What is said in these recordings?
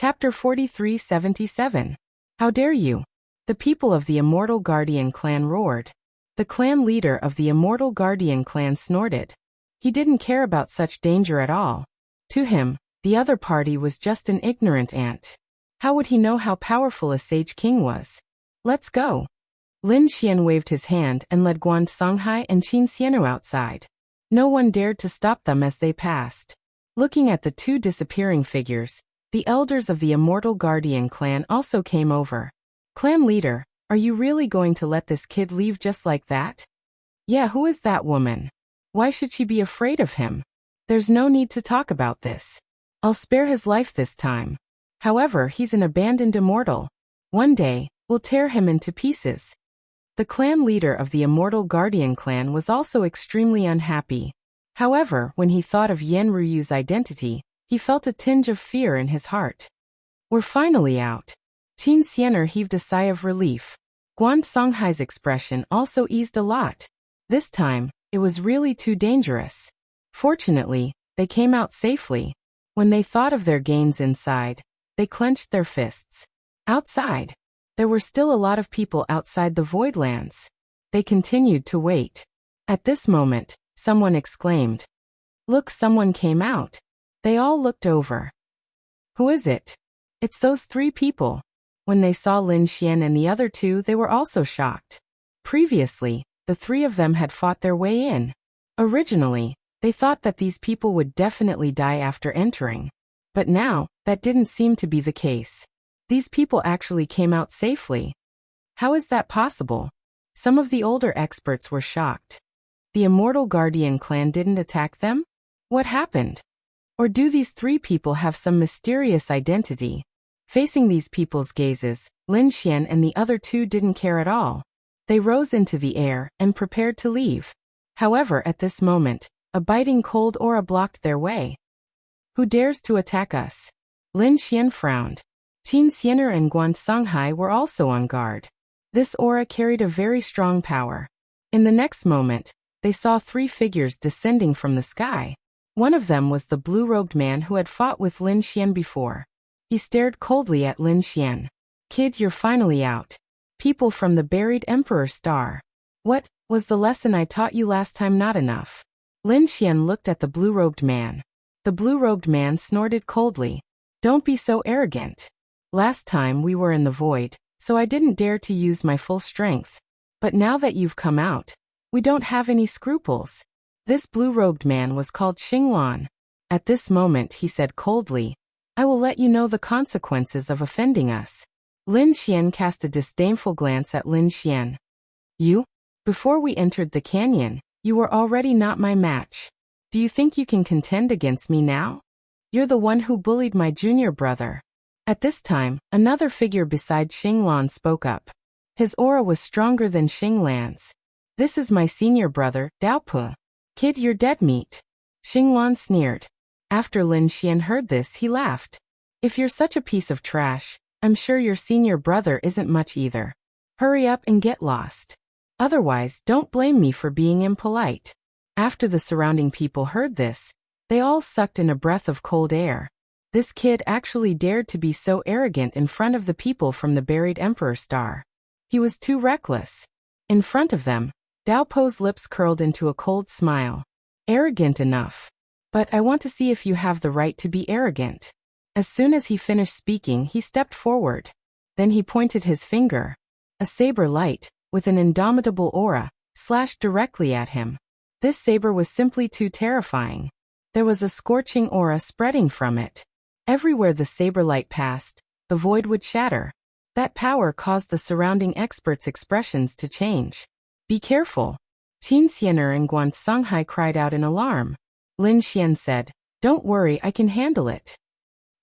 Chapter 4377. How dare you? The people of the Immortal Guardian clan roared. The clan leader of the Immortal Guardian clan snorted. He didn't care about such danger at all. To him, the other party was just an ignorant ant. How would he know how powerful a sage king was? Let's go. Lin Xian waved his hand and led Guan Songhai and Qin Xianu outside. No one dared to stop them as they passed. Looking at the two disappearing figures, the elders of the Immortal Guardian clan also came over. Clan leader, are you really going to let this kid leave just like that? Yeah, who is that woman? Why should she be afraid of him? There's no need to talk about this. I'll spare his life this time. However, he's an abandoned immortal. One day, we'll tear him into pieces. The clan leader of the Immortal Guardian clan was also extremely unhappy. However, when he thought of Yan Ruyu's identity, he felt a tinge of fear in his heart. We're finally out. Qin Xianer heaved a sigh of relief. Guan Songhai's expression also eased a lot. This time, it was really too dangerous. Fortunately, they came out safely. When they thought of their gains inside, they clenched their fists. Outside, there were still a lot of people outside the Voidlands. They continued to wait. At this moment, someone exclaimed, "Look, someone came out." They all looked over. Who is it? It's those three people. When they saw Lin Xian and the other two, they were also shocked. Previously, the three of them had fought their way in. Originally, they thought that these people would definitely die after entering. But now, that didn't seem to be the case. These people actually came out safely. How is that possible? Some of the older experts were shocked. The Immortal Guardian clan didn't attack them? What happened? Or do these three people have some mysterious identity? Facing these people's gazes, Lin Xian and the other two didn't care at all. They rose into the air and prepared to leave. However, at this moment, a biting cold aura blocked their way. Who dares to attack us? Lin Xian frowned. Qin Xianer and Guan Songhai were also on guard. This aura carried a very strong power. In the next moment, they saw three figures descending from the sky. One of them was the blue-robed man who had fought with Lin Xian before. He stared coldly at Lin Xian. Kid, you're finally out. People from the buried Emperor Star. What, was the lesson I taught you last time not enough? Lin Xian looked at the blue-robed man. The blue-robed man snorted coldly. Don't be so arrogant. Last time we were in the void, so I didn't dare to use my full strength. But now that you've come out, we don't have any scruples. This blue-robed man was called Xinglan. At this moment he said coldly, I will let you know the consequences of offending us. Lin Xian cast a disdainful glance at Lin Xian. You? Before we entered the canyon, you were already not my match. Do you think you can contend against me now? You're the one who bullied my junior brother. At this time, another figure beside Xinglan spoke up. His aura was stronger than Xinglan's. This is my senior brother, Daopu. Kid, you're dead meat. Xinglan sneered. After Lin Xian heard this, he laughed. If you're such a piece of trash, I'm sure your senior brother isn't much either. Hurry up and get lost. Otherwise, don't blame me for being impolite. After the surrounding people heard this, they all sucked in a breath of cold air. This kid actually dared to be so arrogant in front of the people from the buried Emperor Star. He was too reckless. In front of them, Daopo's lips curled into a cold smile. Arrogant enough. But I want to see if you have the right to be arrogant. As soon as he finished speaking, he stepped forward. Then he pointed his finger. A saber light, with an indomitable aura, slashed directly at him. This saber was simply too terrifying. There was a scorching aura spreading from it. Everywhere the saber light passed, the void would shatter. That power caused the surrounding experts' expressions to change. Be careful. Qin Xianer and Guan Songhai cried out in alarm. Lin Xian said, Don't worry, I can handle it.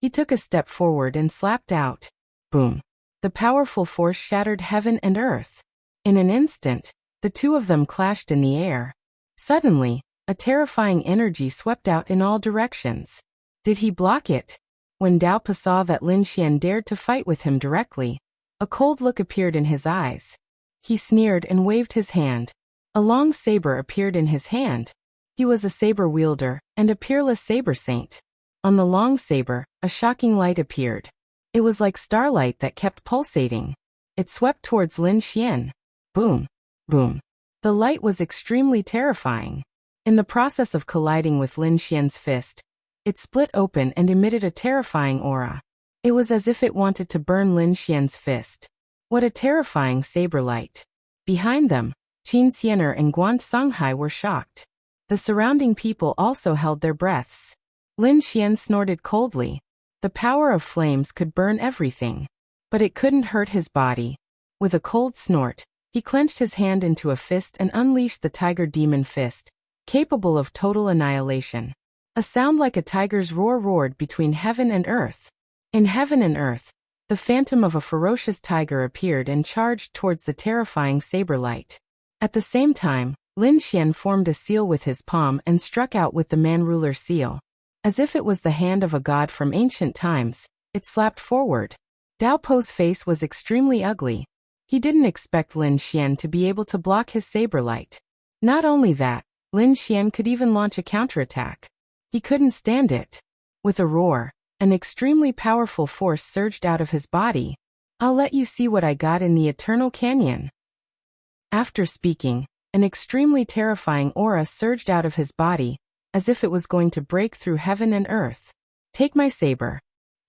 He took a step forward and slapped out. Boom. The powerful force shattered heaven and earth. In an instant, the two of them clashed in the air. Suddenly, a terrifying energy swept out in all directions. Did he block it? When Daopa saw that Lin Xian dared to fight with him directly, a cold look appeared in his eyes. He sneered and waved his hand. A long saber appeared in his hand. He was a saber wielder and a peerless saber saint. On the long saber, a shocking light appeared. It was like starlight that kept pulsating. It swept towards Lin Xian. Boom. Boom. The light was extremely terrifying. In the process of colliding with Lin Xian's fist, it split open and emitted a terrifying aura. It was as if it wanted to burn Lin Xian's fist. What a terrifying saber light. Behind them, Qin Xianer and Guan Songhai were shocked. The surrounding people also held their breaths. Lin Xian snorted coldly. The power of flames could burn everything. But it couldn't hurt his body. With a cold snort, he clenched his hand into a fist and unleashed the Tiger Demon Fist, capable of total annihilation. A sound like a tiger's roar roared between heaven and earth. In heaven and earth, the phantom of a ferocious tiger appeared and charged towards the terrifying saber light. At the same time, Lin Xian formed a seal with his palm and struck out with the man-ruler seal. As if it was the hand of a god from ancient times, it slapped forward. Dao Po's face was extremely ugly. He didn't expect Lin Xian to be able to block his saber light. Not only that, Lin Xian could even launch a counterattack. He couldn't stand it. With a roar, an extremely powerful force surged out of his body. I'll let you see what I got in the Eternal Canyon. After speaking, an extremely terrifying aura surged out of his body, as if it was going to break through heaven and earth. Take my saber.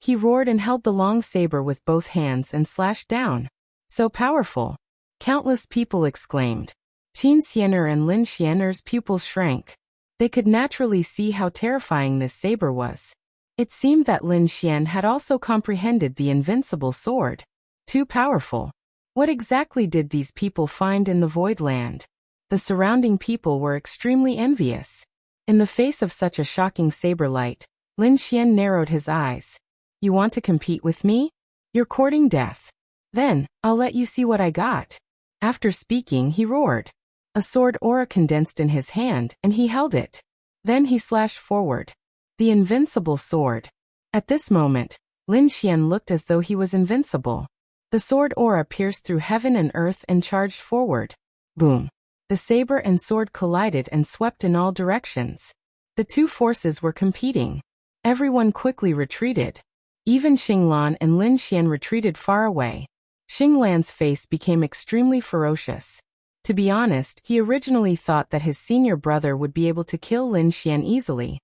He roared and held the long saber with both hands and slashed down. So powerful. Countless people exclaimed. Qin Xianer and Lin Xianer's pupils shrank. They could naturally see how terrifying this saber was. It seemed that Lin Xian had also comprehended the invincible sword. Too powerful. What exactly did these people find in the Void Land? The surrounding people were extremely envious. In the face of such a shocking saber light, Lin Xian narrowed his eyes. You want to compete with me? You're courting death. Then, I'll let you see what I got. After speaking, he roared. A sword aura condensed in his hand, and he held it. Then he slashed forward. The invincible sword. At this moment, Lin Xian looked as though he was invincible. The sword aura pierced through heaven and earth and charged forward. Boom. The saber and sword collided and swept in all directions. The two forces were competing. Everyone quickly retreated. Even Xinglan and Lin Xian retreated far away. Xinglan's face became extremely ferocious. To be honest, he originally thought that his senior brother would be able to kill Lin Xian easily.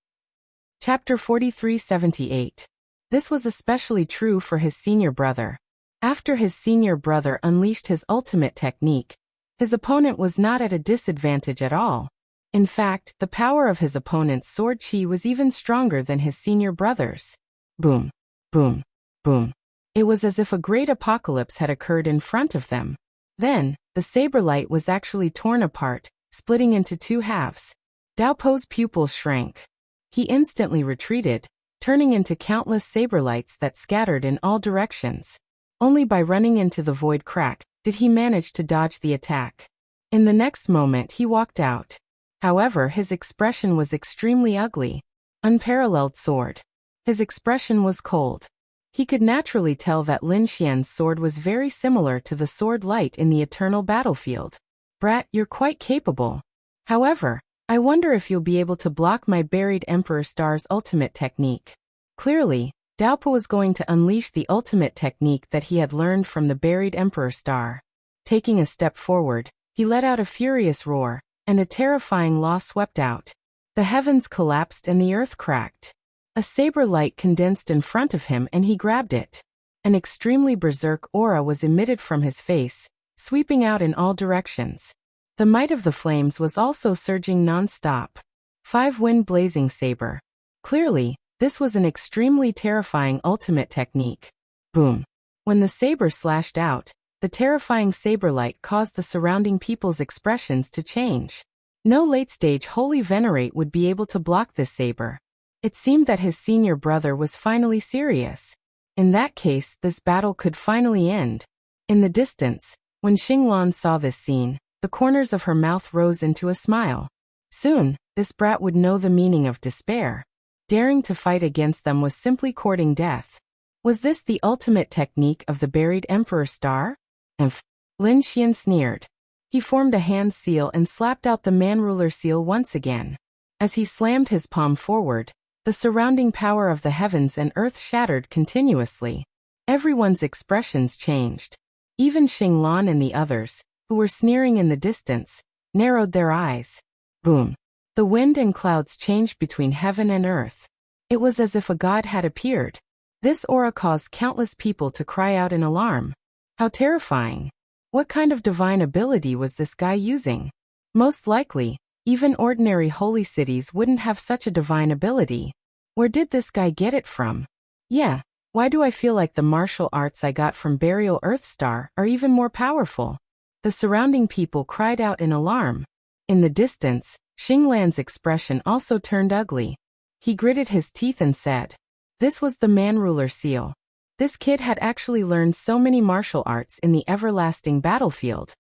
Chapter 4378. This was especially true for his senior brother. After his senior brother unleashed his ultimate technique, his opponent was not at a disadvantage at all. In fact, the power of his opponent's sword chi was even stronger than his senior brother's. Boom. Boom. Boom. It was as if a great apocalypse had occurred in front of them. Then, the saber light was actually torn apart, splitting into two halves. Dao Po's pupils shrank. He instantly retreated, turning into countless saber lights that scattered in all directions. Only by running into the void crack did he manage to dodge the attack. In the next moment he walked out. However, his expression was extremely ugly. Unparalleled sword. His expression was cold. He could naturally tell that Lin Xian's sword was very similar to the sword light in the eternal battlefield. Brat, you're quite capable. However, I wonder if you'll be able to block my buried Emperor Star's ultimate technique. Clearly, Dao Po was going to unleash the ultimate technique that he had learned from the buried Emperor Star. Taking a step forward, he let out a furious roar, and a terrifying law swept out. The heavens collapsed and the earth cracked. A saber light condensed in front of him and he grabbed it. An extremely berserk aura was emitted from his face, sweeping out in all directions. The might of the flames was also surging non-stop. 5-wind blazing saber. Clearly, this was an extremely terrifying ultimate technique. Boom. When the saber slashed out, the terrifying saber light caused the surrounding people's expressions to change. No late-stage holy venerate would be able to block this saber. It seemed that his senior brother was finally serious. In that case, this battle could finally end. In the distance, when Xinglan saw this scene, the corners of her mouth rose into a smile. Soon, this brat would know the meaning of despair. Daring to fight against them was simply courting death. Was this the ultimate technique of the buried Emperor Star? Lin Xian sneered. He formed a hand seal and slapped out the man-ruler seal once again. As he slammed his palm forward, the surrounding power of the heavens and earth shattered continuously. Everyone's expressions changed. Even Xinglan and the others, who were sneering in the distance, narrowed their eyes. Boom. The wind and clouds changed between heaven and earth. It was as if a god had appeared. This aura caused countless people to cry out in alarm. How terrifying. What kind of divine ability was this guy using? Most likely, even ordinary holy cities wouldn't have such a divine ability. Where did this guy get it from? Yeah, why do I feel like the martial arts I got from Burial Earthstar are even more powerful? The surrounding people cried out in alarm. In the distance, Xinglan's expression also turned ugly. He gritted his teeth and said, "This was the man-ruler seal. This kid had actually learned so many martial arts in the everlasting battlefield.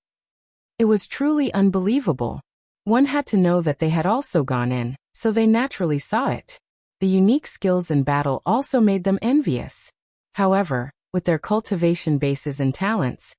It was truly unbelievable. One had to know that they had also gone in, so they naturally saw it. The unique skills in battle also made them envious. However, with their cultivation bases and talents,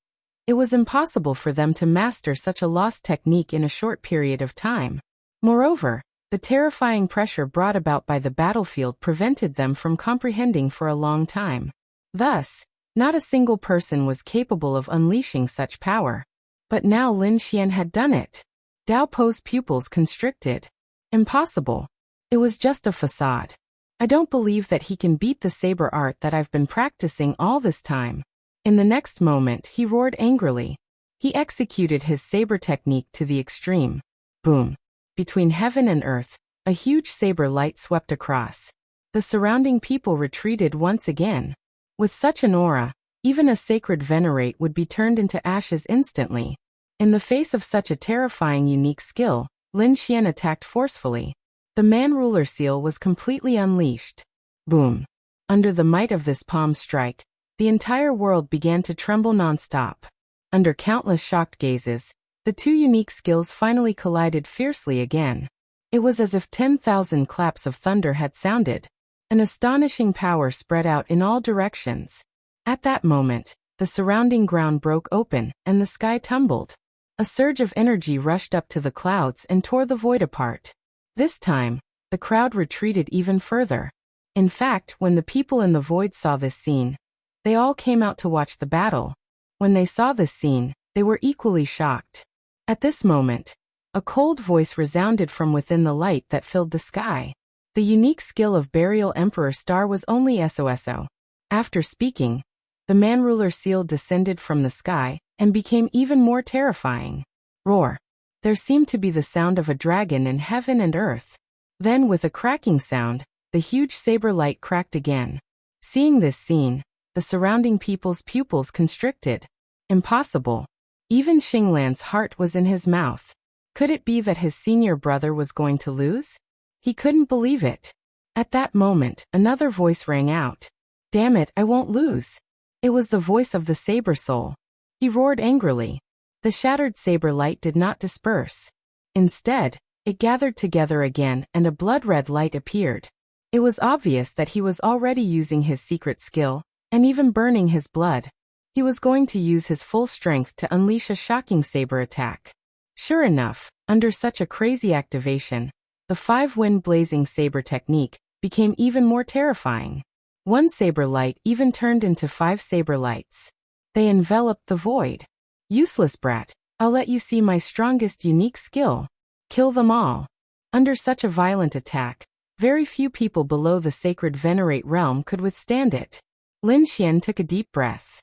it was impossible for them to master such a lost technique in a short period of time. Moreover, the terrifying pressure brought about by the battlefield prevented them from comprehending for a long time. Thus, not a single person was capable of unleashing such power. But now Lin Xian had done it. Dao Po's pupils constricted. Impossible. It was just a facade. I don't believe that he can beat the saber art that I've been practicing all this time." In the next moment, he roared angrily. He executed his saber technique to the extreme. Boom. Between heaven and earth, a huge saber light swept across. The surrounding people retreated once again. With such an aura, even a sacred venerate would be turned into ashes instantly. In the face of such a terrifying unique skill, Lin Xian attacked forcefully. The man-ruler seal was completely unleashed. Boom. Under the might of this palm strike, the entire world began to tremble non-stop. Under countless shocked gazes, the two unique skills finally collided fiercely again. It was as if 10,000 claps of thunder had sounded. An astonishing power spread out in all directions. At that moment, the surrounding ground broke open, and the sky tumbled. A surge of energy rushed up to the clouds and tore the void apart. This time, the crowd retreated even further. In fact, when the people in the void saw this scene, they all came out to watch the battle. When they saw this scene, they were equally shocked. At this moment, a cold voice resounded from within the light that filled the sky. The unique skill of Burial Emperor Star was only SOSO. After speaking, the man-ruler seal descended from the sky and became even more terrifying. Roar. There seemed to be the sound of a dragon in heaven and earth. Then with a cracking sound, the huge saber light cracked again. Seeing this scene, the surrounding people's pupils constricted. Impossible. Even Xinglan's heart was in his mouth. Could it be that his senior brother was going to lose? He couldn't believe it. At that moment, another voice rang out. "Damn it, I won't lose." It was the voice of the Saber Soul. He roared angrily. The shattered saber light did not disperse. Instead, it gathered together again and a blood-red light appeared. It was obvious that he was already using his secret skill, and even burning his blood. He was going to use his full strength to unleash a shocking saber attack. Sure enough, under such a crazy activation, the five-wind blazing saber technique became even more terrifying. One saber light even turned into 5 saber lights. They enveloped the void. "Useless brat, I'll let you see my strongest unique skill. Kill them all." Under such a violent attack, very few people below the sacred venerate realm could withstand it. Lin Xian took a deep breath.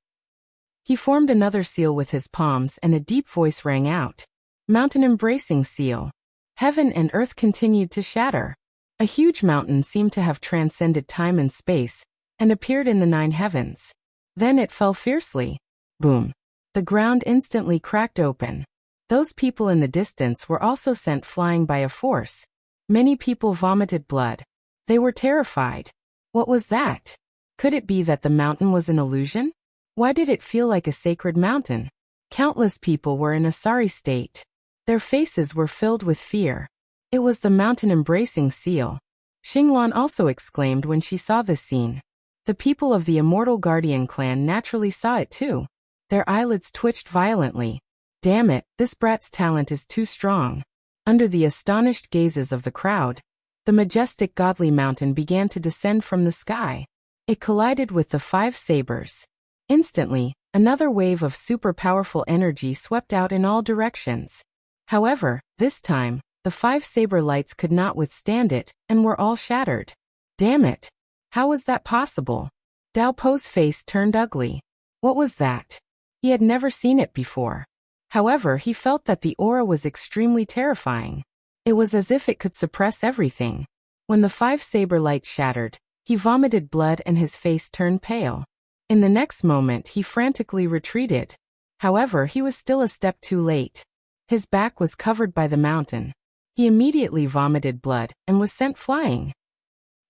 He formed another seal with his palms and a deep voice rang out. "Mountain embracing seal." Heaven and earth continued to shatter. A huge mountain seemed to have transcended time and space, and appeared in the 9 heavens. Then it fell fiercely. Boom. The ground instantly cracked open. Those people in the distance were also sent flying by a force. Many people vomited blood. They were terrified. What was that? Could it be that the mountain was an illusion? Why did it feel like a sacred mountain? Countless people were in a sorry state. Their faces were filled with fear. It was the mountain-embracing seal. Xinglan also exclaimed when she saw this scene. The people of the Immortal Guardian clan naturally saw it too. Their eyelids twitched violently. Damn it, this brat's talent is too strong. Under the astonished gazes of the crowd, the majestic godly mountain began to descend from the sky. It collided with the 5 sabers. Instantly, another wave of super powerful energy swept out in all directions. However, this time, the 5 saber lights could not withstand it, and were all shattered. Damn it! How was that possible? Dao Po's face turned ugly. What was that? He had never seen it before. However, he felt that the aura was extremely terrifying. It was as if it could suppress everything. When the 5 saber lights shattered, he vomited blood and his face turned pale. In the next moment, he frantically retreated. However, he was still a step too late. His back was covered by the mountain. He immediately vomited blood and was sent flying.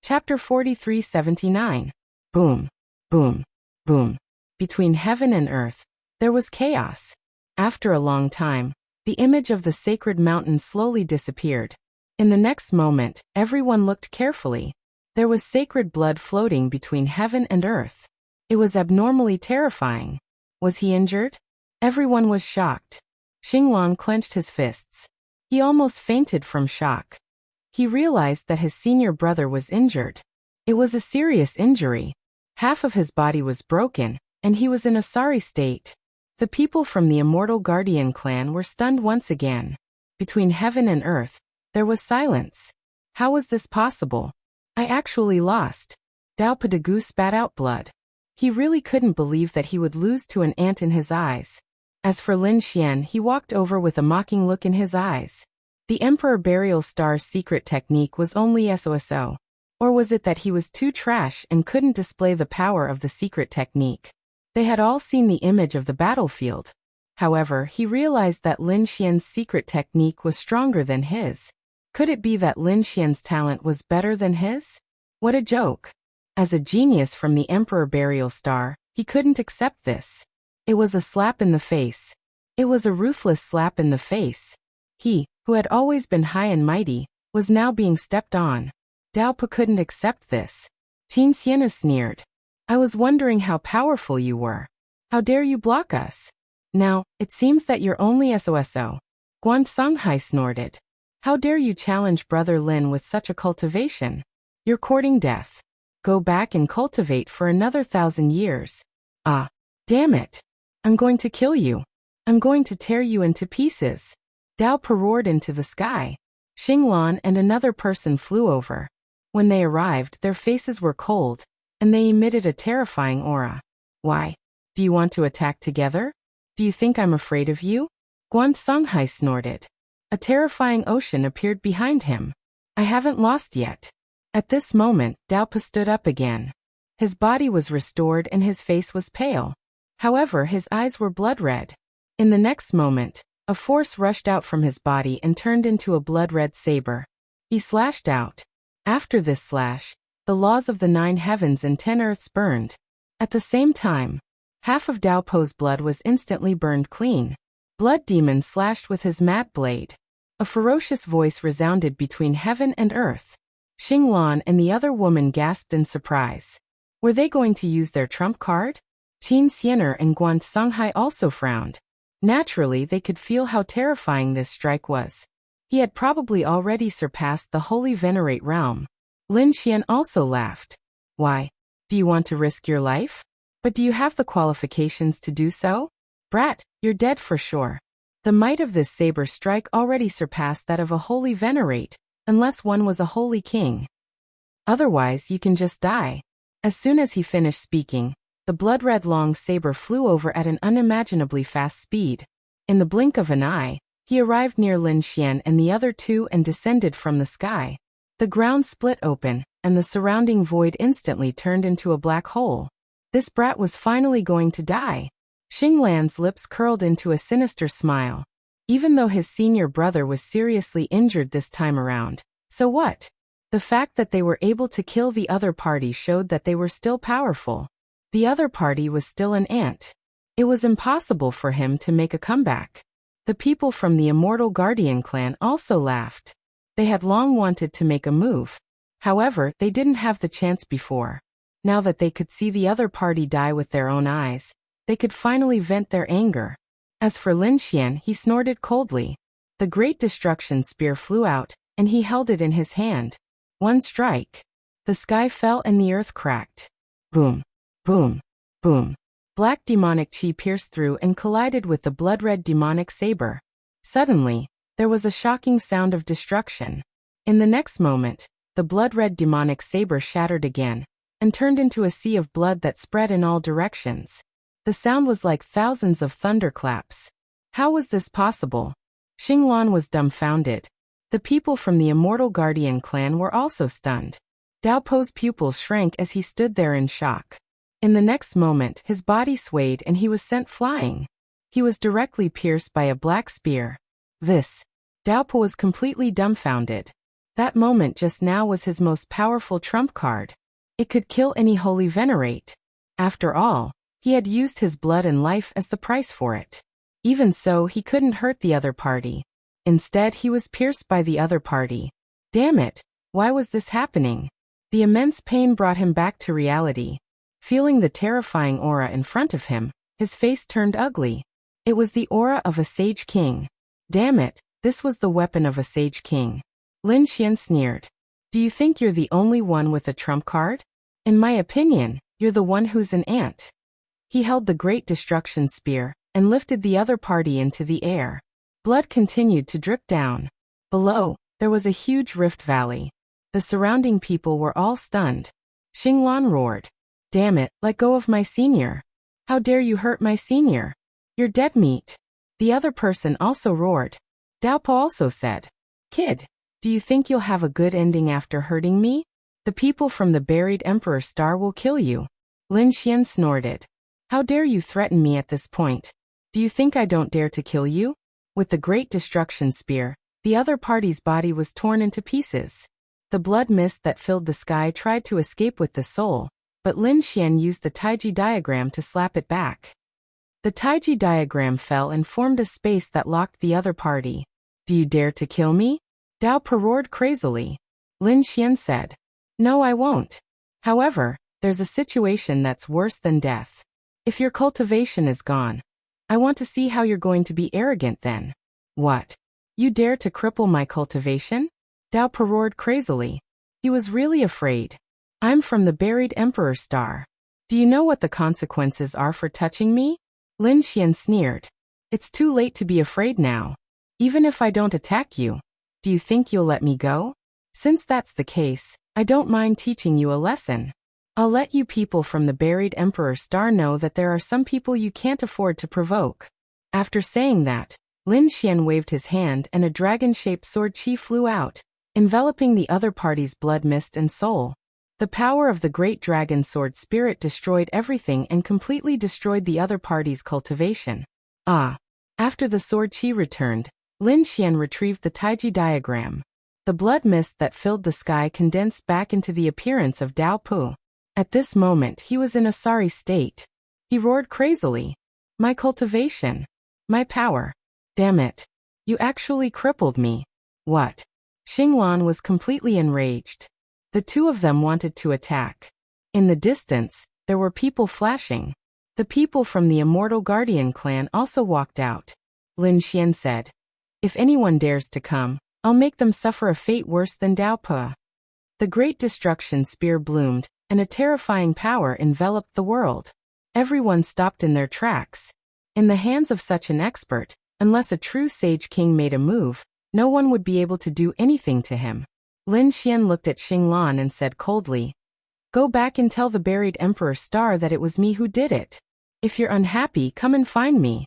Chapter 43-79. Boom, boom, boom. Between heaven and earth, there was chaos. After a long time, the image of the sacred mountain slowly disappeared. In the next moment, everyone looked carefully. There was sacred blood floating between heaven and earth. It was abnormally terrifying. Was he injured? Everyone was shocked. Xinglan clenched his fists. He almost fainted from shock. He realized that his senior brother was injured. It was a serious injury. Half of his body was broken, and he was in a sorry state. The people from the Immortal Guardian clan were stunned once again. Between heaven and earth, there was silence. How was this possible? I actually lost. Dao Padagu spat out blood. He really couldn't believe that he would lose to an ant in his eyes. As for Lin Xian, he walked over with a mocking look in his eyes. The Emperor Burial Star's secret technique was only SOSO. Or was it that he was too trash and couldn't display the power of the secret technique? They had all seen the image of the battlefield. However, he realized that Lin Xian's secret technique was stronger than his. Could it be that Lin Xian's talent was better than his? What a joke. As a genius from the Emperor Burial Star, he couldn't accept this. It was a slap in the face. It was a ruthless slap in the face. He, who had always been high and mighty, was now being stepped on. Dao Pa couldn't accept this. Qin Xian sneered. I was wondering how powerful you were. How dare you block us? Now, it seems that you're only SOSO. Guan Songhai snorted. How dare you challenge Brother Lin with such a cultivation? You're courting death. Go back and cultivate for another 1,000 years. Ah, damn it. I'm going to kill you. I'm going to tear you into pieces. Dao Pa roared into the sky. Xinglan and another person flew over. When they arrived, their faces were cold, and they emitted a terrifying aura. Why? Do you want to attack together? Do you think I'm afraid of you? Guan Songhai snorted. A terrifying ocean appeared behind him. I haven't lost yet. At this moment, Dao Pa stood up again. His body was restored and his face was pale. However, his eyes were blood red. In the next moment, a force rushed out from his body and turned into a blood-red saber. He slashed out. After this slash, the laws of the 9 heavens and 10 earths burned. At the same time, half of Dao Po's blood was instantly burned clean. Blood Demon slashed with his mad blade. A ferocious voice resounded between heaven and earth. Xinglan and the other woman gasped in surprise. Were they going to use their trump card? Qin Xianer and Guan Songhai also frowned. Naturally, they could feel how terrifying this strike was. He had probably already surpassed the Holy Venerate realm. Lin Xian also laughed. Why? Do you want to risk your life? But do you have the qualifications to do so? Brat, you're dead for sure. The might of this saber strike already surpassed that of a Holy Venerate, unless one was a Holy King. Otherwise, you can just die. As soon as he finished speaking, the blood-red long saber flew over at an unimaginably fast speed. In the blink of an eye, he arrived near Lin Xian and the other two and descended from the sky. The ground split open, and the surrounding void instantly turned into a black hole. This brat was finally going to die. Xinglan's lips curled into a sinister smile. Even though his senior brother was seriously injured this time around, so what? The fact that they were able to kill the other party showed that they were still powerful. The other party was still an ant. It was impossible for him to make a comeback. The people from the Immortal Guardian clan also laughed. They had long wanted to make a move. However, they didn't have the chance before. Now that they could see the other party die with their own eyes, they could finally vent their anger. As for Lin Xian, he snorted coldly. The Great Destruction Spear flew out, and he held it in his hand. One strike. The sky fell and the earth cracked. Boom. Boom. Boom. Black demonic chi pierced through and collided with the blood-red demonic saber. Suddenly, there was a shocking sound of destruction. In the next moment, the blood-red demonic saber shattered again, and turned into a sea of blood that spread in all directions. The sound was like thousands of thunderclaps. How was this possible? Xinglan was dumbfounded. The people from the Immortal Guardian clan were also stunned. Dao Po's pupils shrank as he stood there in shock. In the next moment, his body swayed and he was sent flying. He was directly pierced by a black spear. Dao Po was completely dumbfounded. That moment just now was his most powerful trump card. It could kill any holy venerate. After all, he had used his blood and life as the price for it. Even so, he couldn't hurt the other party. Instead, he was pierced by the other party. Damn it, why was this happening? The immense pain brought him back to reality. Feeling the terrifying aura in front of him, his face turned ugly. It was the aura of a sage king. Damn it, this was the weapon of a sage king. Lin Xian sneered. Do you think you're the only one with a trump card? In my opinion, you're the one who's an ant. He held the Great Destruction Spear and lifted the other party into the air. Blood continued to drip down. Below, there was a huge rift valley. The surrounding people were all stunned. Xinglan roared. Damn it, let go of my senior. How dare you hurt my senior? You're dead meat. The other person also roared. Dao Po also said, Kid, do you think you'll have a good ending after hurting me? The people from the buried Emperor Star will kill you. Lin Xian snorted. How dare you threaten me at this point? Do you think I don't dare to kill you? With the Great Destruction Spear, the other party's body was torn into pieces. The blood mist that filled the sky tried to escape with the soul, but Lin Xian used the Taiji diagram to slap it back. The Taiji diagram fell and formed a space that locked the other party. Do you dare to kill me? Dao Po roared crazily. Lin Xian said, No, I won't. However, there's a situation that's worse than death. If your cultivation is gone, I want to see how you're going to be arrogant then. What? You dare to cripple my cultivation? Dao Po roared crazily. He was really afraid. I'm from the buried Emperor Star. Do you know what the consequences are for touching me? Lin Xian sneered. It's too late to be afraid now. Even if I don't attack you, do you think you'll let me go? Since that's the case, I don't mind teaching you a lesson. I'll let you people from the buried Emperor Star know that there are some people you can't afford to provoke. After saying that, Lin Xian waved his hand and a dragon-shaped sword chi flew out, enveloping the other party's blood mist and soul. The power of the great dragon sword spirit destroyed everything and completely destroyed the other party's cultivation. After the sword chi returned, Lin Xian retrieved the Taiji diagram. The blood mist that filled the sky condensed back into the appearance of Dao Po. At this moment he was in a sorry state. He roared crazily. My cultivation. My power. Damn it. You actually crippled me. What? Xinglan was completely enraged. The two of them wanted to attack. In the distance, there were people flashing. The people from the Immortal Guardian clan also walked out. Lin Xian said, If anyone dares to come, I'll make them suffer a fate worse than Dao Po. The Great Destruction Spear bloomed, and a terrifying power enveloped the world. Everyone stopped in their tracks. In the hands of such an expert, unless a true sage king made a move, no one would be able to do anything to him. Lin Xian looked at Xinglan and said coldly, Go back and tell the buried Emperor Star that it was me who did it. If you're unhappy, come and find me.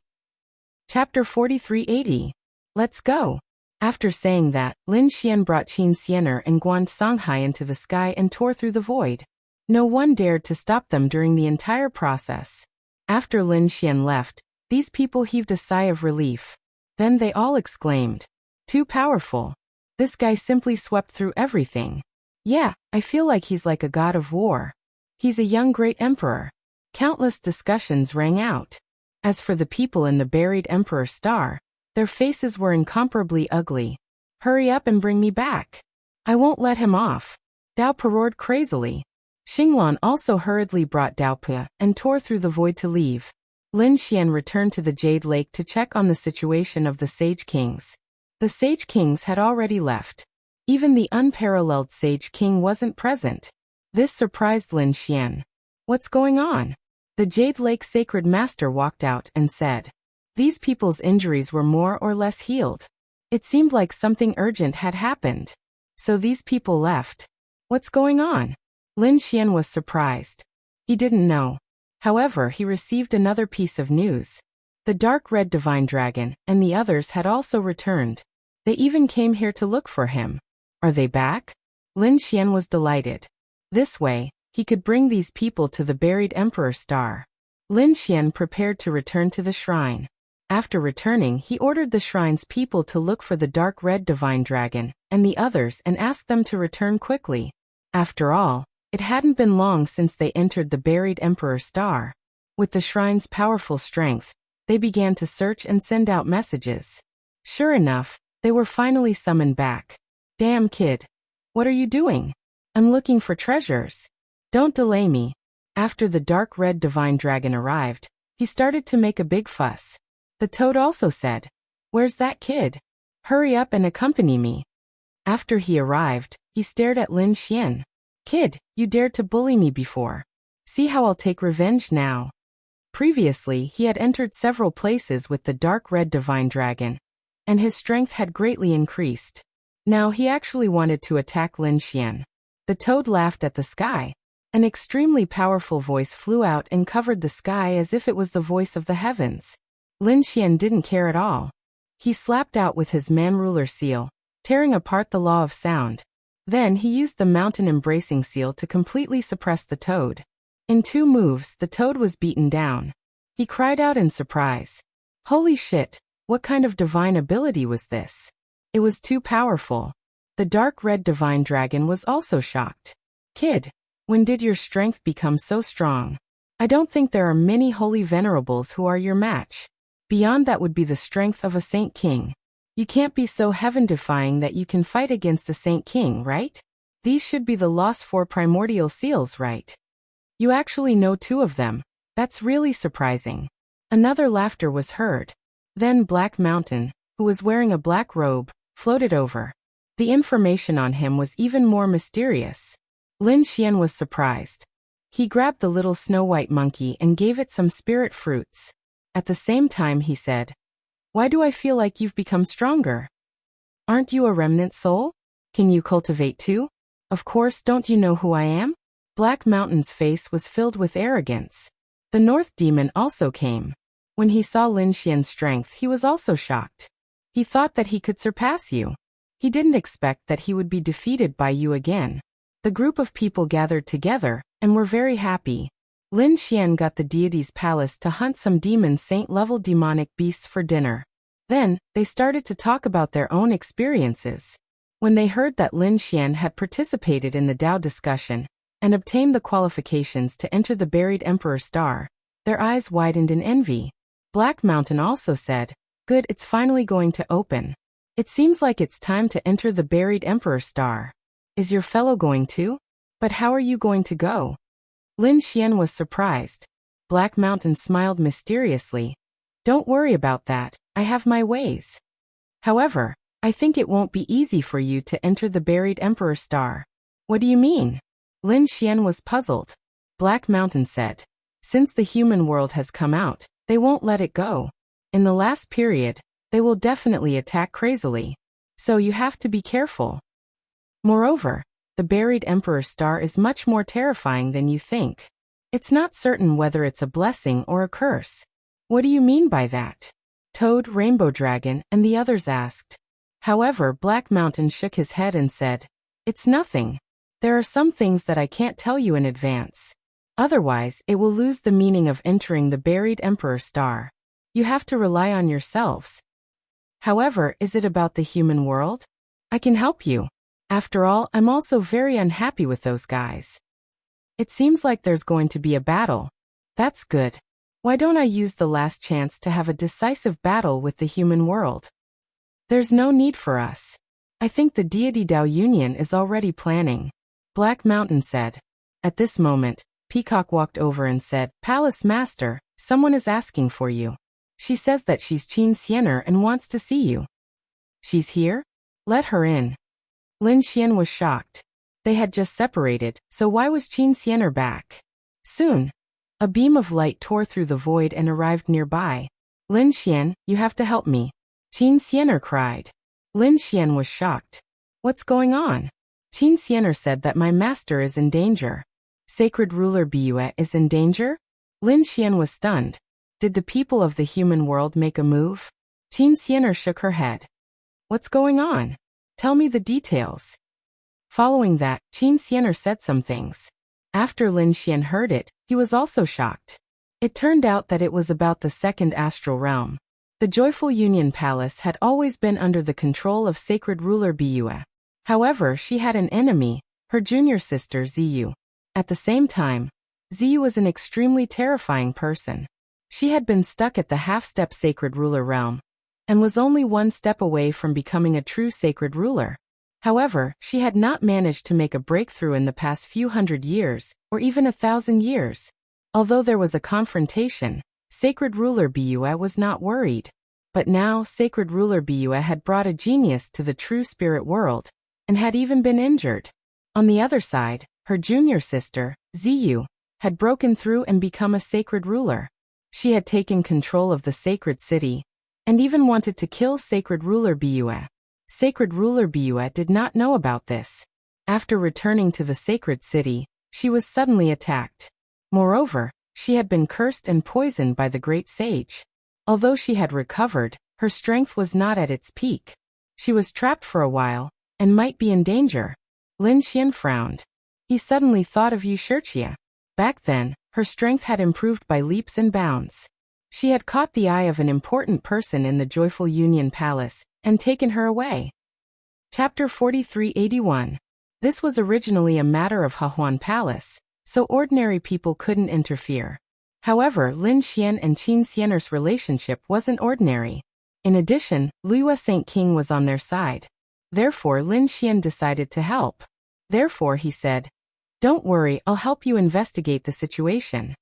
Chapter 4380. Let's go. After saying that, Lin Xian brought Qin Xiener and Guan Songhai into the sky and tore through the void. No one dared to stop them during the entire process. After Lin Xian left, these people heaved a sigh of relief. Then they all exclaimed, Too powerful. This guy simply swept through everything. Yeah, I feel like he's like a god of war. He's a young great emperor. Countless discussions rang out. As for the people in the buried Emperor Star, their faces were incomparably ugly. Hurry up and bring me back. I won't let him off. Dao Po roared crazily. Xinglan also hurriedly brought Dao Po and tore through the void to leave. Lin Xian returned to the Jade Lake to check on the situation of the Sage Kings. The Sage Kings had already left. Even the unparalleled Sage King wasn't present. This surprised Lin Xian. What's going on? The Jade Lake Sacred Master walked out and said, "These people's injuries were more or less healed. It seemed like something urgent had happened. So these people left. What's going on?" Lin Xian was surprised. He didn't know. However, he received another piece of news. The dark red divine dragon and the others had also returned. They even came here to look for him. Are they back? Lin Xian was delighted. This way, he could bring these people to the buried Emperor Star. Lin Xian prepared to return to the shrine. After returning, he ordered the shrine's people to look for the dark red divine dragon and the others and asked them to return quickly. After all, it hadn't been long since they entered the buried Emperor Star. With the shrine's powerful strength, they began to search and send out messages. Sure enough, they were finally summoned back. "Damn kid. What are you doing? I'm looking for treasures. Don't delay me." After the dark red divine dragon arrived, he started to make a big fuss. The toad also said, "Where's that kid? Hurry up and accompany me." After he arrived, he stared at Lin Xian. "Kid, you dared to bully me before. See how I'll take revenge now." Previously, he had entered several places with the dark red divine dragon, and his strength had greatly increased. Now he actually wanted to attack Lin Xian. The toad laughed at the sky. An extremely powerful voice flew out and covered the sky as if it was the voice of the heavens. Lin Xian didn't care at all. He slapped out with his man-ruler seal, tearing apart the law of sound. Then he used the mountain embracing seal to completely suppress the toad. In 2 moves, the toad was beaten down. He cried out in surprise. "Holy shit, what kind of divine ability was this? It was too powerful." The dark red divine dragon was also shocked. "Kid, when did your strength become so strong? I don't think there are many holy venerables who are your match. Beyond that would be the strength of a saint king. You can't be so heaven-defying that you can fight against a saint king, right? These should be the lost 4 primordial seals, right? You actually know 2 of them. That's really surprising." Another laughter was heard. Then Black Mountain, who was wearing a black robe, floated over. The information on him was even more mysterious. Lin Xian was surprised. He grabbed the little snow-white monkey and gave it some spirit fruits. At the same time he said, "Why do I feel like you've become stronger? Aren't you a remnant soul? Can you cultivate too? Of course, don't you know who I am?" Black Mountain's face was filled with arrogance. The North Demon also came. When he saw Lin Xian's strength, he was also shocked. He thought that he could surpass you. He didn't expect that he would be defeated by you again. The group of people gathered together and were very happy. Lin Xian got the deity's palace to hunt some demon saint-level demonic beasts for dinner. Then, they started to talk about their own experiences. When they heard that Lin Xian had participated in the Dao discussion and obtained the qualifications to enter the buried Emperor Star, their eyes widened in envy. Black Mountain also said, "Good, it's finally going to open. It seems like it's time to enter the buried Emperor Star. Is your fellow going too? But how are you going to go?" Lin Xian was surprised. Black Mountain smiled mysteriously. "Don't worry about that, I have my ways. However, I think it won't be easy for you to enter the buried Emperor Star." "What do you mean?" Lin Xian was puzzled. Black Mountain said, "Since the human world has come out, they won't let it go. In the last period, they will definitely attack crazily. So you have to be careful. Moreover, the buried Emperor Star is much more terrifying than you think. It's not certain whether it's a blessing or a curse." "What do you mean by that?" Toad, Rainbow Dragon, and the others asked. However, Black Mountain shook his head and said, "It's nothing. There are some things that I can't tell you in advance. Otherwise, it will lose the meaning of entering the buried Emperor Star. You have to rely on yourselves. However, is it about the human world? I can help you. After all, I'm also very unhappy with those guys. It seems like there's going to be a battle. That's good. Why don't I use the last chance to have a decisive battle with the human world? There's no need for us. I think the deity Dao Union is already planning," Black Mountain said. At this moment, Peacock walked over and said, "Palace Master, someone is asking for you. She says that she's Qin Xiener and wants to see you." "She's here? Let her in." Lin Xian was shocked. They had just separated, so why was Qin Xiener back? Soon. A beam of light tore through the void and arrived nearby. Lin Xian, you have to help me. Qin Xianer cried. Lin Xian was shocked. What's going on? Qin Xianer said that my master is in danger. Sacred ruler Biyue is in danger? Lin Xian was stunned. Did the people of the human world make a move? Qin Xianer shook her head. What's going on? Tell me the details. Following that, Qin Xianer said some things. After Lin Xian heard it, he was also shocked. It turned out that it was about the second astral realm. The Joyful Union Palace had always been under the control of sacred ruler Biyue. However, she had an enemy, her junior sister Ziyu. At the same time, Ziyu was an extremely terrifying person. She had been stuck at the half-step sacred ruler realm, and was only one step away from becoming a true sacred ruler. However, she had not managed to make a breakthrough in the past few hundred years, or even 1,000 years. Although there was a confrontation, sacred ruler Biyue was not worried. But now, sacred ruler Biyue had brought a genius to the true spirit world, and had even been injured. On the other side, her junior sister, Ziyu, had broken through and become a sacred ruler. She had taken control of the sacred city, and even wanted to kill sacred ruler Biyue. Sacred ruler Biyue did not know about this. After returning to the sacred city, she was suddenly attacked. Moreover, she had been cursed and poisoned by the great sage. Although she had recovered, her strength was not at its peak. She was trapped for a while, and might be in danger. Lin Xian frowned. He suddenly thought of Wuxia. Back then, her strength had improved by leaps and bounds. She had caught the eye of an important person in the Joyful Union Palace, and taken her away. Chapter 4381. This was originally a matter of Hahuan Palace, so ordinary people couldn't interfere. However, Lin Xian and Qin Xianer's relationship wasn't ordinary. In addition, Liyue Saint King was on their side. Therefore, Lin Xian decided to help. Therefore, he said, "Don't worry, I'll help you investigate the situation."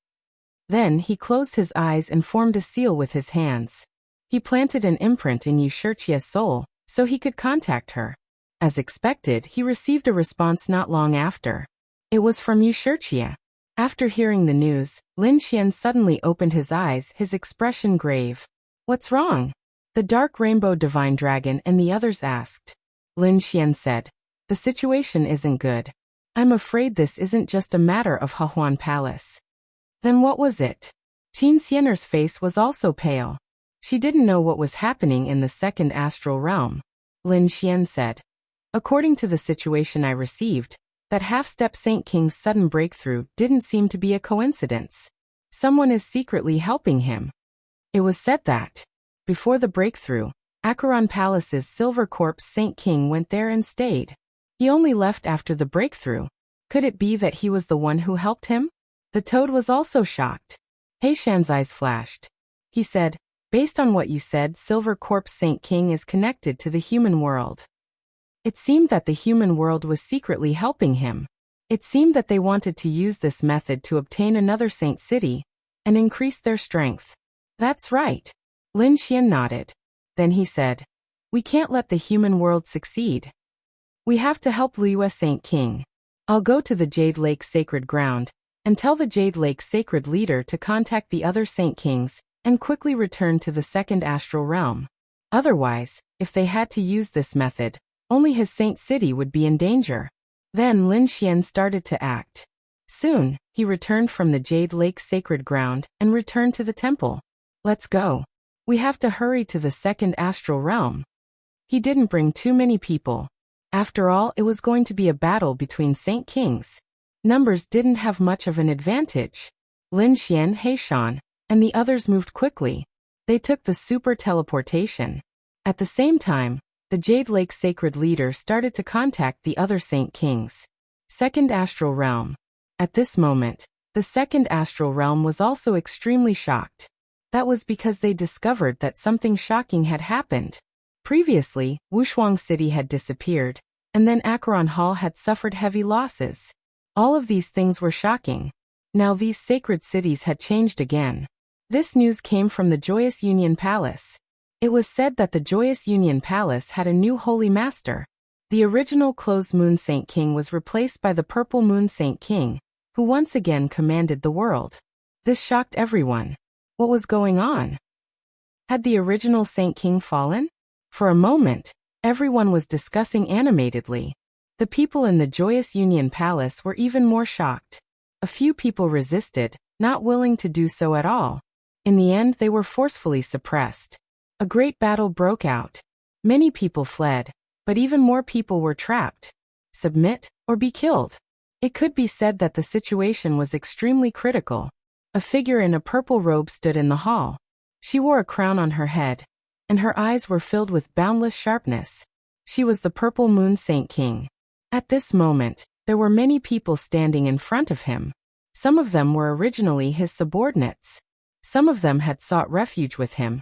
Then he closed his eyes and formed a seal with his hands. He planted an imprint in Wuxia's soul, so he could contact her. As expected, he received a response not long after. It was from Wuxia. After hearing the news, Lin Xian suddenly opened his eyes, his expression grave. What's wrong? The Dark Rainbow Divine Dragon and the others asked. Lin Xian said, the situation isn't good. I'm afraid this isn't just a matter of Hahuan Palace. Then what was it? Qin Xianer's face was also pale. She didn't know what was happening in the second astral realm. Lin Xian said, according to the situation I received, that half-step Saint King's sudden breakthrough didn't seem to be a coincidence. Someone is secretly helping him. It was said that, before the breakthrough, Acheron Palace's silver corpse Saint King went there and stayed. He only left after the breakthrough. Could it be that he was the one who helped him? The toad was also shocked. Heishan's eyes flashed. He said, based on what you said, Silver Corpse Saint King is connected to the human world. It seemed that the human world was secretly helping him. It seemed that they wanted to use this method to obtain another saint city and increase their strength. That's right. Lin Xian nodded. Then he said, we can't let the human world succeed. We have to help Liyue Saint King. I'll go to the Jade Lake Sacred Ground and tell the Jade Lake Sacred Leader to contact the other Saint Kings and quickly return to the second astral realm. Otherwise, if they had to use this method, only his saint city would be in danger. Then Lin Xian started to act. Soon, he returned from the Jade Lake Sacred Ground and returned to the temple. Let's go. We have to hurry to the second astral realm. He didn't bring too many people. After all, it was going to be a battle between Saint Kings. Numbers didn't have much of an advantage. Lin Xian, Heishan, and the others moved quickly. They took the super teleportation. At the same time, the Jade Lake Sacred Leader started to contact the other Saint Kings. Second Astral Realm. At this moment, the second Astral Realm was also extremely shocked. That was because they discovered that something shocking had happened. Previously, Wushuang City had disappeared, and then Acheron Hall had suffered heavy losses. All of these things were shocking. Now these sacred cities had changed again. This news came from the Joyous Union Palace. It was said that the Joyous Union Palace had a new Holy Master. The original Closed Moon Saint King was replaced by the Purple Moon Saint King, who once again commanded the world. This shocked everyone. What was going on? Had the original Saint King fallen? For a moment, everyone was discussing animatedly. The people in the Joyous Union Palace were even more shocked. A few people resisted, not willing to do so at all. In the end, they were forcefully suppressed. A great battle broke out. Many people fled, but even more people were trapped. Submit or be killed. It could be said that the situation was extremely critical. A figure in a purple robe stood in the hall. She wore a crown on her head, and her eyes were filled with boundless sharpness. She was the Purple Moon Saint King. At this moment, there were many people standing in front of him. Some of them were originally his subordinates. Some of them had sought refuge with him,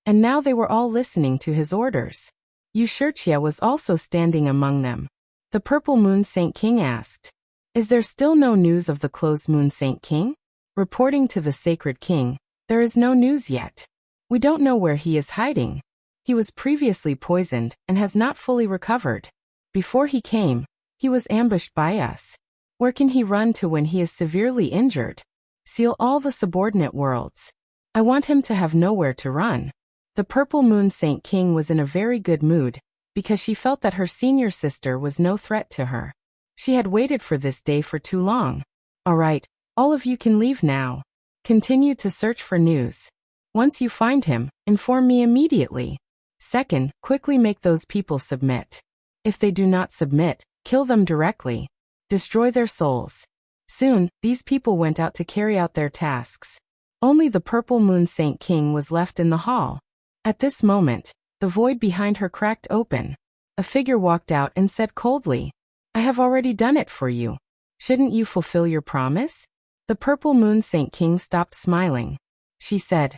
and now they were all listening to his orders. Wuxia was also standing among them. The Purple Moon Saint King asked, "Is there still no news of the Closed Moon Saint King?" Reporting to the Sacred King, "There is no news yet. We don't know where he is hiding. He was previously poisoned and has not fully recovered. Before he came, he was ambushed by us. Where can he run to when he is severely injured? Seal all the subordinate worlds. I want him to have nowhere to run." The Purple Moon Saint King was in a very good mood, because she felt that her senior sister was no threat to her. She had waited for this day for too long. "All right, all of you can leave now. Continue to search for news. Once you find him, inform me immediately. Second, quickly make those people submit. If they do not submit, kill them directly. Destroy their souls." Soon, these people went out to carry out their tasks. Only the Purple Moon Saint King was left in the hall. At this moment, the void behind her cracked open. A figure walked out and said coldly, "I have already done it for you. Shouldn't you fulfill your promise?" The Purple Moon Saint King stopped smiling. She said,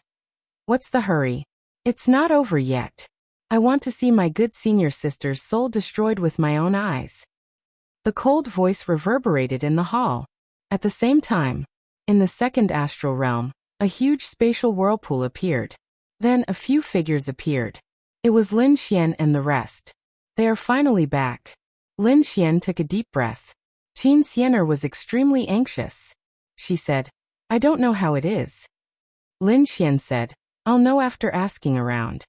"What's the hurry? It's not over yet. I want to see my good senior sister's soul destroyed with my own eyes." The cold voice reverberated in the hall. At the same time, in the second astral realm, a huge spatial whirlpool appeared. Then a few figures appeared. It was Lin Xian and the rest. "They are finally back." Lin Xian took a deep breath. Qin Xianer was extremely anxious. She said, "I don't know how it is." Lin Xian said, "I'll know after asking around."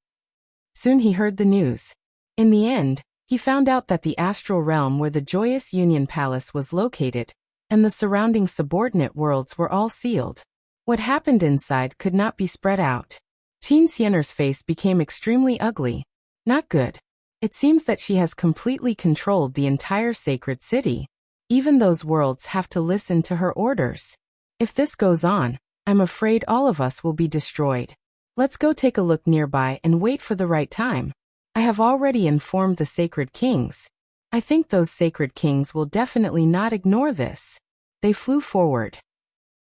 Soon he heard the news. In the end, he found out that the astral realm where the Joyous Union Palace was located, and the surrounding subordinate worlds were all sealed. What happened inside could not be spread out. Qin Xianer's face became extremely ugly. Not good. It seems that she has completely controlled the entire sacred city. Even those worlds have to listen to her orders. If this goes on, I'm afraid all of us will be destroyed. Let's go take a look nearby and wait for the right time. I have already informed the Sacred Kings. I think those Sacred Kings will definitely not ignore this. They flew forward.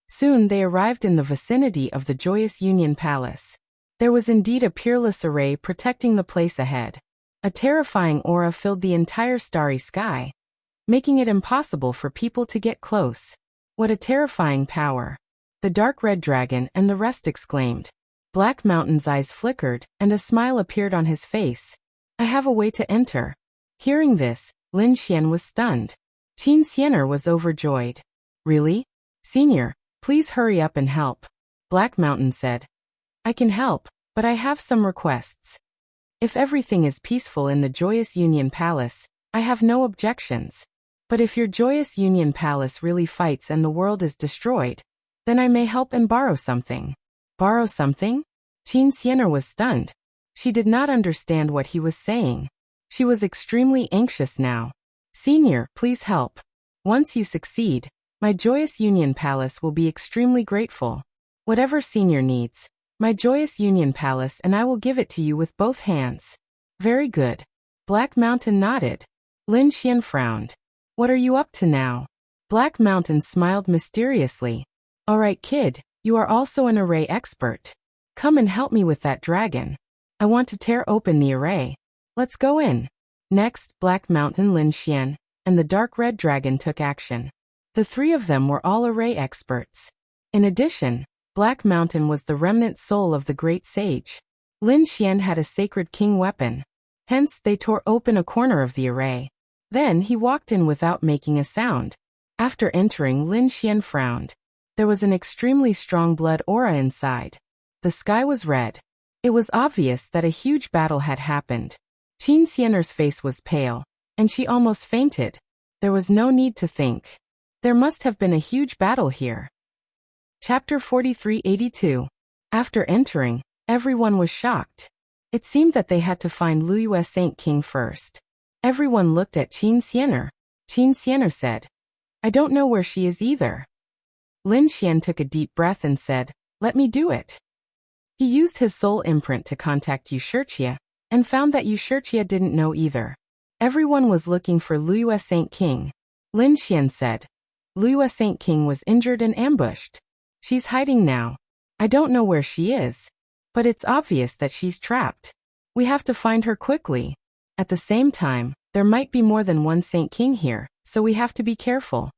Soon they arrived in the vicinity of the Joyous Union Palace. There was indeed a peerless array protecting the place ahead. A terrifying aura filled the entire starry sky, making it impossible for people to get close. What a terrifying power! The dark red dragon and the rest exclaimed. Black Mountain's eyes flickered, and a smile appeared on his face. "I have a way to enter." Hearing this, Lin Xian was stunned. Qin Xianer was overjoyed. "Really? Senior, please hurry up and help." Black Mountain said. "I can help, but I have some requests. If everything is peaceful in the Joyous Union Palace, I have no objections. But if your Joyous Union Palace really fights and the world is destroyed, then I may help and borrow something." Borrow something? Qin Xianer was stunned. She did not understand what he was saying. She was extremely anxious now. "Senior, please help. Once you succeed, my Joyous Union Palace will be extremely grateful. Whatever Senior needs, my Joyous Union Palace and I will give it to you with both hands." "Very good." Black Mountain nodded. Lin Xian frowned. "What are you up to now?" Black Mountain smiled mysteriously. "All right, kid, you are also an array expert. Come and help me with that dragon. I want to tear open the array. Let's go in." Next, Black Mountain, Lin Xian, and the dark red dragon took action. The three of them were all array experts. In addition, Black Mountain was the remnant soul of the great sage. Lin Xian had a sacred king weapon. Hence, they tore open a corner of the array. Then he walked in without making a sound. After entering, Lin Xian frowned. There was an extremely strong blood aura inside. The sky was red. It was obvious that a huge battle had happened. Qin Xianer's face was pale, and she almost fainted. There was no need to think. There must have been a huge battle here. Chapter 4382. After entering, everyone was shocked. It seemed that they had to find Liyue Saint King first. Everyone looked at Qin Xianer. Qin Xianer said, "I don't know where she is either." Lin Xian took a deep breath and said, "Let me do it." He used his soul imprint to contact Wuxia, and found that Wuxia didn't know either. Everyone was looking for Liyue Saint King. Lin Xian said, "Liyue Saint King was injured and ambushed. She's hiding now. I don't know where she is. But it's obvious that she's trapped. We have to find her quickly. At the same time, there might be more than one Saint King here, so we have to be careful.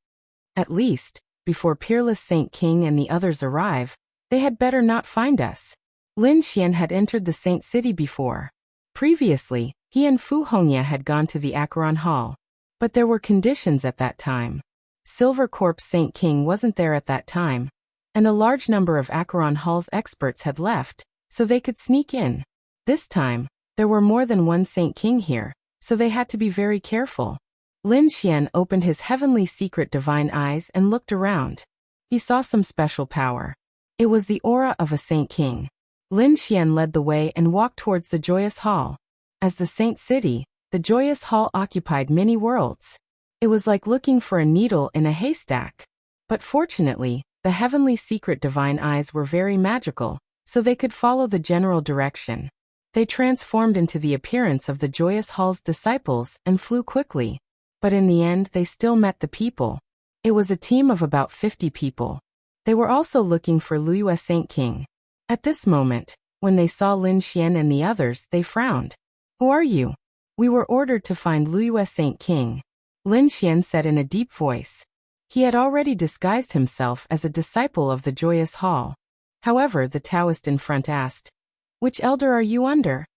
At least, before Peerless Saint King and the others arrive, they had better not find us." Lin Xian had entered the Saint City before. Previously, he and Fu Hongya had gone to the Acheron Hall. But there were conditions at that time. Silver Corpse Saint King wasn't there at that time, and a large number of Acheron Hall's experts had left, so they could sneak in. This time, there were more than one Saint King here, so they had to be very careful. Lin Xian opened his heavenly secret divine eyes and looked around. He saw some special power. It was the aura of a Saint King. Lin Xian led the way and walked towards the Joyous Hall. As the Saint City, the Joyous Hall occupied many worlds. It was like looking for a needle in a haystack. But fortunately, the heavenly secret divine eyes were very magical, so they could follow the general direction. They transformed into the appearance of the Joyous Hall's disciples and flew quickly. But in the end they still met the people. It was a team of about 50 people. They were also looking for Liyue Saint King. At this moment, when they saw Lin Xian and the others, they frowned. "Who are you?" "We were ordered to find Liyue Saint King," Lin Xian said in a deep voice. He had already disguised himself as a disciple of the Joyous Hall. However, the Taoist in front asked, "Which elder are you under?"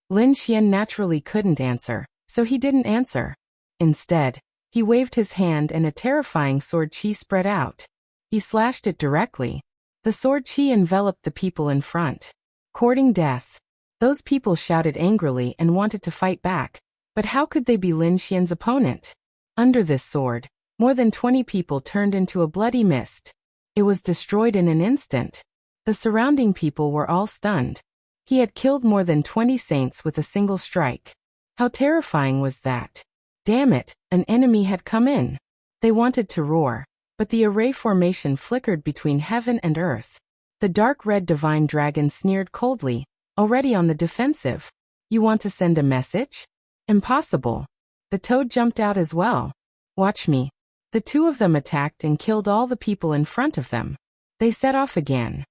Lin Xian naturally couldn't answer, so he didn't answer. Instead, he waved his hand and a terrifying sword qi spread out. He slashed it directly. The sword qi enveloped the people in front, courting death. Those people shouted angrily and wanted to fight back, but how could they be Lin Xian's opponent? Under this sword, more than 20 people turned into a bloody mist. It was destroyed in an instant. The surrounding people were all stunned. He had killed more than 20 saints with a single strike. How terrifying was that? Damn it, an enemy had come in. They wanted to roar, but the array formation flickered between heaven and earth. The dark red divine dragon sneered coldly, already on the defensive. "You want to send a message? Impossible." The toad jumped out as well. "Watch me." The two of them attacked and killed all the people in front of them. They set off again.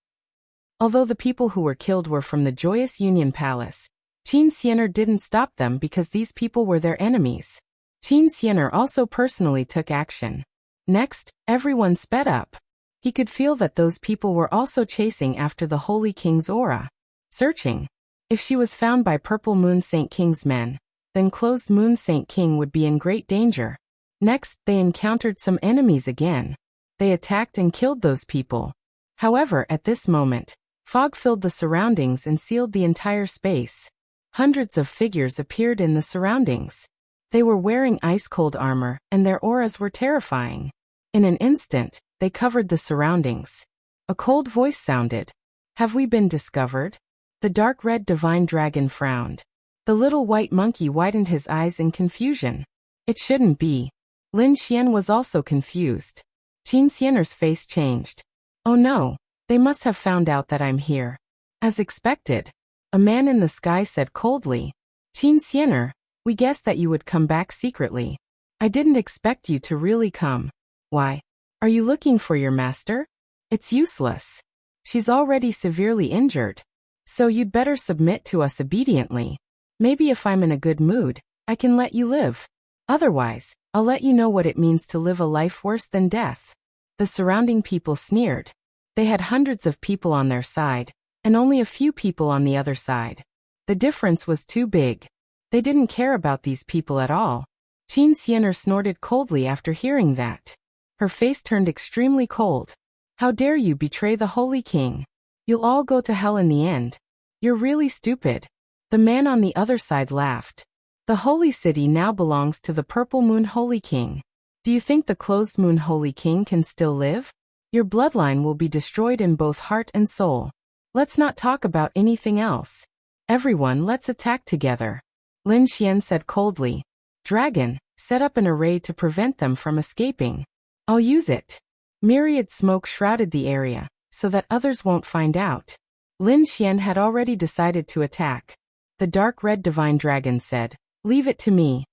Although the people who were killed were from the Joyous Union Palace, Qin Xianer didn't stop them because these people were their enemies. Qin Xianer also personally took action. Next, everyone sped up. He could feel that those people were also chasing after the Holy King's aura. Searching. If she was found by Purple Moon Saint King's men, then Closed Moon Saint King would be in great danger. Next, they encountered some enemies again. They attacked and killed those people. However, at this moment, fog filled the surroundings and sealed the entire space. Hundreds of figures appeared in the surroundings. They were wearing ice-cold armor, and their auras were terrifying. In an instant, they covered the surroundings. A cold voice sounded. "Have we been discovered?" The dark red divine dragon frowned. The little white monkey widened his eyes in confusion. It shouldn't be. Lin Xian was also confused. Qin Xianer's face changed. "Oh no, they must have found out that I'm here." As expected, a man in the sky said coldly, "Qin Xianer, we guessed that you would come back secretly. I didn't expect you to really come. Why? Are you looking for your master? It's useless. She's already severely injured. So you'd better submit to us obediently. Maybe if I'm in a good mood, I can let you live. Otherwise, I'll let you know what it means to live a life worse than death." The surrounding people sneered. They had hundreds of people on their side, and only a few people on the other side. The difference was too big. They didn't care about these people at all. Qin Xianer snorted coldly after hearing that. Her face turned extremely cold. How dare you betray the Holy King? You'll all go to hell in the end. You're really stupid. The man on the other side laughed. The Holy City now belongs to the Purple Moon Holy King. Do you think the Closed Moon Holy King can still live? Your bloodline will be destroyed in both heart and soul. Let's not talk about anything else. Everyone, let's attack together. Lin Xian said coldly. Dragon, set up an array to prevent them from escaping. I'll use it. Myriad smoke shrouded the area, so that others won't find out. Lin Xian had already decided to attack. The dark red divine dragon said, leave it to me.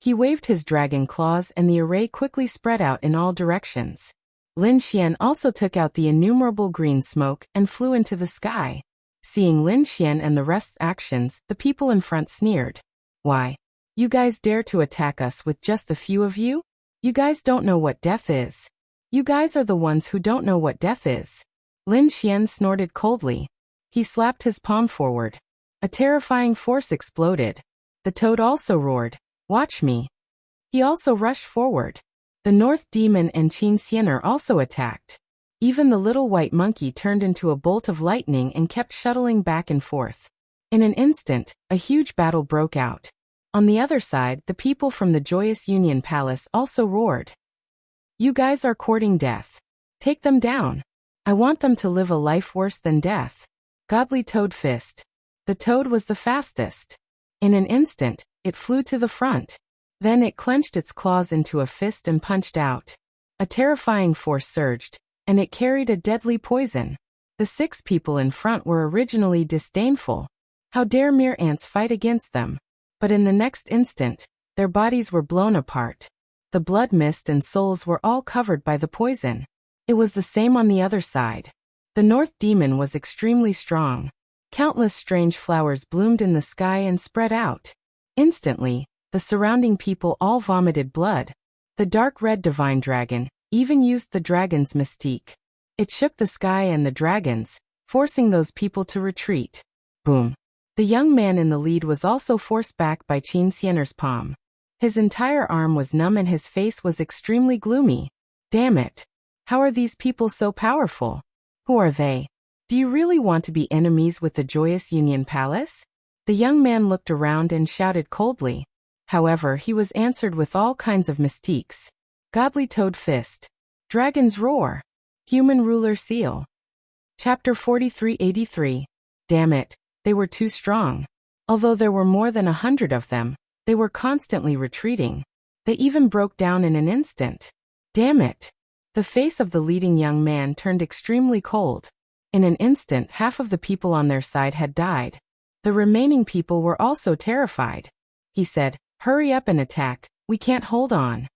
He waved his dragon claws and the array quickly spread out in all directions. Lin Xian also took out the innumerable green smoke and flew into the sky. Seeing Lin Xian and the rest's actions, the people in front sneered. Why? You guys dare to attack us with just a few of you? You guys don't know what death is. You guys are the ones who don't know what death is. Lin Xian snorted coldly. He slapped his palm forward. A terrifying force exploded. The toad also roared. Watch me. He also rushed forward. The North Demon and Qin Xianer also attacked. Even the little white monkey turned into a bolt of lightning and kept shuttling back and forth. In an instant, a huge battle broke out. On the other side, the people from the Joyous Union Palace also roared. You guys are courting death. Take them down. I want them to live a life worse than death. Godly Toad Fist. The toad was the fastest. In an instant, it flew to the front. Then it clenched its claws into a fist and punched out. A terrifying force surged, and it carried a deadly poison. The 6 people in front were originally disdainful. How dare mere ants fight against them? But in the next instant, their bodies were blown apart. The blood mist and souls were all covered by the poison. It was the same on the other side. The North Demon was extremely strong. Countless strange flowers bloomed in the sky and spread out. Instantly, the surrounding people all vomited blood. The dark red divine dragon even used the dragon's mystique. It shook the sky and the dragons, forcing those people to retreat. Boom. The young man in the lead was also forced back by Qin Xianer's palm. His entire arm was numb and his face was extremely gloomy. Damn it. How are these people so powerful? Who are they? Do you really want to be enemies with the Joyous Union Palace? The young man looked around and shouted coldly. However, he was answered with all kinds of mystiques. Godly Toad Fist. Dragon's Roar. Human Ruler Seal. Chapter 4383. Damn it, they were too strong. Although there were more than 100 of them, they were constantly retreating. They even broke down in an instant. Damn it. The face of the leading young man turned extremely cold. In an instant, half of the people on their side had died. The remaining people were also terrified. He said, hurry up and attack, we can't hold on.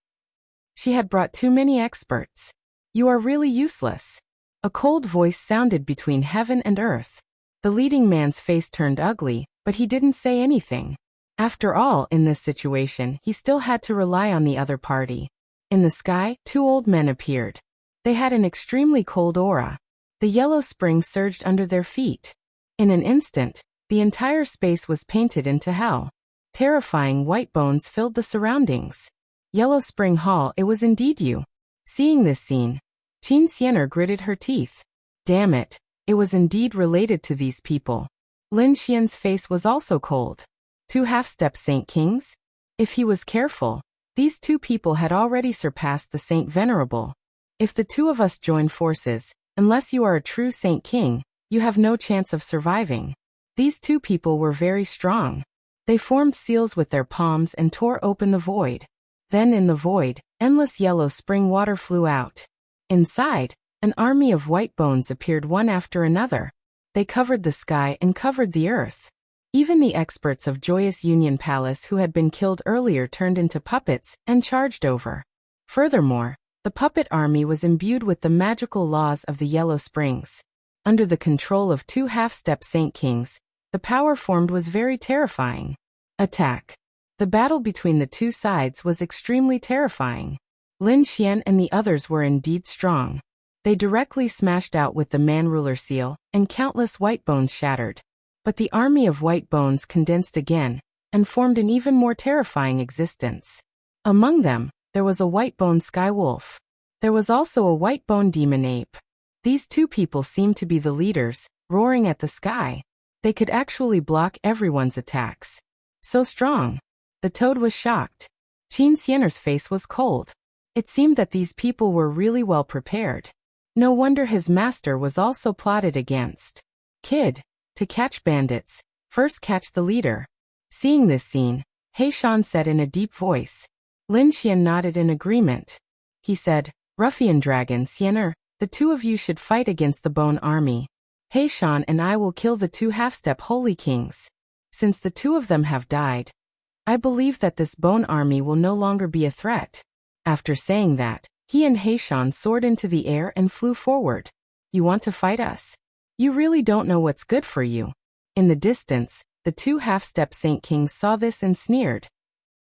She had brought too many experts. You are really useless. A cold voice sounded between heaven and earth. The leading man's face turned ugly, but he didn't say anything. After all, in this situation, he still had to rely on the other party. In the sky, 2 old men appeared. They had an extremely cold aura. The yellow spring surged under their feet. In an instant, the entire space was painted into hell. Terrifying white bones filled the surroundings. Yellow Spring Hall, it was indeed you. Seeing this scene, Qin Xianer gritted her teeth. Damn it, it was indeed related to these people. Lin Xian's face was also cold. 2 half-step Saint Kings? If he was careful, these 2 people had already surpassed the Saint Venerable. If the 2 of us join forces, unless you are a true Saint King, you have no chance of surviving. These 2 people were very strong. They formed seals with their palms and tore open the void. Then in the void, endless yellow spring water flew out. Inside, an army of white bones appeared one after another. They covered the sky and covered the earth. Even the experts of Joyous Union Palace who had been killed earlier turned into puppets and charged over. Furthermore, the puppet army was imbued with the magical laws of the Yellow Springs. Under the control of 2 half-step Saint Kings, the power formed was very terrifying. Attack. The battle between the 2 sides was extremely terrifying. Lin Xian and the others were indeed strong. They directly smashed out with the man-ruler seal, and countless white bones shattered. But the army of white bones condensed again, and formed an even more terrifying existence. Among them, there was a white-bone sky wolf. There was also a white-bone demon ape. These two people seemed to be the leaders, roaring at the sky. They could actually block everyone's attacks. So strong. The toad was shocked. Qin Xianer's face was cold. It seemed that these people were really well prepared. No wonder his master was also plotted against. Kid, to catch bandits, first catch the leader. Seeing this scene, He Shan said in a deep voice. Lin Xian nodded in agreement. He said, Ruffian Dragon Xianer, the two of you should fight against the Bone Army. He Shan and I will kill the two half-step holy kings. Since the two of them have died, I believe that this Bone Army will no longer be a threat. After saying that, he and He Shan soared into the air and flew forward. You want to fight us? You really don't know what's good for you. In the distance, the two half-step Saint Kings saw this and sneered.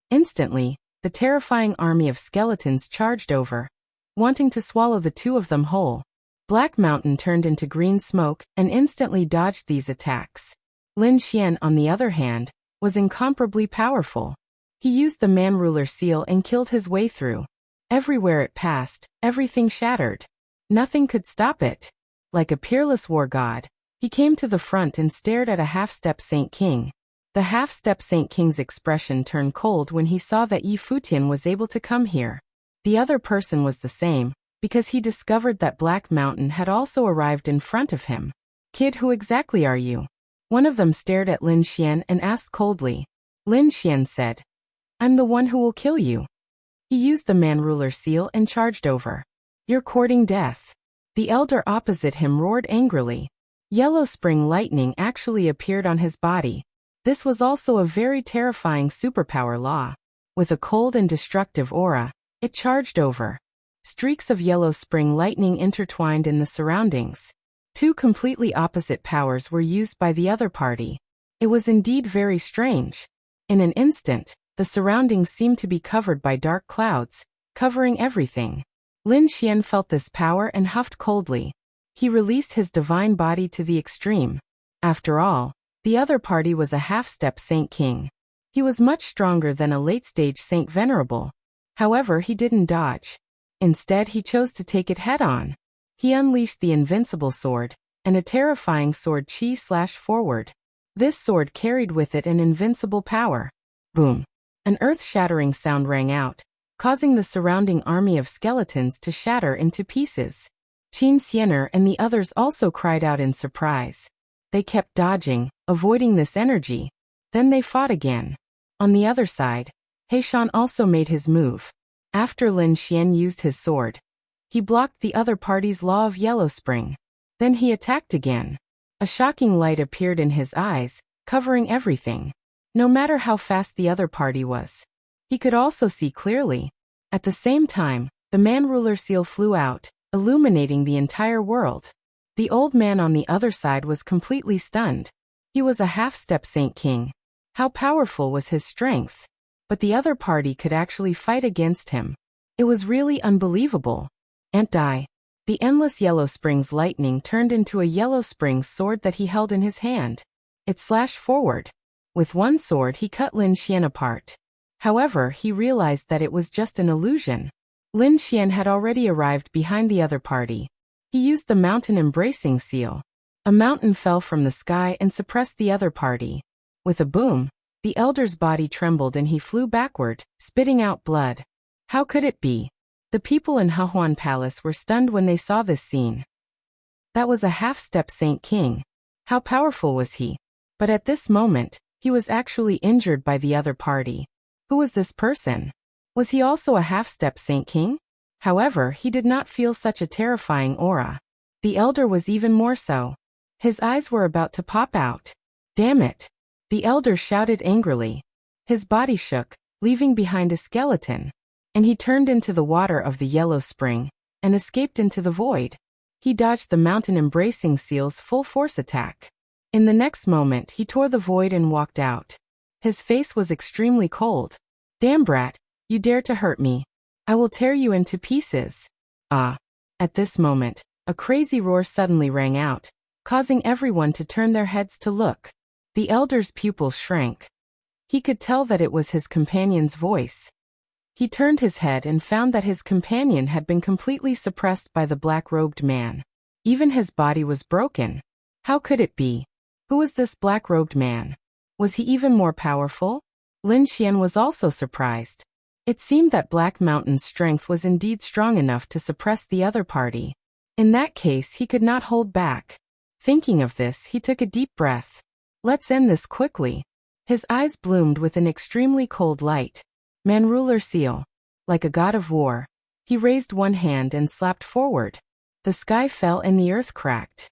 Instantly, the terrifying army of skeletons charged over, wanting to swallow the two of them whole. Black Mountain turned into green smoke and instantly dodged these attacks. Lin Xian, on the other hand, was incomparably powerful. He used the Man Ruler seal and killed his way through. Everywhere it passed, everything shattered. Nothing could stop it. Like a peerless war god, he came to the front and stared at a half-step Saint King. The half-step Saint King's expression turned cold when he saw that Yi Futian was able to come here. The other person was the same, because he discovered that Black Mountain had also arrived in front of him. Kid, who exactly are you? One of them stared at Lin Xian and asked coldly. Lin Xian said, I'm the one who will kill you. He used the Man Ruler seal and charged over. You're courting death. The elder opposite him roared angrily. Yellow spring lightning actually appeared on his body. This was also a very terrifying superpower law. With a cold and destructive aura, it charged over. Streaks of yellow spring lightning intertwined in the surroundings. Two completely opposite powers were used by the other party. It was indeed very strange. In an instant, the surroundings seemed to be covered by dark clouds, covering everything. Lin Xian felt this power and huffed coldly. He released his divine body to the extreme. After all, the other party was a half-step Saint King. He was much stronger than a late-stage Saint Venerable. However, he didn't dodge. Instead, he chose to take it head-on. He unleashed the invincible sword, and a terrifying sword chi-forward. This sword carried with it an invincible power. Boom! An earth-shattering sound rang out, causing the surrounding army of skeletons to shatter into pieces. Qin Xianer and the others also cried out in surprise. They kept dodging, avoiding this energy. Then they fought again. On the other side, He Shan also made his move. After Lin Xian used his sword, he blocked the other party's law of yellow spring. Then he attacked again. A shocking light appeared in his eyes, covering everything. No matter how fast the other party was, he could also see clearly. At the same time, the Man Ruler seal flew out, illuminating the entire world. The old man on the other side was completely stunned. He was a half-step Saint King. How powerful was his strength? But the other party could actually fight against him. It was really unbelievable. Anti. The endless yellow springs lightning turned into a yellow springs sword that he held in his hand. It slashed forward. With one sword he cut Lin Xian apart. However, he realized that it was just an illusion. Lin Xian had already arrived behind the other party. He used the mountain embracing seal. A mountain fell from the sky and suppressed the other party. With a boom, the elder's body trembled and he flew backward, spitting out blood. How could it be? The people in Hehuan Palace were stunned when they saw this scene. That was a half-step Saint King. How powerful was he? But at this moment, he was actually injured by the other party. Who was this person? Was he also a half-step Saint King? However, he did not feel such a terrifying aura. The elder was even more so. His eyes were about to pop out. Damn it! The elder shouted angrily. His body shook, leaving behind a skeleton. And he turned into the water of the yellow spring, and escaped into the void. He dodged the mountain embracing seal's full force attack. In the next moment he tore the void and walked out. His face was extremely cold. Damn brat, you dare to hurt me. I will tear you into pieces. Ah! At this moment, a crazy roar suddenly rang out, causing everyone to turn their heads to look. The elder's pupils shrank. He could tell that it was his companion's voice. He turned his head and found that his companion had been completely suppressed by the black-robed man. Even his body was broken. How could it be? Who was this black-robed man? Was he even more powerful? Lin Xian was also surprised. It seemed that Black Mountain's strength was indeed strong enough to suppress the other party. In that case, he could not hold back. Thinking of this, he took a deep breath. Let's end this quickly. His eyes bloomed with an extremely cold light. Man ruler seal. Like a god of war. He raised one hand and slapped forward. The sky fell and the earth cracked.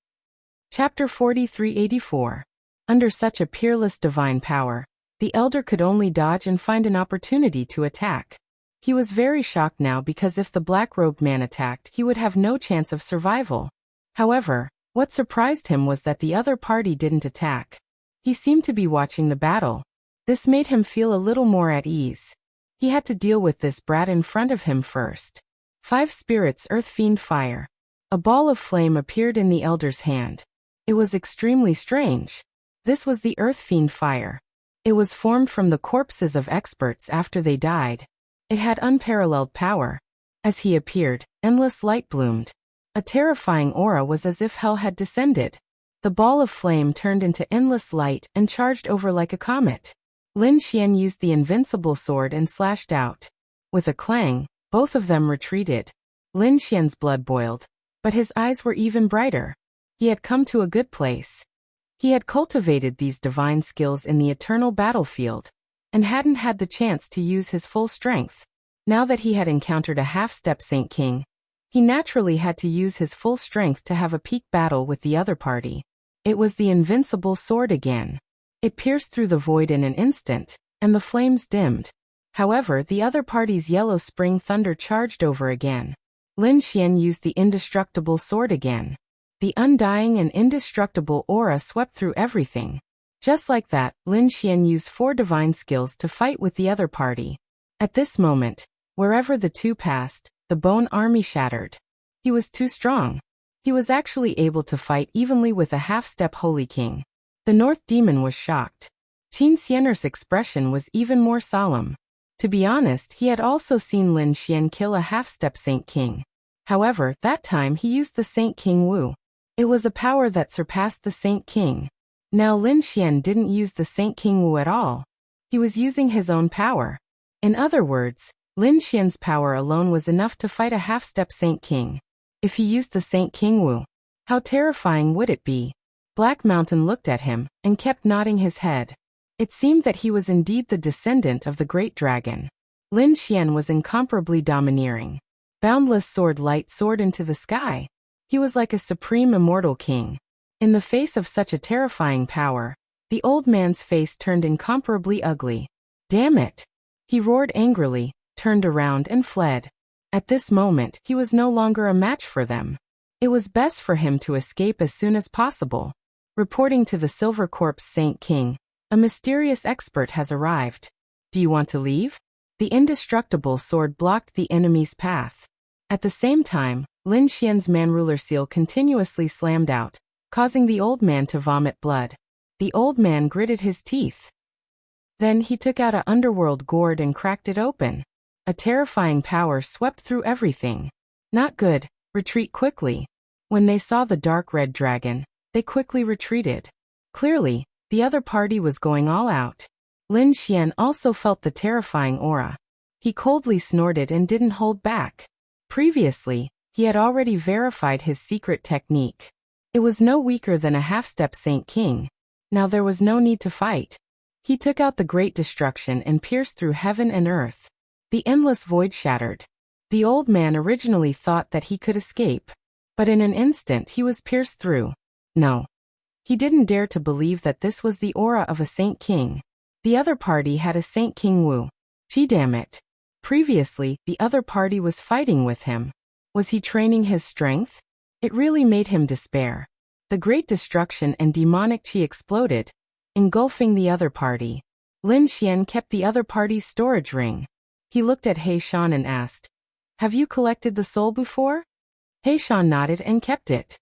Chapter 4384. Under such a peerless divine power, the elder could only dodge and find an opportunity to attack. He was very shocked now because if the black-robed man attacked, he would have no chance of survival. However, what surprised him was that the other party didn't attack. He seemed to be watching the battle. This made him feel a little more at ease. He had to deal with this brat in front of him first. 5 spirits earth fiend fire. A ball of flame appeared in the elder's hand. It was extremely strange. This was the earth fiend fire. It was formed from the corpses of experts after they died. It had unparalleled power. As he appeared, endless light bloomed. A terrifying aura was as if hell had descended. The ball of flame turned into endless light and charged over like a comet. Lin Xian used the invincible sword and slashed out. With a clang, both of them retreated. Lin Xian's blood boiled, but his eyes were even brighter. He had come to a good place. He had cultivated these divine skills in the eternal battlefield, and hadn't had the chance to use his full strength. Now that he had encountered a half-step Saint King, he naturally had to use his full strength to have a peak battle with the other party. It was the invincible sword again. It pierced through the void in an instant, and the flames dimmed. However, the other party's yellow spring thunder charged over again. Lin Xian used the indestructible sword again. The undying and indestructible aura swept through everything. Just like that, Lin Xian used 4 divine skills to fight with the other party. At this moment, wherever the two passed, the bone army shattered. He was too strong. He was actually able to fight evenly with a half-step Holy King. The North Demon was shocked. Qin Xianer's expression was even more solemn. To be honest, he had also seen Lin Xian kill a half-step Saint King. However, that time he used the Saint King Wu. It was a power that surpassed the Saint King. Now Lin Xian didn't use the Saint King Wu at all. He was using his own power. In other words, Lin Xian's power alone was enough to fight a half-step Saint King. If he used the Saint King Wu, how terrifying would it be? Black Mountain looked at him and kept nodding his head. It seemed that he was indeed the descendant of the great dragon. Lin Xian was incomparably domineering. Boundless sword light soared into the sky. He was like a supreme immortal king. In the face of such a terrifying power, the old man's face turned incomparably ugly. Damn it! He roared angrily, turned around and fled. At this moment, he was no longer a match for them. It was best for him to escape as soon as possible. Reporting to the Silver Corpse Saint King, a mysterious expert has arrived. Do you want to leave? The indestructible sword blocked the enemy's path. At the same time, Lin Xian's man-ruler seal continuously slammed out, causing the old man to vomit blood. The old man gritted his teeth. Then he took out an underworld gourd and cracked it open. A terrifying power swept through everything. Not good, retreat quickly. When they saw the dark red dragon, they quickly retreated. Clearly, the other party was going all out. Lin Xian also felt the terrifying aura. He coldly snorted and didn't hold back. Previously, he had already verified his secret technique. It was no weaker than a half-step Saint King. Now there was no need to fight. He took out the great destruction and pierced through heaven and earth. The endless void shattered. The old man originally thought that he could escape, but in an instant he was pierced through. No. He didn't dare to believe that this was the aura of a Saint King. The other party had a Saint King Wu. Gee damn it. Previously, the other party was fighting with him. Was he training his strength? It really made him despair. The great destruction and demonic chi exploded, engulfing the other party. Lin Xian kept the other party's storage ring. He looked at He Shan and asked, "Have you collected the soul before?" He Shan nodded and kept it.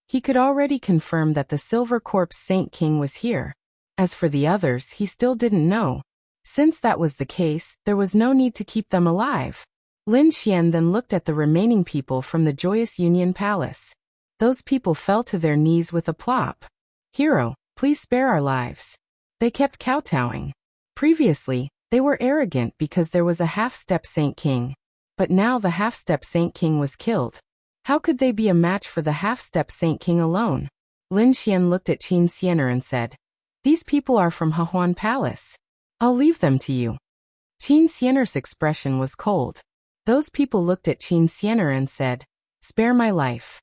He could already confirm that the Silver Corpse Saint King was here. As for the others, he still didn't know. Since that was the case, there was no need to keep them alive. Lin Xian then looked at the remaining people from the Joyous Union Palace. Those people fell to their knees with a plop. "Hero, please spare our lives." They kept kowtowing. Previously, they were arrogant because there was a half-step Saint King. But now the half-step Saint King was killed. How could they be a match for the half-step Saint King alone? Lin Xian looked at Qin Xianer and said, "These people are from Huan Palace. I'll leave them to you." Qin Xianer's expression was cold. Those people looked at Qin Xianer and said, "Spare my life."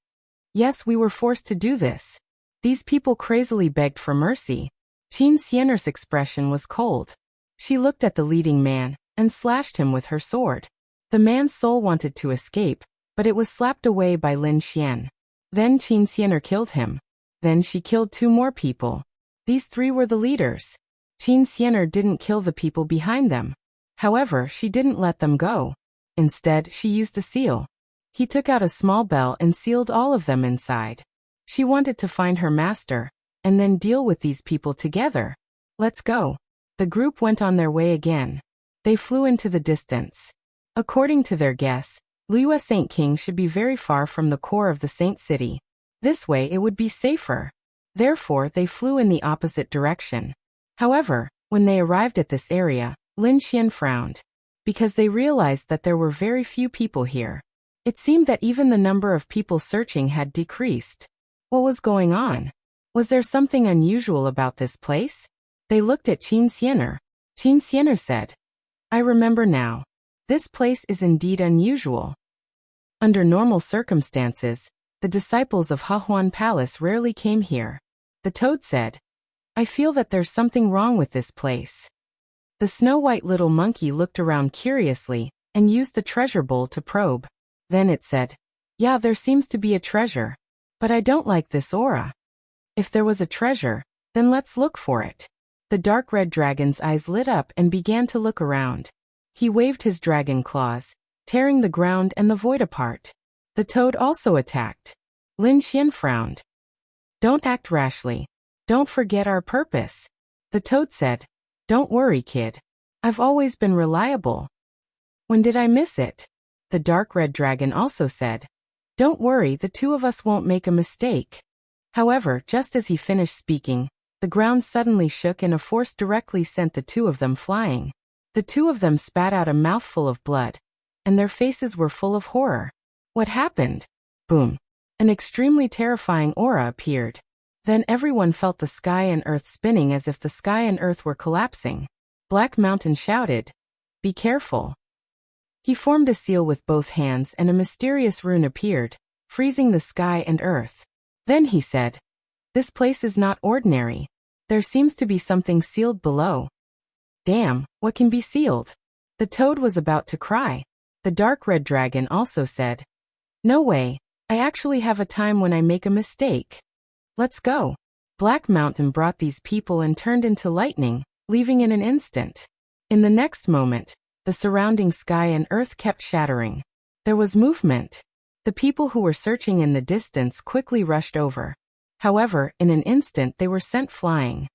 "Yes, we were forced to do this." These people crazily begged for mercy. Qin Xianer's expression was cold. She looked at the leading man and slashed him with her sword. The man's soul wanted to escape, but it was slapped away by Lin Xian. Then Qin Xianer killed him. Then she killed 2 more people. These 3 were the leaders. Qin Xianer didn't kill the people behind them. However, she didn't let them go. Instead, she used a seal. He took out a small bell and sealed all of them inside. She wanted to find her master, and then deal with these people together. "Let's go." The group went on their way again. They flew into the distance. According to their guess, Liyue Saint King should be very far from the core of the Saint City. This way it would be safer. Therefore, they flew in the opposite direction. However, when they arrived at this area, Lin Xian frowned. Because they realized that there were very few people here. It seemed that even the number of people searching had decreased. What was going on? Was there something unusual about this place? They looked at Qin Xianer. Qin Xianer said, "I remember now. This place is indeed unusual." Under normal circumstances, the disciples of Huan Palace rarely came here. The toad said, "I feel that there's something wrong with this place." The snow-white little monkey looked around curiously and used the treasure bowl to probe. Then it said, "Yeah, there seems to be a treasure. But I don't like this aura. If there was a treasure, then let's look for it." The dark red dragon's eyes lit up and began to look around. He waved his dragon claws, tearing the ground and the void apart. The toad also attacked. Lin Xian frowned. "Don't act rashly. Don't forget our purpose." The toad said, "Don't worry, kid. I've always been reliable." "When did I miss it?" The dark red dragon also said, "Don't worry, the 2 of us won't make a mistake." However, just as he finished speaking, the ground suddenly shook and a force directly sent the 2 of them flying. The 2 of them spat out a mouthful of blood, and their faces were full of horror. What happened? Boom. An extremely terrifying aura appeared. Then everyone felt the sky and earth spinning as if the sky and earth were collapsing. Black Mountain shouted, "Be careful." He formed a seal with both hands and a mysterious rune appeared, freezing the sky and earth. Then he said, "This place is not ordinary. There seems to be something sealed below." "Damn, what can be sealed?" The toad was about to cry. The dark red dragon also said, "No way, I actually have a time when I make a mistake. Let's go." Black Mountain brought these people and turned into lightning, leaving in an instant. In the next moment, the surrounding sky and earth kept shattering. There was movement. The people who were searching in the distance quickly rushed over. However, in an instant they were sent flying.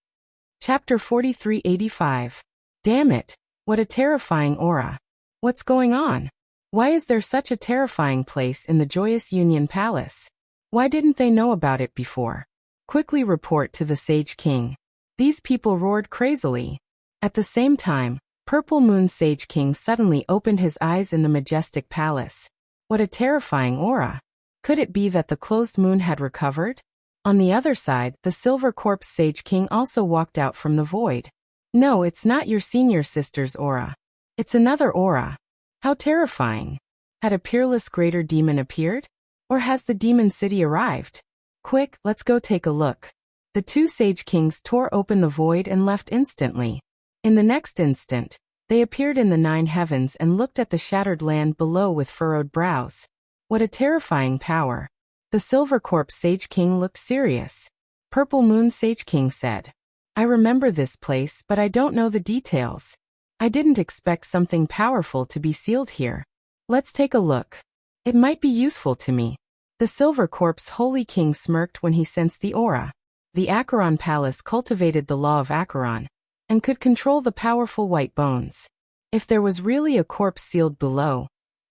Chapter 4385. Damn it, what a terrifying aura. What's going on? Why is there such a terrifying place in the Joyous Union Palace? Why didn't they know about it before? Quickly report to the Sage King. These people roared crazily. At the same time, Purple Moon Sage King suddenly opened his eyes in the majestic palace. What a terrifying aura. Could it be that the closed moon had recovered? On the other side, the Silver Corpse Sage King also walked out from the void. No, it's not your senior sister's aura. It's another aura. How terrifying. Had a peerless greater demon appeared? Or has the demon city arrived? Quick, let's go take a look. The 2 Sage Kings tore open the void and left instantly. In the next instant, they appeared in the 9 heavens and looked at the shattered land below with furrowed brows. What a terrifying power. The Silver Corpse Sage King looked serious. Purple Moon Sage King said, "I remember this place, but I don't know the details. I didn't expect something powerful to be sealed here. Let's take a look. It might be useful to me." The Silver Corpse Holy King smirked when he sensed the aura. The Acheron Palace cultivated the law of Acheron, and could control the powerful white bones. If there was really a corpse sealed below,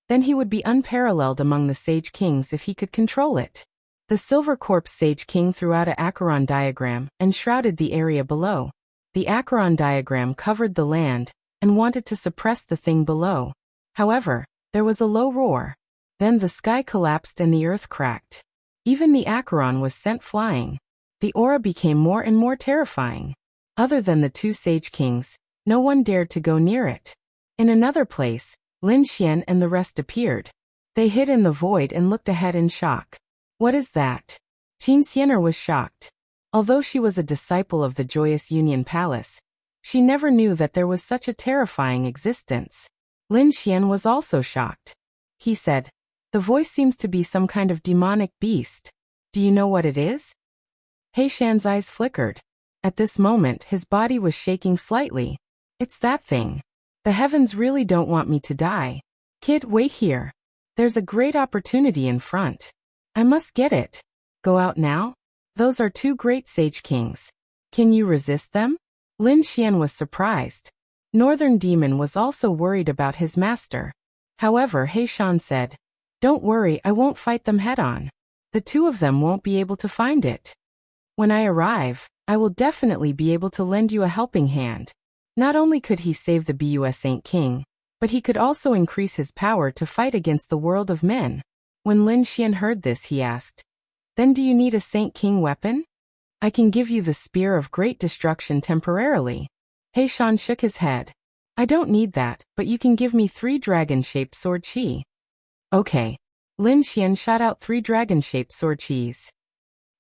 then he would be unparalleled among the Sage Kings if he could control it. The Silver Corpse Sage King threw out a Acheron diagram and shrouded the area below. The Acheron diagram covered the land and wanted to suppress the thing below. However, there was a low roar. Then the sky collapsed and the earth cracked. Even the Acheron was sent flying. The aura became more and more terrifying. Other than the two Sage Kings, no one dared to go near it. In another place, Lin Xian and the rest appeared. They hid in the void and looked ahead in shock. What is that? Qin Xianer was shocked. Although she was a disciple of the Joyous Union Palace, she never knew that there was such a terrifying existence. Lin Xian was also shocked. He said, "The voice seems to be some kind of demonic beast. Do you know what it is?" He Shan's eyes flickered. At this moment his body was shaking slightly. "It's that thing. The heavens really don't want me to die. Kid, wait here. There's a great opportunity in front. I must get it. Go out now? Those are two great Sage Kings. Can you resist them?" Lin Xian was surprised. Northern Demon was also worried about his master. However, He Shan said, "Don't worry, I won't fight them head-on. The two of them won't be able to find it. When I arrive, I will definitely be able to lend you a helping hand." Not only could he save the BUS Saint King, but he could also increase his power to fight against the world of men. When Lin Xian heard this, he asked, "Then do you need a Saint King weapon? I can give you the Spear of Great Destruction temporarily." He Shan shook his head. "I don't need that, but you can give me 3 dragon-shaped sword chi." "Okay." Lin Xian shot out 3 dragon-shaped sword chis.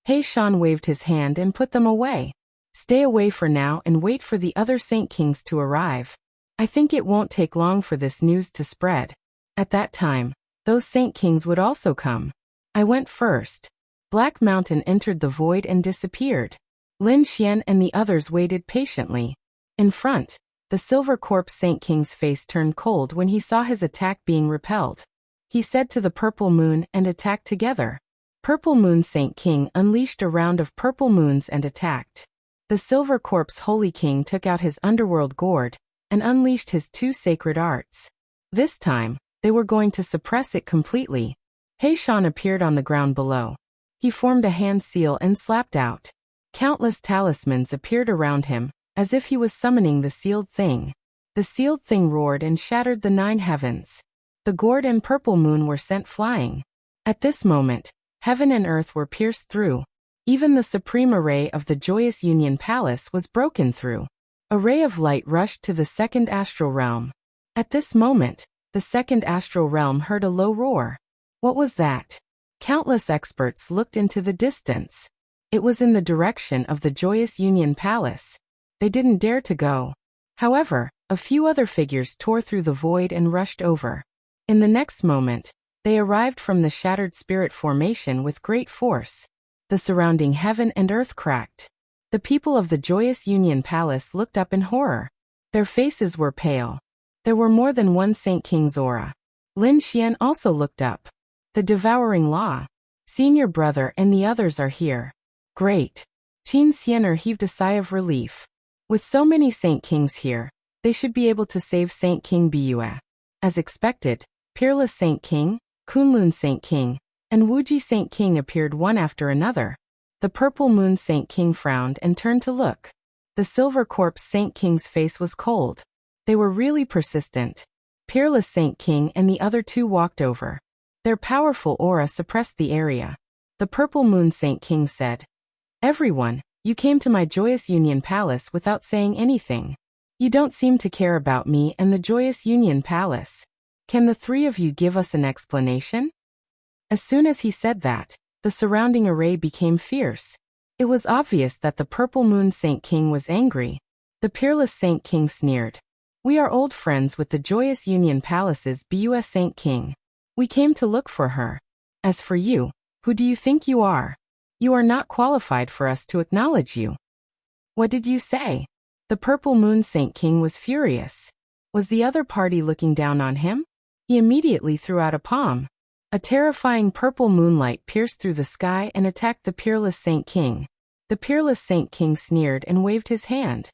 He Shan waved his hand and put them away. "Stay away for now and wait for the other Saint Kings to arrive. I think it won't take long for this news to spread. At that time, those Saint Kings would also come. I went first." Black Mountain entered the void and disappeared. Lin Xian and the others waited patiently. In front, the Silver Corpse Saint King's face turned cold when he saw his attack being repelled. He said to the Purple Moon and attacked together. Purple Moon Saint King unleashed a round of purple moons and attacked. The Silver Corpse Holy King took out his underworld gourd and unleashed his 2 sacred arts. This time, they were going to suppress it completely. He Shan appeared on the ground below. He formed a hand seal and slapped out. Countless talismans appeared around him, as if he was summoning the sealed thing. The sealed thing roared and shattered the 9 heavens. The gourd and purple moon were sent flying. At this moment, heaven and earth were pierced through. Even the supreme array of the Joyous Union Palace was broken through. A ray of light rushed to the second astral realm. At this moment, the second astral realm heard a low roar. What was that? Countless experts looked into the distance. It was in the direction of the Joyous Union Palace. They didn't dare to go. However, a few other figures tore through the void and rushed over. In the next moment, they arrived from the shattered spirit formation with great force. The surrounding heaven and earth cracked. The people of the Joyous Union Palace looked up in horror. Their faces were pale. There were more than one Saint King's aura. Lin Xian also looked up. "The Devouring Law. Senior brother and the others are here. Great." Qin Xianer heaved a sigh of relief. With so many Saint Kings here, they should be able to save Saint King Bua. As expected, Peerless Saint King, Kunlun Saint King, and Wuji Saint King appeared one after another. The Purple Moon Saint King frowned and turned to look. The Silver Corpse Saint King's face was cold. They were really persistent. Peerless Saint King and the other 2 walked over. Their powerful aura suppressed the area. The Purple Moon Saint King said, "Everyone, you came to my Joyous Union Palace without saying anything. You don't seem to care about me and the Joyous Union Palace. Can the 3 of you give us an explanation?" As soon as he said that, the surrounding array became fierce. It was obvious that the Purple Moon Saint King was angry. The Peerless Saint King sneered. "We are old friends with the Joyous Union Palace's BUS Saint King. We came to look for her. As for you, who do you think you are? You are not qualified for us to acknowledge you." "What did you say?" The Purple Moon Saint King was furious. Was the other party looking down on him? He immediately threw out a palm. A terrifying purple moonlight pierced through the sky and attacked the Peerless Saint King. The Peerless Saint King sneered and waved his hand.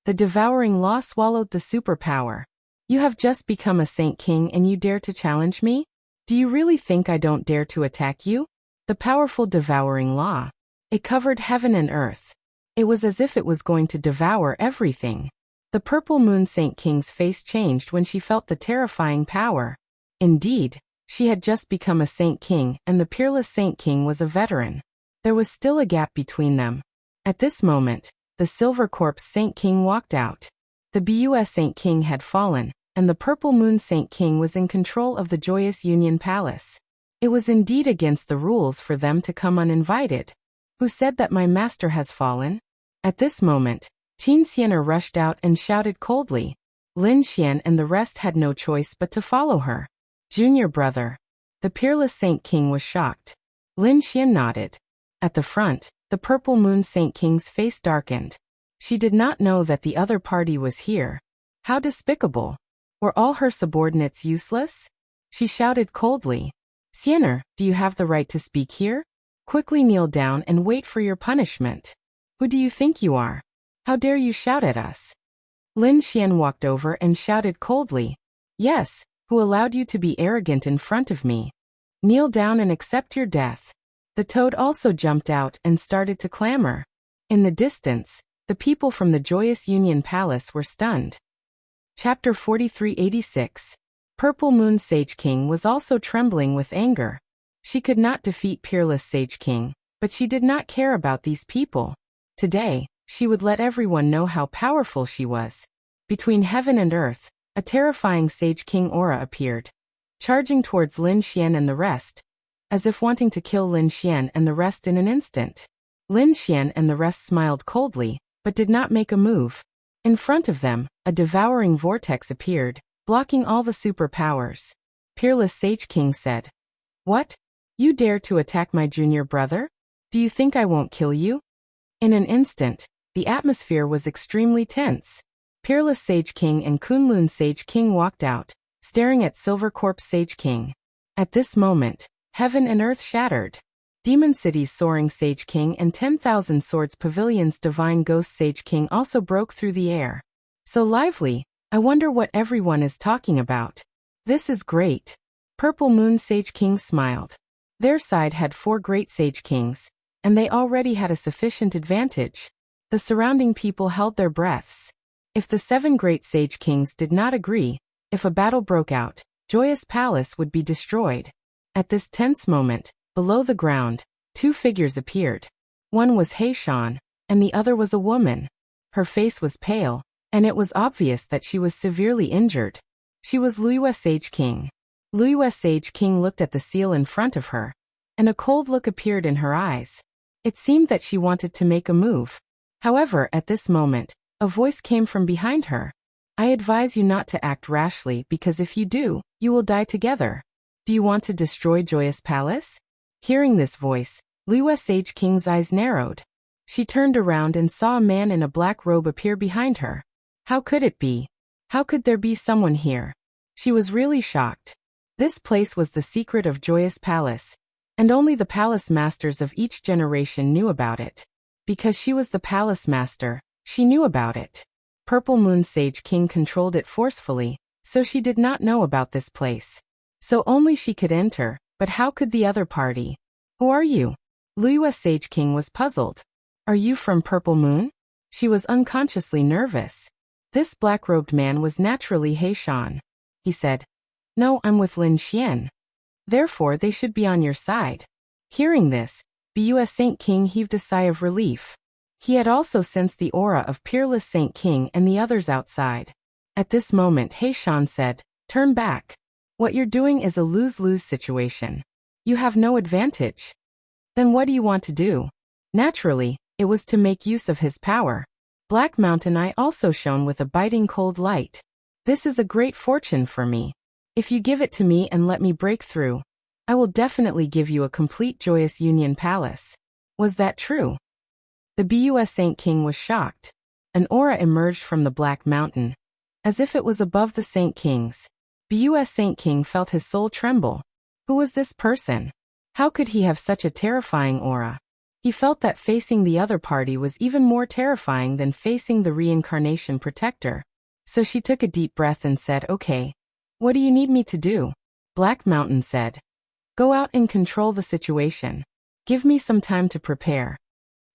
The Devouring Law swallowed the superpower. "You have just become a Saint King and you dare to challenge me? Do you really think I don't dare to attack you?" The powerful devouring law. It covered heaven and earth. It was as if it was going to devour everything. The purple moon Saint King's face changed when she felt the terrifying power. Indeed, she had just become a Saint King, and the peerless Saint King was a veteran. There was still a gap between them. At this moment, the silver corpse Saint King walked out. The BUS Saint King had fallen, and the purple moon Saint King was in control of the joyous Union Palace. It was indeed against the rules for them to come uninvited. Who said that my master has fallen? At this moment, Qin Xianer rushed out and shouted coldly. Lin Xian and the rest had no choice but to follow her. Junior brother. The peerless Saint King was shocked. Lin Xian nodded. At the front, the purple moon Saint King's face darkened. She did not know that the other party was here. How despicable. Were all her subordinates useless? She shouted coldly. Xianer, do you have the right to speak here? Quickly kneel down and wait for your punishment. Who do you think you are? How dare you shout at us? Lin Xian walked over and shouted coldly. Yes, who allowed you to be arrogant in front of me? Kneel down and accept your death. The toad also jumped out and started to clamor. In the distance, the people from the joyous Union Palace were stunned. Chapter 4386. Purple Moon Sage King was also trembling with anger. She could not defeat peerless Sage King, but she did not care about these people. Today, she would let everyone know how powerful she was. Between heaven and earth, a terrifying Sage King aura appeared, charging towards Lin Xian and the rest, as if wanting to kill Lin Xian and the rest in an instant. Lin Xian and the rest smiled coldly, but did not make a move. In front of them, a devouring vortex appeared, blocking all the superpowers. Peerless Sage King said, "What? You dare to attack my junior brother? Do you think I won't kill you?" In an instant, the atmosphere was extremely tense. Peerless Sage King and Kunlun Sage King walked out, staring at Silver Corpse Sage King. At this moment, heaven and earth shattered. Demon City's Soaring Sage King and 10,000 Swords Pavilion's Divine Ghost Sage King also broke through the air. So lively, I wonder what everyone is talking about. This is great. Purple Moon Sage King smiled. Their side had 4 great Sage Kings, and they already had a sufficient advantage. The surrounding people held their breaths. If the 7 great Sage Kings did not agree, if a battle broke out, Joyous Palace would be destroyed. At this tense moment, below the ground, 2 figures appeared. One was He Shan, and the other was a woman. Her face was pale, and it was obvious that she was severely injured. She was Luiyue Sage King. Luiyue Sage King looked at the seal in front of her, and a cold look appeared in her eyes. It seemed that she wanted to make a move. However, at this moment, a voice came from behind her. I advise you not to act rashly because if you do, you will die together. Do you want to destroy Joyous Palace? Hearing this voice, Luiyue Sage King's eyes narrowed. She turned around and saw a man in a black robe appear behind her. How could it be? How could there be someone here? She was really shocked. This place was the secret of Joyous Palace, and only the palace masters of each generation knew about it. Because she was the palace master, she knew about it. Purple Moon Sage King controlled it forcefully, so she did not know about this place. So only she could enter, but how could the other party? Who are you? Luiyue Sage King was puzzled. Are you from Purple Moon? She was unconsciously nervous. This black-robed man was naturally He Shan. He said, No, I'm with Lin Xian. Therefore they should be on your side. Hearing this, BUS Saint King heaved a sigh of relief. He had also sensed the aura of peerless Saint King and the others outside. At this moment He Shan said, Turn back. What you're doing is a lose-lose situation. You have no advantage. Then what do you want to do? Naturally, it was to make use of his power. Black Mountain Eye also shone with a biting cold light. This is a great fortune for me. If you give it to me and let me break through, I will definitely give you a complete Joyous Union Palace. Was that true? The BUS Saint King was shocked. An aura emerged from the Black Mountain, as if it was above the Saint Kings. BUS Saint King felt his soul tremble. Who was this person? How could he have such a terrifying aura? He felt that facing the other party was even more terrifying than facing the reincarnation protector. So she took a deep breath and said, Okay. What do you need me to do? Black Mountain said. Go out and control the situation. Give me some time to prepare.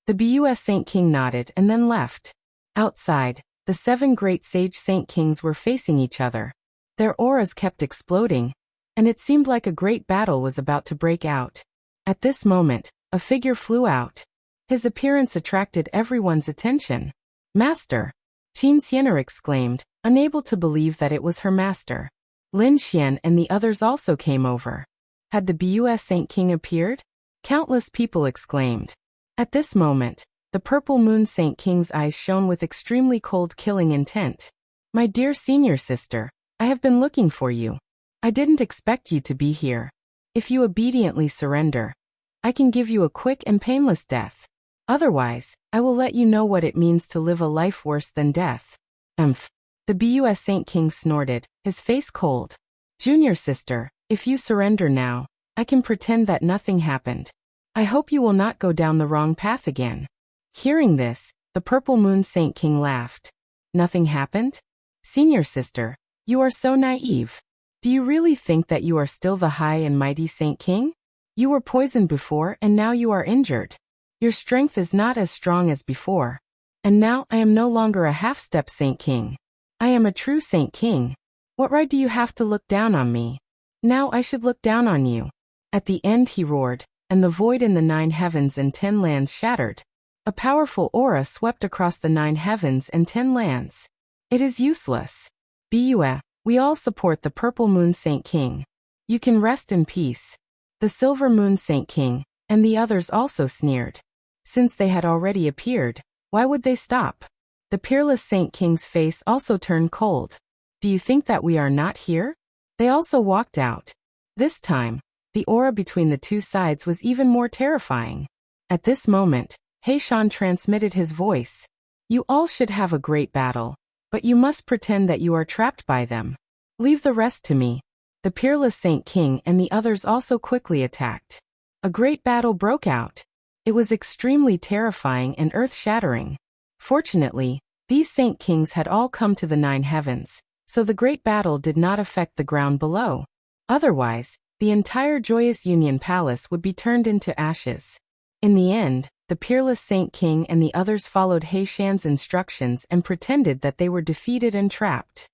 The BUS Saint King nodded and then left. Outside, the 7 great sage Saint Kings were facing each other. Their auras kept exploding, and it seemed like a great battle was about to break out. At this moment, a figure flew out. His appearance attracted everyone's attention. Master! Qin Xianer exclaimed, unable to believe that it was her master. Lin Xian and the others also came over. Had the BUS Saint King appeared? Countless people exclaimed. At this moment, the Purple Moon Saint King's eyes shone with extremely cold killing intent. My dear senior sister, I have been looking for you. I didn't expect you to be here. If you obediently surrender, I can give you a quick and painless death. Otherwise, I will let you know what it means to live a life worse than death. Umph. The BUS Saint King snorted, his face cold. Junior sister, if you surrender now, I can pretend that nothing happened. I hope you will not go down the wrong path again. Hearing this, the Purple Moon Saint King laughed. Nothing happened? Senior sister, you are so naive. Do you really think that you are still the high and mighty Saint King? You were poisoned before and now you are injured. Your strength is not as strong as before. And now I am no longer a half-step Saint King. I am a true Saint King. What right do you have to look down on me? Now I should look down on you. At the end he roared, and the void in the 9 heavens and 10 lands shattered. A powerful aura swept across the 9 heavens and 10 lands. It is useless. BUA, we all support the Purple Moon Saint King. You can rest in peace. The Silver Moon Saint King, and the others also sneered. Since they had already appeared, why would they stop? The Peerless Saint King's face also turned cold. Do you think that we are not here? They also walked out. This time, the aura between the two sides was even more terrifying. At this moment, Heishan transmitted his voice. You all should have a great battle, but you must pretend that you are trapped by them. Leave the rest to me. The Peerless Saint King and the others also quickly attacked. A great battle broke out. It was extremely terrifying and earth-shattering. Fortunately, these Saint Kings had all come to the 9 heavens, so the great battle did not affect the ground below. Otherwise, the entire Joyous Union Palace would be turned into ashes. In the end, the Peerless Saint King and the others followed Heishan's instructions and pretended that they were defeated and trapped.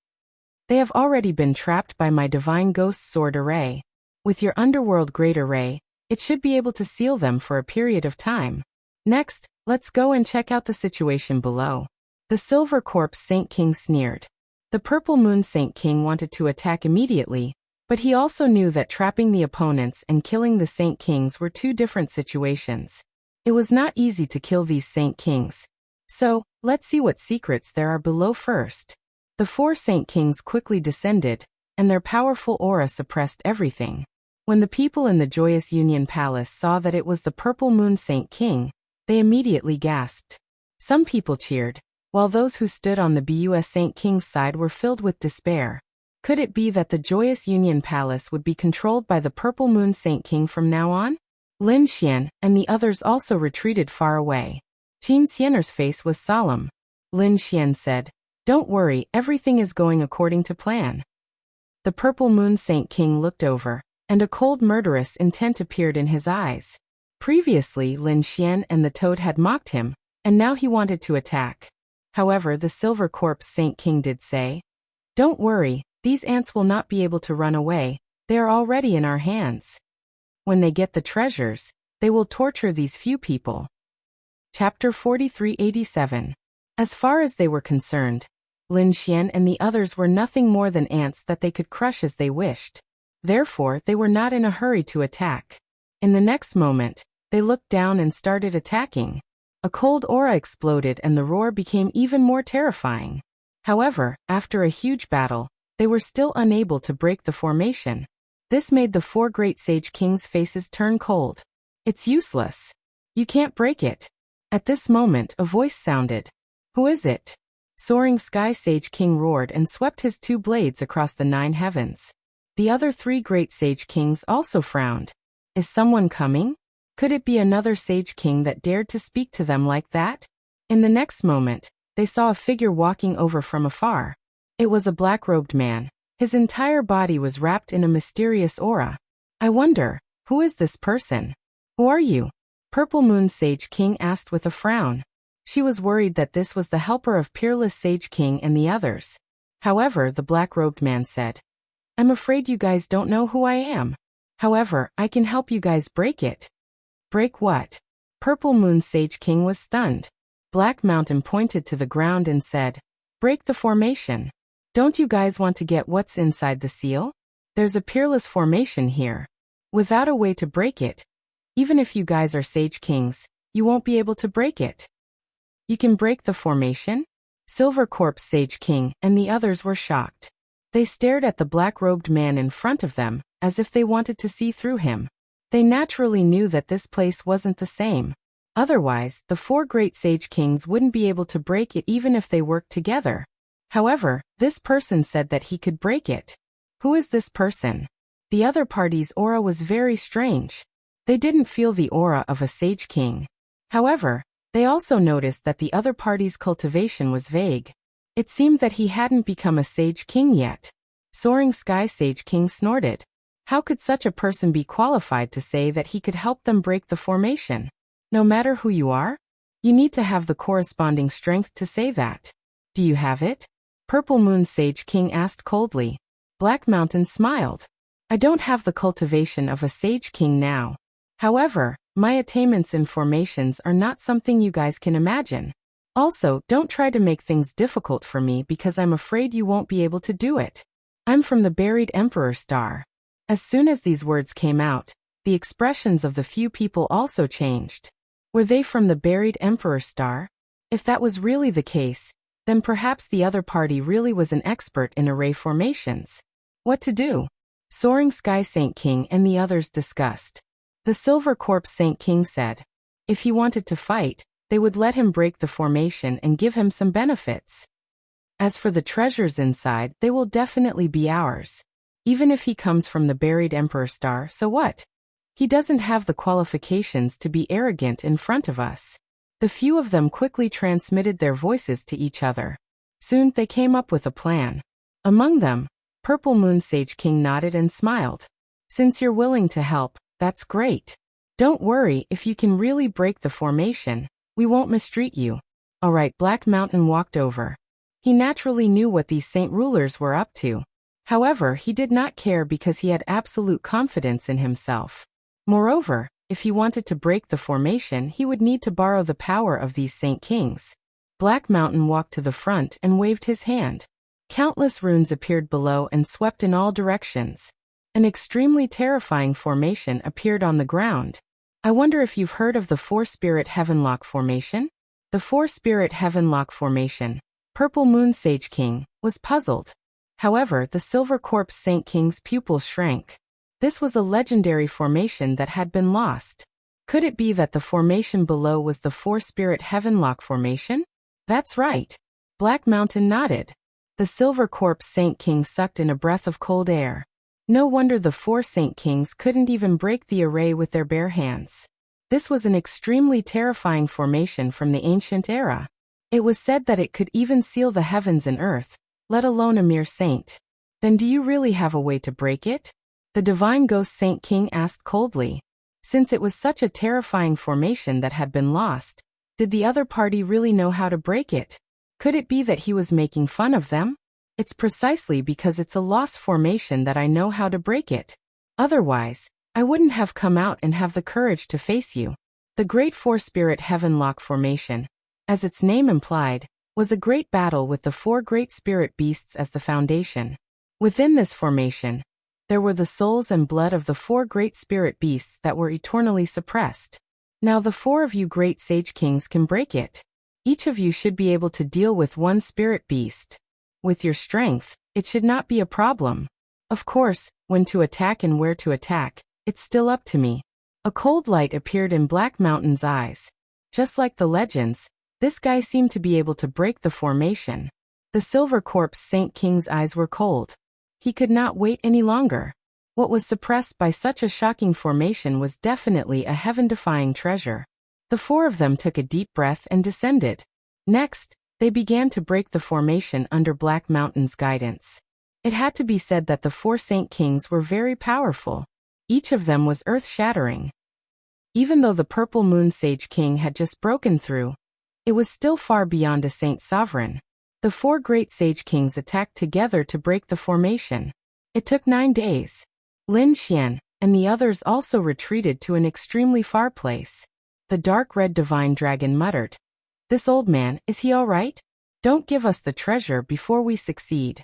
They have already been trapped by my Divine Ghost Sword Array. With your Underworld Great Array, it should be able to seal them for a period of time. Next, let's go and check out the situation below. The Silver Corpse Saint King sneered. The Purple Moon Saint King wanted to attack immediately, but he also knew that trapping the opponents and killing the Saint Kings were two different situations. It was not easy to kill these Saint Kings. So, let's see what secrets there are below first. The 4 Saint Kings quickly descended, and their powerful aura suppressed everything. When the people in the Joyous Union Palace saw that it was the Purple Moon Saint King, they immediately gasped. Some people cheered, while those who stood on the BUS Saint King's side were filled with despair. Could it be that the Joyous Union Palace would be controlled by the Purple Moon Saint King from now on? Lin Xian and the others also retreated far away. Qin Xianer's face was solemn. Lin Xian said, "Don't worry, everything is going according to plan." The Purple Moon Saint King looked over, and a cold murderous intent appeared in his eyes. Previously Lin Xian and the Toad had mocked him, and now he wanted to attack. However, the Silver Corpse Saint King did say, "Don't worry, these ants will not be able to run away, they are already in our hands. When they get the treasures, they will torture these few people." Chapter 4387. As far as they were concerned, Lin Xian and the others were nothing more than ants that they could crush as they wished. Therefore, they were not in a hurry to attack. In the next moment, they looked down and started attacking. A cold aura exploded and the roar became even more terrifying. However, after a huge battle, they were still unable to break the formation. This made the 4 great Sage Kings' faces turn cold. It's useless. You can't break it. At this moment, a voice sounded. Who is it? Soaring Sky Sage King roared and swept his 2 blades across the 9 heavens. The other 3 great Sage Kings also frowned. Is someone coming? Could it be another Sage King that dared to speak to them like that? In the next moment, they saw a figure walking over from afar. It was a black-robed man. His entire body was wrapped in a mysterious aura. I wonder, who is this person? Who are you? Purple Moon Sage King asked with a frown. She was worried that this was the helper of Peerless Sage King and the others. However, the black-robed man said, I'm afraid you guys don't know who I am. However, I can help you guys break it. Break what? Purple Moon Sage King was stunned. Black Mountain pointed to the ground and said, break the formation. Don't you guys want to get what's inside the seal? There's a peerless formation here. Without a way to break it, even if you guys are Sage Kings, you won't be able to break it. You can break the formation? Silver Corpse Sage King and the others were shocked. They stared at the black-robed man in front of them, as if they wanted to see through him. They naturally knew that this place wasn't the same. Otherwise, the 4 great Sage Kings wouldn't be able to break it even if they worked together. However, this person said that he could break it. Who is this person? The other party's aura was very strange. They didn't feel the aura of a Sage King. However, they also noticed that the other party's cultivation was vague. It seemed that he hadn't become a Sage King yet. Soaring Sky Sage King snorted. How could such a person be qualified to say that he could help them break the formation? No matter who you are, you need to have the corresponding strength to say that. Do you have it? Purple Moon Sage King asked coldly. Black Mountain smiled. I don't have the cultivation of a Sage King now. However, my attainments in formations are not something you guys can imagine. Also, don't try to make things difficult for me because I'm afraid you won't be able to do it. I'm from the Buried Emperor Star. As soon as these words came out, the expressions of the few people also changed. Were they from the Buried Emperor Star? If that was really the case, then perhaps the other party really was an expert in array formations. What to do? Soaring Sky Saint King and the others discussed. The Silver Corpse Saint King said, if he wanted to fight, they would let him break the formation and give him some benefits. As for the treasures inside, they will definitely be ours. Even if he comes from the Buried Emperor Star, so what? He doesn't have the qualifications to be arrogant in front of us. The few of them quickly transmitted their voices to each other. Soon they came up with a plan. Among them, Purple Moon Sage King nodded and smiled. Since you're willing to help, that's great. Don't worry, if you can really break the formation, we won't mistreat you. Alright, Black Mountain walked over. He naturally knew what these saint rulers were up to. However, he did not care because he had absolute confidence in himself. Moreover, if he wanted to break the formation, he would need to borrow the power of these Saint Kings. Black Mountain walked to the front and waved his hand. Countless runes appeared below and swept in all directions. An extremely terrifying formation appeared on the ground. I wonder if you've heard of the 4-Spirit Heavenlock formation? The 4-Spirit Heavenlock formation, Purple Moon Sage King, was puzzled. However, the Silver Corpse Saint King's pupils shrank. This was a legendary formation that had been lost. Could it be that the formation below was the 4-Spirit Heavenlock formation? That's right. Black Mountain nodded. The Silver Corpse Saint King sucked in a breath of cold air. No wonder the 4 Saint Kings couldn't even break the array with their bare hands. This was an extremely terrifying formation from the ancient era. It was said that it could even seal the heavens and earth, let alone a mere saint. Then do you really have a way to break it? The Divine Ghost Saint King asked coldly. Since it was such a terrifying formation that had been lost, did the other party really know how to break it? Could it be that he was making fun of them? It's precisely because it's a lost formation that I know how to break it. Otherwise, I wouldn't have come out and have the courage to face you. The Great 4-Spirit Heavenlock formation, as its name implied, was a great battle with the 4 great spirit beasts as the foundation. Within this formation, there were the souls and blood of the 4 great spirit beasts that were eternally suppressed. Now the 4 of you great Sage Kings can break it. Each of you should be able to deal with 1 spirit beast. With your strength, it should not be a problem. Of course, when to attack and where to attack, it's still up to me. A cold light appeared in Black Mountain's eyes. Just like the legends, this guy seemed to be able to break the formation. The Silver Corpse Saint King's eyes were cold. He could not wait any longer. What was suppressed by such a shocking formation was definitely a heaven-defying treasure. The 4 of them took a deep breath and descended. Next, they began to break the formation under Black Mountain's guidance. It had to be said that the 4 Saint Kings were very powerful. Each of them was earth-shattering. Even though the Purple Moon Sage King had just broken through, it was still far beyond a Saint Sovereign. The 4 great Sage Kings attacked together to break the formation. It took 9 days. Lin Xian and the others also retreated to an extremely far place. The dark red divine dragon muttered, "This old man, is he all right? Don't give us the treasure before we succeed."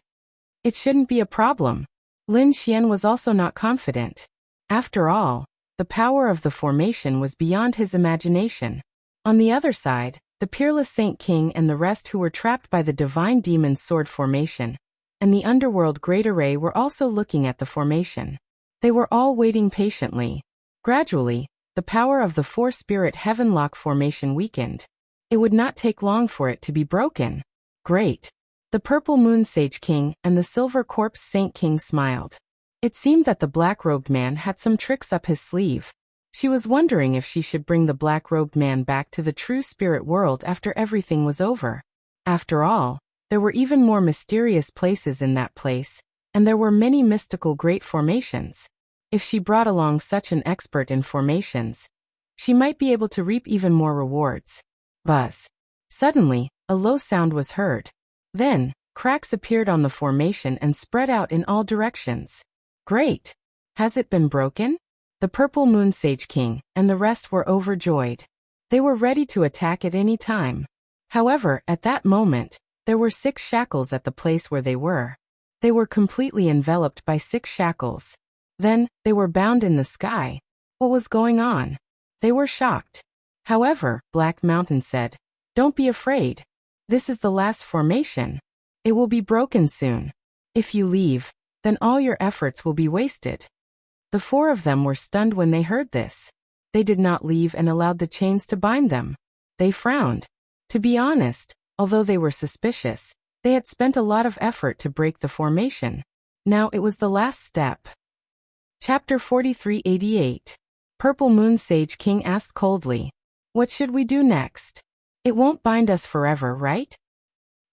"It shouldn't be a problem." Lin Xian was also not confident. After all, the power of the formation was beyond his imagination. On the other side, the peerless Saint King and the rest who were trapped by the divine demon's sword formation and the underworld great array were also looking at the formation. They were all waiting patiently. Gradually, the power of the 4-spirit heavenlock formation weakened. It would not take long for it to be broken. Great. The Purple Moon Sage King and the Silver Corpse Saint King smiled. It seemed that the black-robed man had some tricks up his sleeve. She was wondering if she should bring the black-robed man back to the true spirit world after everything was over. After all, there were even more mysterious places in that place, and there were many mystical great formations. If she brought along such an expert in formations, she might be able to reap even more rewards. Buzz. Suddenly, a low sound was heard. Then, cracks appeared on the formation and spread out in all directions. Great! Has it been broken? The Purple Moon Sage King and the rest were overjoyed. They were ready to attack at any time. However, at that moment, there were 6 shackles at the place where they were. They were completely enveloped by 6 shackles. Then, they were bound in the sky. What was going on? They were shocked. However, Black Mountain said, "Don't be afraid. This is the last formation. It will be broken soon. If you leave, then all your efforts will be wasted." The 4 of them were stunned when they heard this. They did not leave and allowed the chains to bind them. They frowned. To be honest, although they were suspicious, they had spent a lot of effort to break the formation. Now it was the last step. Chapter 4388. Purple Moon Sage King asked coldly, "What should we do next? It won't bind us forever, right?"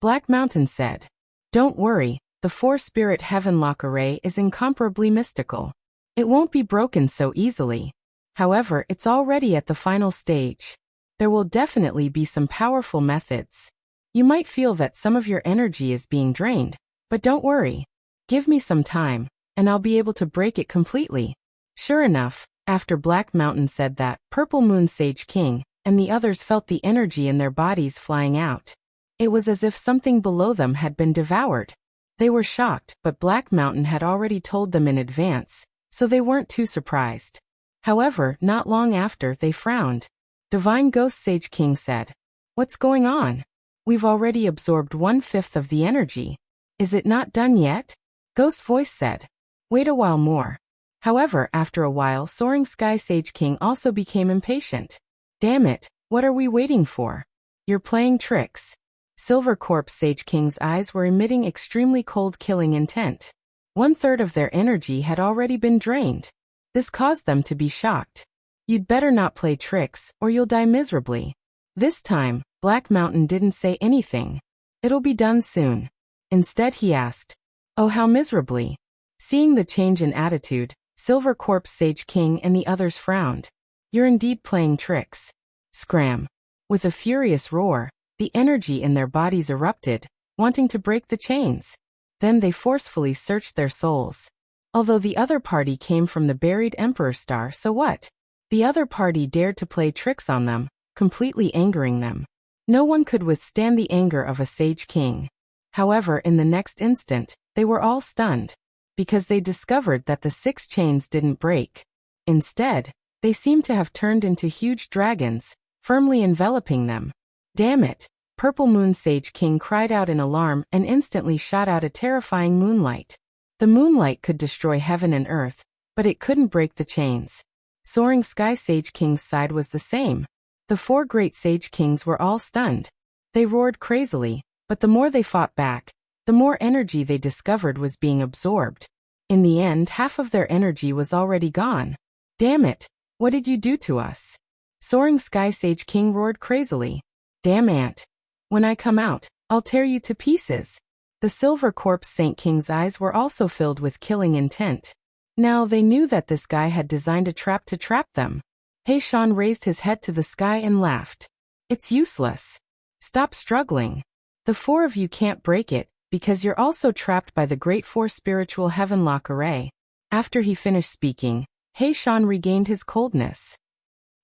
Black Mountain said, "Don't worry, the 4-spirit heavenlock array is incomparably mystical. It won't be broken so easily. However, it's already at the final stage. There will definitely be some powerful methods. You might feel that some of your energy is being drained, but don't worry. Give me some time, and I'll be able to break it completely." Sure enough, after Black Mountain said that, Purple Moon Sage King and the others felt the energy in their bodies flying out. It was as if something below them had been devoured. They were shocked, but Black Mountain had already told them in advance, so they weren't too surprised. However, not long after, they frowned. Divine Ghost Sage King said, "What's going on? We've already absorbed 1/5 of the energy. Is it not done yet?" Ghost Voice said, "Wait a while more." However, after a while, Soaring Sky Sage King also became impatient. "Damn it, what are we waiting for? You're playing tricks." Silver Corpse Sage King's eyes were emitting extremely cold killing intent. 1/3 of their energy had already been drained. This caused them to be shocked. "You'd better not play tricks, or you'll die miserably." This time, Black Mountain didn't say anything. "It'll be done soon." Instead he asked, "Oh, how miserably?" Seeing the change in attitude, Silver Corpse Sage King and the others frowned. "You're indeed playing tricks." Scram. With a furious roar, the energy in their bodies erupted, wanting to break the chains. Then they forcefully searched their souls. Although the other party came from the buried Emperor Star, so what? The other party dared to play tricks on them, completely angering them. No one could withstand the anger of a Sage King. However, in the next instant, they were all stunned, because they discovered that the 6 chains didn't break. Instead, they seemed to have turned into huge dragons, firmly enveloping them. "Damn it!" Purple Moon Sage King cried out in alarm and instantly shot out a terrifying moonlight. The moonlight could destroy heaven and earth, but it couldn't break the chains. Soaring Sky Sage King's side was the same. The 4 great Sage Kings were all stunned. They roared crazily, but the more they fought back, the more energy they discovered was being absorbed. In the end, half of their energy was already gone. "Damn it! What did you do to us?" Soaring Sky Sage King roared crazily. "Damn ant! When I come out, I'll tear you to pieces." The Silver Corpse Saint King's eyes were also filled with killing intent. Now they knew that this guy had designed a trap to trap them. He Shan raised his head to the sky and laughed. It's useless. Stop struggling. The four of you can't break it, because you're also trapped by the Great Four Spiritual Heavenlock Array. After he finished speaking, He Shan regained his coldness.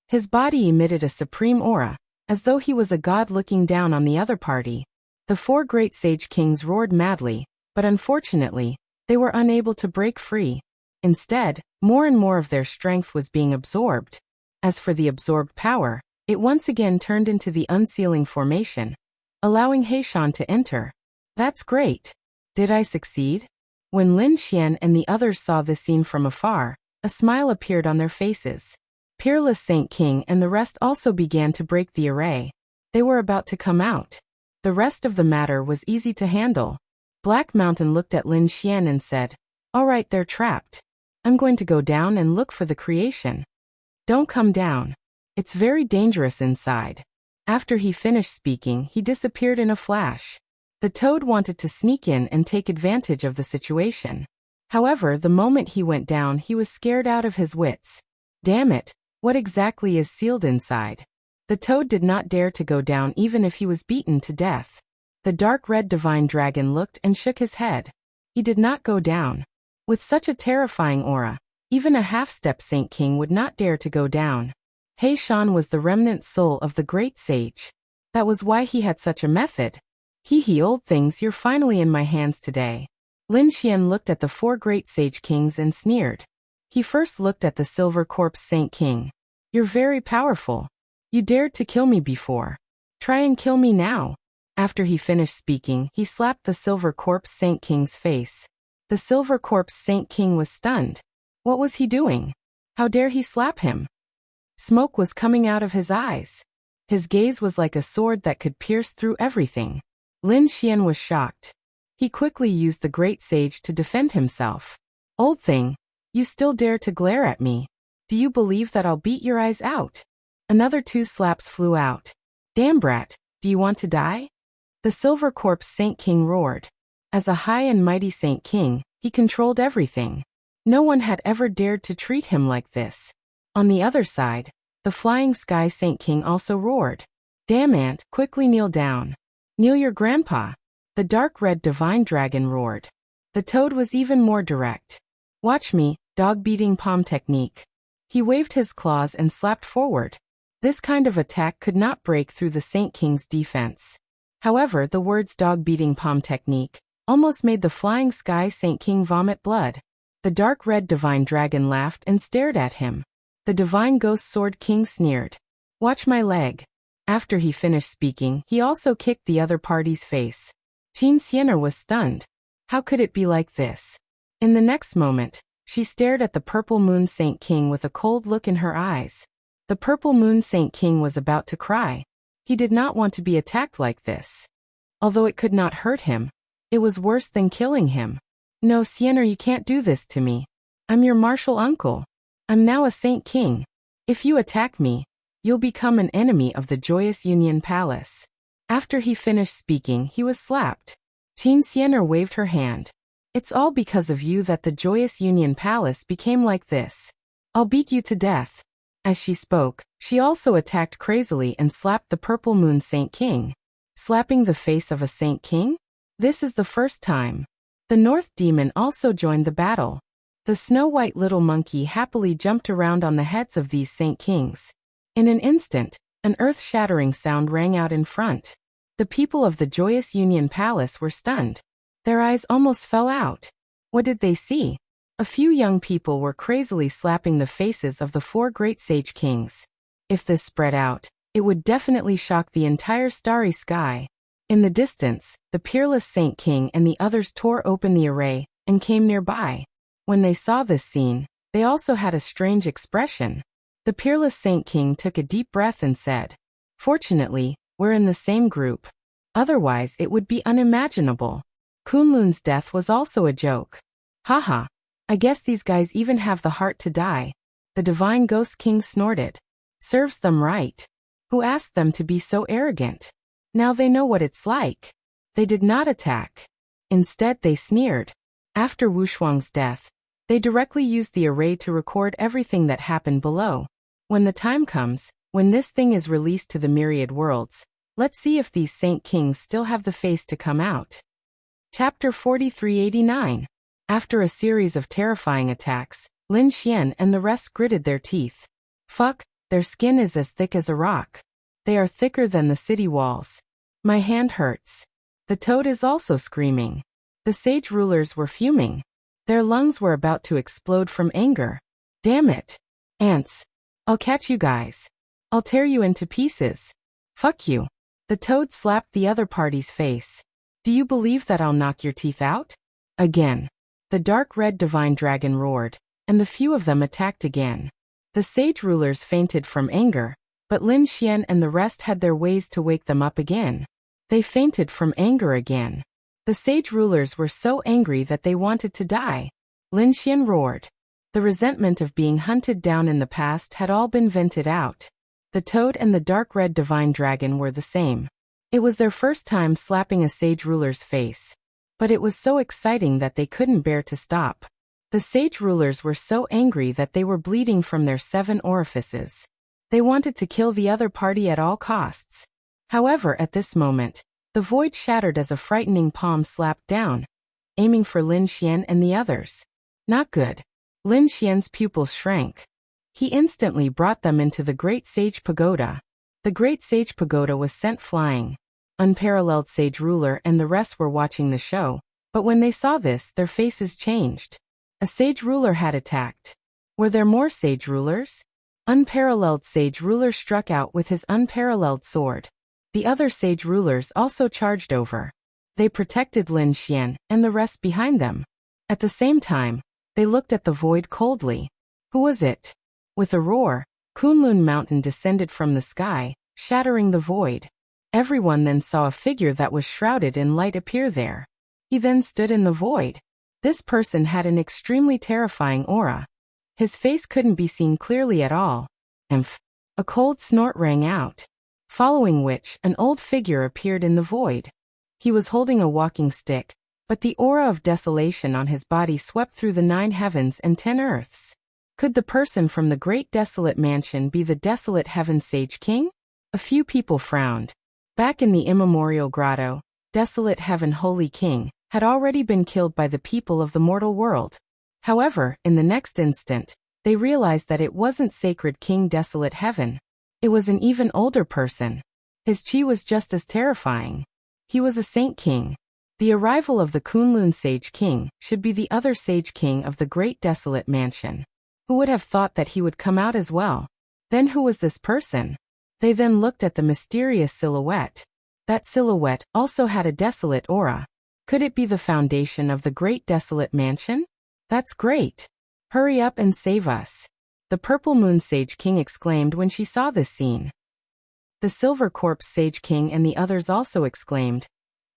His body emitted a supreme aura, as though he was a god looking down on the other party. The four great sage kings roared madly, but unfortunately, they were unable to break free. Instead, more and more of their strength was being absorbed. As for the absorbed power, it once again turned into the unsealing formation, allowing He Shan to enter. That's great. Did I succeed? When Lin Xian and the others saw this scene from afar, a smile appeared on their faces. Peerless Saint King and the rest also began to break the array. They were about to come out. The rest of the matter was easy to handle. Black Mountain looked at Lin Xian and said, "All right, they're trapped. I'm going to go down and look for the creation." "Don't come down. It's very dangerous inside." After he finished speaking, he disappeared in a flash. The toad wanted to sneak in and take advantage of the situation. However, the moment he went down, he was scared out of his wits. Damn it, what exactly is sealed inside? The toad did not dare to go down even if he was beaten to death. The dark red divine dragon looked and shook his head. He did not go down. With such a terrifying aura, even a half-step Saint King would not dare to go down. He Shan was the remnant soul of the great sage. That was why he had such a method. Hee old things, you're finally in my hands today. Lin Xian looked at the four great sage kings and sneered. He first looked at the silver corpse Saint King. You're very powerful. You dared to kill me before. Try and kill me now. After he finished speaking, he slapped the silver corpse Saint King's face. The silver corpse Saint King was stunned. What was he doing? How dare he slap him? Smoke was coming out of his eyes. His gaze was like a sword that could pierce through everything. Lin Xian was shocked. He quickly used the great sage to defend himself. Old thing, you still dare to glare at me. Do you believe that I'll beat your eyes out? Another 2 slaps flew out. Damn brat, do you want to die? The silver corpse Saint King roared. As a high and mighty Saint King, he controlled everything. No one had ever dared to treat him like this. On the other side, the flying sky Saint King also roared. Damn ant, quickly kneel down. Kneel your grandpa. The dark red divine dragon roared. The toad was even more direct. Watch me, dog beating palm technique. He waved his claws and slapped forward. This kind of attack could not break through the Saint King's defense. However, the words dog beating palm technique almost made the flying sky Saint King vomit blood. The dark red divine dragon laughed and stared at him. The divine ghost sword king sneered. Watch my leg. After he finished speaking, he also kicked the other party's face. Qin Xianer was stunned. How could it be like this? In the next moment, she stared at the purple moon Saint King with a cold look in her eyes. The purple moon Saint King was about to cry. He did not want to be attacked like this. Although it could not hurt him, it was worse than killing him. No, Xianer, you can't do this to me. I'm your martial uncle. I'm now a Saint King. If you attack me, you'll become an enemy of the Joyous Union Palace. After he finished speaking, he was slapped. Qin Xianer waved her hand. It's all because of you that the Joyous Union Palace became like this. I'll beat you to death. As she spoke, she also attacked crazily and slapped the purple moon Saint King. Slapping the face of a Saint King? This is the first time. The North Demon also joined the battle. The snow-white little monkey happily jumped around on the heads of these Saint Kings. In an instant, an earth-shattering sound rang out in front. The people of the Joyous Union Palace were stunned. Their eyes almost fell out. What did they see? A few young people were crazily slapping the faces of the 4 great sage kings. If this spread out, it would definitely shock the entire starry sky. In the distance, the peerless Saint King and the others tore open the array and came nearby. When they saw this scene, they also had a strange expression. The peerless Saint King took a deep breath and said, "Fortunately, we're in the same group. Otherwise it would be unimaginable." Kunlun's death was also a joke. Haha, I guess these guys even have the heart to die. The divine ghost king snorted. Serves them right. Who asked them to be so arrogant? Now they know what it's like. They did not attack. Instead they sneered. After Wu Shuang's death, they directly used the array to record everything that happened below. When the time comes, when this thing is released to the myriad worlds, let's see if these Saint Kings still have the face to come out. Chapter 4389. After a series of terrifying attacks, Lin Xian and the rest gritted their teeth. Fuck, their skin is as thick as a rock. They are thicker than the city walls. My hand hurts. The toad is also screaming. The sage rulers were fuming. Their lungs were about to explode from anger. Damn it. Ants. I'll catch you guys. I'll tear you into pieces. Fuck you. The toad slapped the other party's face. Do you believe that I'll knock your teeth out? Again. The dark red divine dragon roared, and the few of them attacked again. The sage rulers fainted from anger, but Lin Xian and the rest had their ways to wake them up again. They fainted from anger again. The sage rulers were so angry that they wanted to die. Lin Xian roared. The resentment of being hunted down in the past had all been vented out. The toad and the dark red divine dragon were the same. It was their first time slapping a sage ruler's face. But it was so exciting that they couldn't bear to stop. The sage rulers were so angry that they were bleeding from their 7 orifices. They wanted to kill the other party at all costs. However, at this moment, the void shattered as a frightening palm slapped down, aiming for Lin Xian and the others. Not good. Lin Xian's pupils shrank. He instantly brought them into the Great Sage Pagoda. The Great Sage Pagoda was sent flying. Unparalleled Sage Ruler and the rest were watching the show, but when they saw this, their faces changed. A Sage Ruler had attacked. Were there more Sage Rulers? Unparalleled Sage Ruler struck out with his unparalleled sword. The other Sage Rulers also charged over. They protected Lin Xian and the rest behind them. At the same time, they looked at the void coldly. Who was it? With a roar, Kunlun Mountain descended from the sky, shattering the void. Everyone then saw a figure that was shrouded in light appear there. He then stood in the void. This person had an extremely terrifying aura. His face couldn't be seen clearly at all. Emph! A cold snort rang out. Following which, an old figure appeared in the void. He was holding a walking stick, but the aura of desolation on his body swept through the 9 heavens and 10 earths. Could the person from the Great Desolate Mansion be the Desolate Heaven Sage King? A few people frowned. Back in the immemorial grotto, Desolate Heaven Holy King had already been killed by the people of the mortal world. However, in the next instant, they realized that it wasn't Sacred King Desolate Heaven. It was an even older person. His chi was just as terrifying. He was a Saint King. The arrival of the Kunlun Sage King should be the other Sage King of the Great Desolate Mansion. Who would have thought that he would come out as well? Then who was this person? They then looked at the mysterious silhouette. That silhouette also had a desolate aura. Could it be the foundation of the Great Desolate Mansion? That's great. Hurry up and save us. The Purple Moon Sage King exclaimed when she saw this scene. The Silver Corpse Sage King and the others also exclaimed.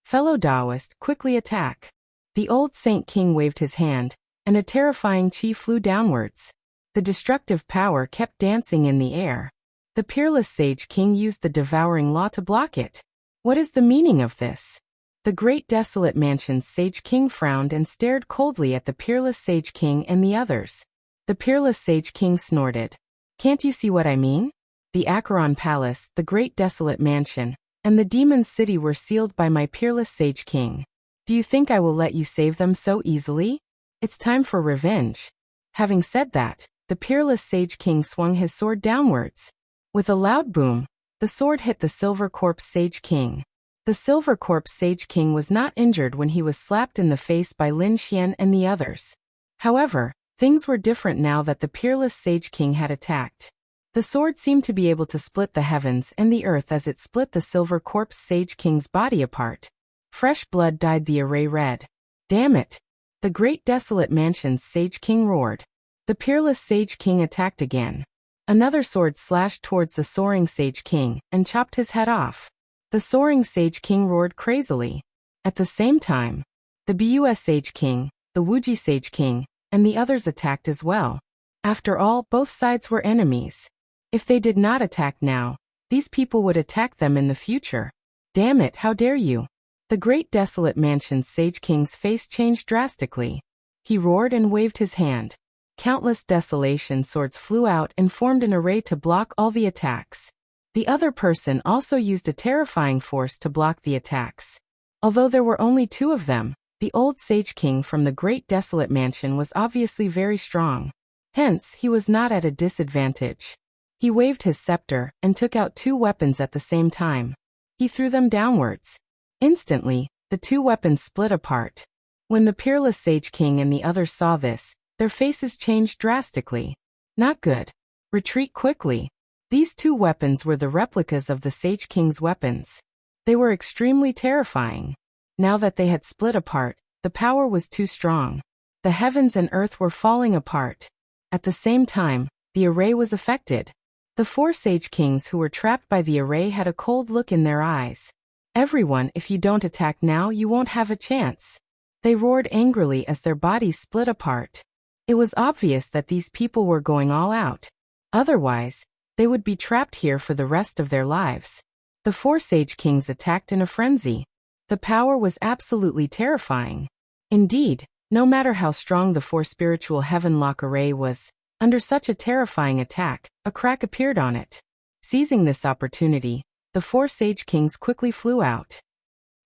Fellow Taoist, quickly attack. The old Saint King waved his hand, and a terrifying chi flew downwards. The destructive power kept dancing in the air. The Peerless Sage King used the Devouring Law to block it. What is the meaning of this? The Great Desolate Mansion's Sage King frowned and stared coldly at the Peerless Sage King and the others. The Peerless Sage King snorted. Can't you see what I mean? The Acheron Palace, the Great Desolate Mansion, and the Demon's City were sealed by my Peerless Sage King. Do you think I will let you save them so easily? It's time for revenge. Having said that, the Peerless Sage King swung his sword downwards. With a loud boom, the sword hit the Silver Corpse Sage King. The Silver Corpse Sage King was not injured when he was slapped in the face by Lin Xian and the others. However, things were different now that the Peerless Sage King had attacked. The sword seemed to be able to split the heavens and the earth as it split the Silver Corpse Sage King's body apart. Fresh blood dyed the array red. Damn it! The Great Desolate Mansion's Sage King roared. The Peerless Sage King attacked again. Another sword slashed towards the Soaring Sage King and chopped his head off. The Soaring Sage King roared crazily. At the same time, the Bus Sage King, the Wuxia Sage King, and the others attacked as well. After all, both sides were enemies. If they did not attack now, these people would attack them in the future. Damn it, how dare you! The Great Desolate Mansion's Sage King's face changed drastically. He roared and waved his hand. Countless desolation swords flew out and formed an array to block all the attacks. The other person also used a terrifying force to block the attacks. Although there were only 2 of them, the old Sage King from the Great Desolate Mansion was obviously very strong. Hence, he was not at a disadvantage. He waved his scepter and took out 2 weapons at the same time. He threw them downwards. Instantly, the 2 weapons split apart. When the peerless Sage King and the others saw this, their faces changed drastically. Not good. Retreat quickly. These 2 weapons were the replicas of the Sage King's weapons. They were extremely terrifying. Now that they had split apart, the power was too strong. The heavens and earth were falling apart. At the same time, the array was affected. The 4 Sage Kings who were trapped by the array had a cold look in their eyes. Everyone, if you don't attack now, you won't have a chance. They roared angrily as their bodies split apart. It was obvious that these people were going all out. Otherwise, they would be trapped here for the rest of their lives. The 4 Sage Kings attacked in a frenzy. The power was absolutely terrifying. Indeed, no matter how strong the 4 spiritual heavenlock array was, under such a terrifying attack, a crack appeared on it. Seizing this opportunity, the 4 Sage Kings quickly flew out.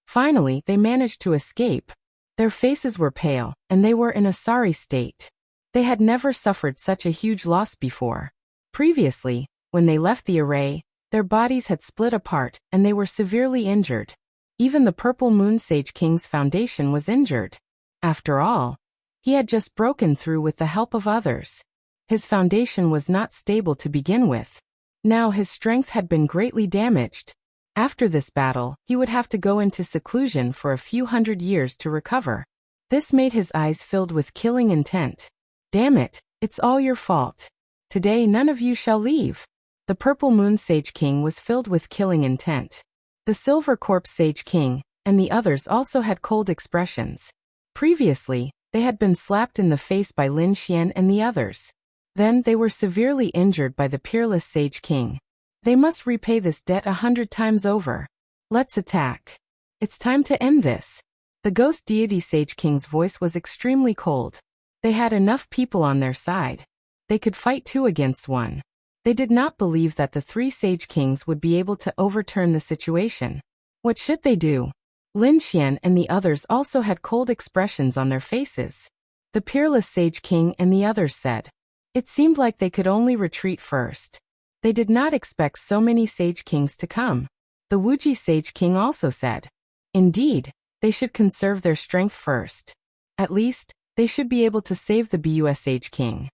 Finally, they managed to escape. Their faces were pale, and they were in a sorry state. They had never suffered such a huge loss before. Previously, when they left the array, their bodies had split apart, and they were severely injured. Even the Purple Moon Sage King's foundation was injured. After all, he had just broken through with the help of others. His foundation was not stable to begin with. Now his strength had been greatly damaged. After this battle, he would have to go into seclusion for a few hundred years to recover. This made his eyes filled with killing intent. Damn it, it's all your fault. Today none of you shall leave. The Purple Moon Sage King was filled with killing intent. The Silver Corpse Sage King and the others also had cold expressions. Previously, they had been slapped in the face by Lin Xian and the others. Then they were severely injured by the Peerless Sage King. They must repay this debt 100 times over. Let's attack. It's time to end this. The Ghost Deity Sage King's voice was extremely cold. They had enough people on their side. They could fight 2 against 1. They did not believe that the 3 Sage Kings would be able to overturn the situation. What should they do? Lin Xian and the others also had cold expressions on their faces. The Peerless Sage King and the others said. It seemed like they could only retreat first. They did not expect so many Sage Kings to come. The Wuxia Sage King also said. Indeed, they should conserve their strength first. At least, they should be able to save the BUS Sage King.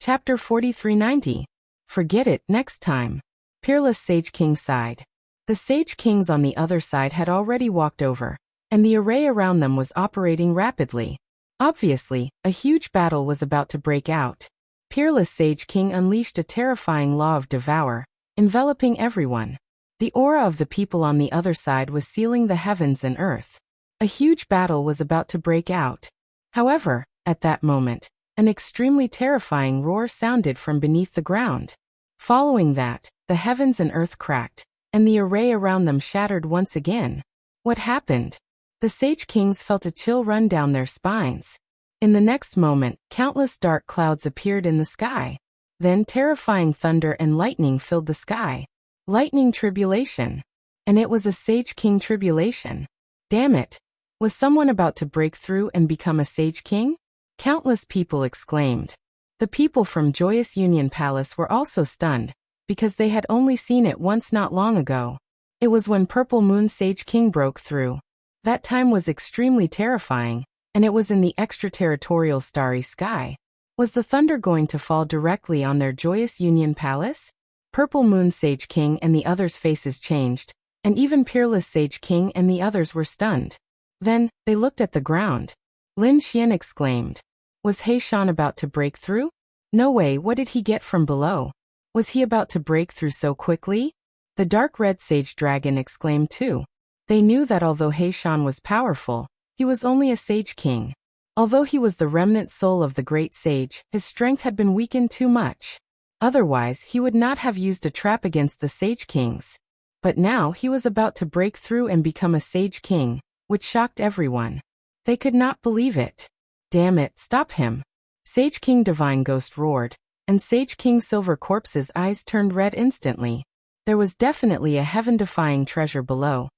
Chapter 4390. Forget it, next time. Peerless Sage King sighed. The Sage Kings on the other side had already walked over, and the array around them was operating rapidly. Obviously, a huge battle was about to break out. Peerless Sage King unleashed a terrifying law of devour, enveloping everyone. The aura of the people on the other side was sealing the heavens and earth. A huge battle was about to break out. However, at that moment, an extremely terrifying roar sounded from beneath the ground. Following that, the heavens and earth cracked, and the array around them shattered once again. What happened? The Sage Kings felt a chill run down their spines. In the next moment, countless dark clouds appeared in the sky. Then terrifying thunder and lightning filled the sky. Lightning tribulation. And it was a Sage King tribulation. Damn it! Was someone about to break through and become a Sage King? Countless people exclaimed. The people from Joyous Union Palace were also stunned, because they had only seen it once not long ago. It was when Purple Moon Sage King broke through. That time was extremely terrifying, and it was in the extraterritorial starry sky. Was the thunder going to fall directly on their Joyous Union Palace? Purple Moon Sage King and the others' faces changed, and even Peerless Sage King and the others were stunned. Then, they looked at the ground. Lin Xian exclaimed. Was He Shan about to break through? No way, what did he get from below? Was he about to break through so quickly? The Dark Red Sage Dragon exclaimed too. They knew that although He Shan was powerful, he was only a Sage King. Although he was the remnant soul of the Great Sage, his strength had been weakened too much. Otherwise, he would not have used a trap against the Sage Kings. But now he was about to break through and become a Sage King, which shocked everyone. They could not believe it. Damn it, stop him. Sage King Divine Ghost roared, and Sage King Silver Corpse's eyes turned red instantly. There was definitely a heaven-defying treasure below,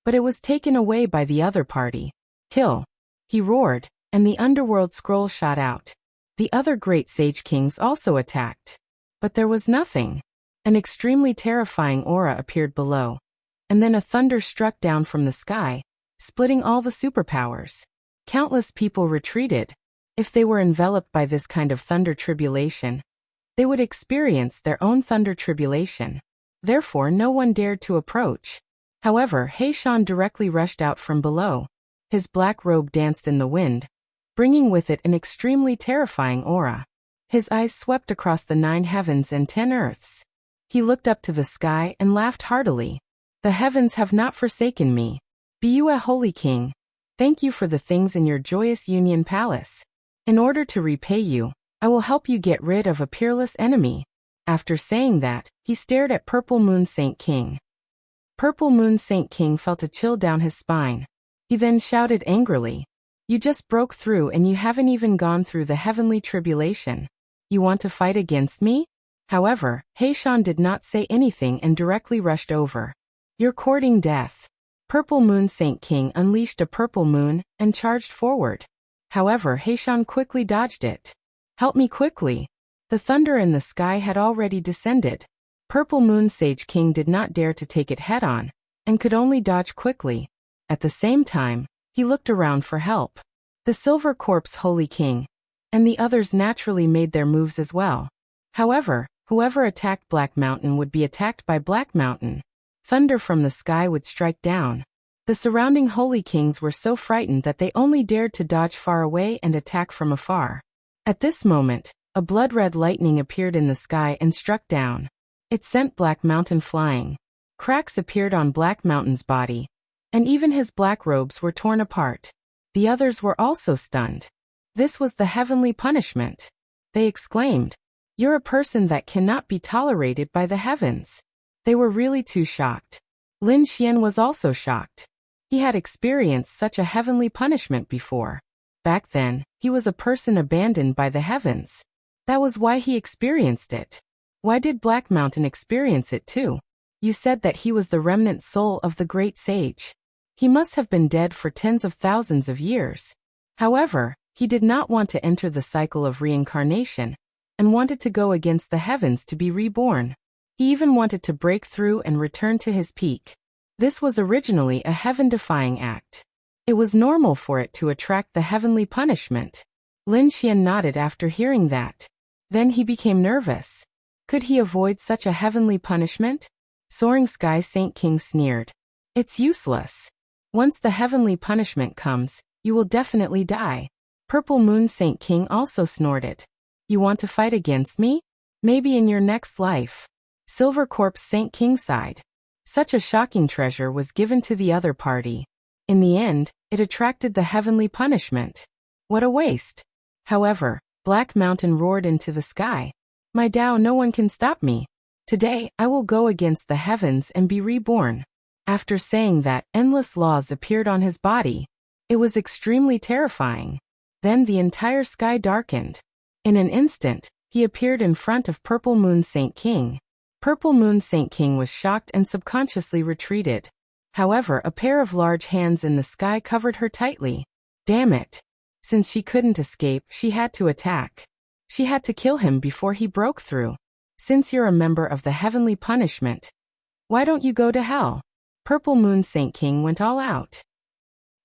but it was taken away by the other party. Kill! He roared, and the underworld scroll shot out. The other great Sage Kings also attacked. But there was nothing. An extremely terrifying aura appeared below, and then a thunder struck down from the sky, splitting all the superpowers. Countless people retreated. If they were enveloped by this kind of thunder tribulation, they would experience their own thunder tribulation. Therefore no one dared to approach. However, Heishan directly rushed out from below. His black robe danced in the wind, bringing with it an extremely terrifying aura. His eyes swept across the 9 heavens and 10 earths. He looked up to the sky and laughed heartily. The heavens have not forsaken me. Be you a holy king. Thank you for the things in your joyous Union Palace. In order to repay you, I will help you get rid of a peerless enemy. After saying that, he stared at Purple Moon Saint King. Purple Moon Saint King felt a chill down his spine. He then shouted angrily, "You just broke through and you haven't even gone through the heavenly tribulation. You want to fight against me?" However, Heishan did not say anything and directly rushed over. "You're courting death." Purple Moon Saint King unleashed a purple moon and charged forward. However, Heishan quickly dodged it. "Help me quickly." The thunder in the sky had already descended. Purple Moon Sage King did not dare to take it head-on, and could only dodge quickly. At the same time, he looked around for help. The Silver Corpse Holy King and the others naturally made their moves as well. However, whoever attacked Black Mountain would be attacked by Black Mountain. Thunder from the sky would strike down. The surrounding Holy Kings were so frightened that they only dared to dodge far away and attack from afar. At this moment, a blood-red lightning appeared in the sky and struck down. It sent Black Mountain flying. Cracks appeared on Black Mountain's body, and even his black robes were torn apart. The others were also stunned. This was the heavenly punishment. They exclaimed, "You're a person that cannot be tolerated by the heavens." They were really too shocked. Lin Xian was also shocked. He had experienced such a heavenly punishment before. Back then, he was a person abandoned by the heavens. That was why he experienced it. Why did Black Mountain experience it too? You said that he was the remnant soul of the great sage. He must have been dead for tens of thousands of years. However, he did not want to enter the cycle of reincarnation, and wanted to go against the heavens to be reborn. He even wanted to break through and return to his peak. This was originally a heaven-defying act. It was normal for it to attract the heavenly punishment. Lin Xian nodded after hearing that. Then he became nervous. Could he avoid such a heavenly punishment? Soaring Sky Saint King sneered. "It's useless. Once the heavenly punishment comes, you will definitely die." Purple Moon Saint King also snorted. "You want to fight against me? Maybe in your next life." Silver Corpse Saint King sighed. Such a shocking treasure was given to the other party. In the end, it attracted the heavenly punishment. What a waste. However, Black Mountain roared into the sky. "My Tao, no one can stop me. Today, I will go against the heavens and be reborn." After saying that, endless laws appeared on his body. It was extremely terrifying. Then the entire sky darkened. In an instant, he appeared in front of Purple Moon Saint King. Purple Moon Saint King was shocked and subconsciously retreated. However, a pair of large hands in the sky covered her tightly. Damn it. Since she couldn't escape, she had to attack. She had to kill him before he broke through. "Since you're a member of the heavenly punishment, why don't you go to hell?" Purple Moon Saint King went all out.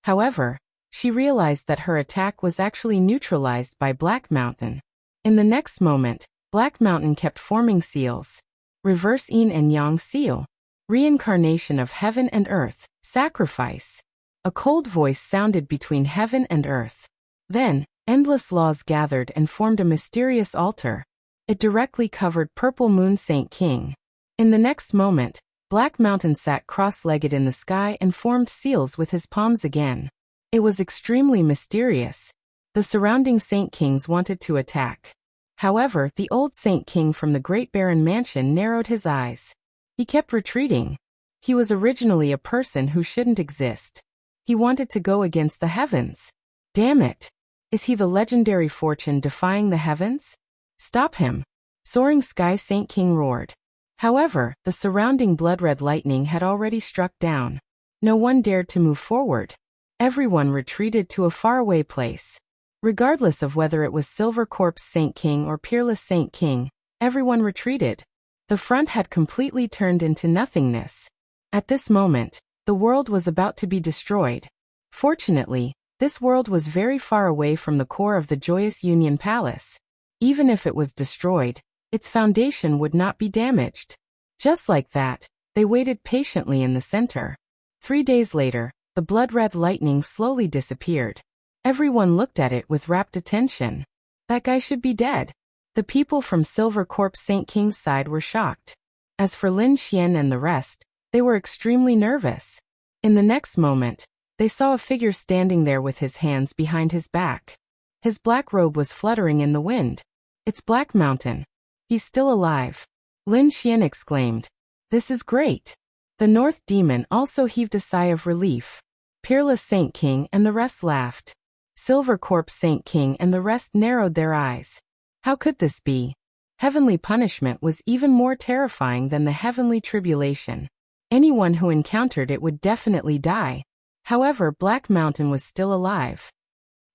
However, she realized that her attack was actually neutralized by Black Mountain. In the next moment, Black Mountain kept forming seals. Reverse Yin and Yang seal. Reincarnation of heaven and earth. Sacrifice. A cold voice sounded between heaven and earth. Then, endless laws gathered and formed a mysterious altar. It directly covered Purple Moon Saint King. In the next moment, Black Mountain sat cross-legged in the sky and formed seals with his palms again. It was extremely mysterious. The surrounding Saint Kings wanted to attack. However, the old Saint King from the Great Baron Mansion narrowed his eyes. He kept retreating. He was originally a person who shouldn't exist. He wanted to go against the heavens. Damn it. Is he the legendary fortune defying the heavens? Stop him! Soaring Sky Saint King roared. However, the surrounding blood-red lightning had already struck down. No one dared to move forward. Everyone retreated to a faraway place. Regardless of whether it was Silver Corpse Saint King or Peerless Saint King, everyone retreated. The front had completely turned into nothingness. At this moment, the world was about to be destroyed. Fortunately, this world was very far away from the core of the Joyous Union Palace. Even if it was destroyed, its foundation would not be damaged. Just like that, they waited patiently in the center. 3 days later, the blood-red lightning slowly disappeared. Everyone looked at it with rapt attention. That guy should be dead. The people from Silver Corpse Saint King's side were shocked. As for Lin Xian and the rest, they were extremely nervous. In the next moment, they saw a figure standing there with his hands behind his back. His black robe was fluttering in the wind. It's Black Mountain. He's still alive. Lin Xian exclaimed. This is great. The North Demon also heaved a sigh of relief. Peerless Saint King and the rest laughed. Silver Corpse Saint King and the rest narrowed their eyes. How could this be? Heavenly punishment was even more terrifying than the heavenly tribulation. Anyone who encountered it would definitely die. However, Black Mountain was still alive.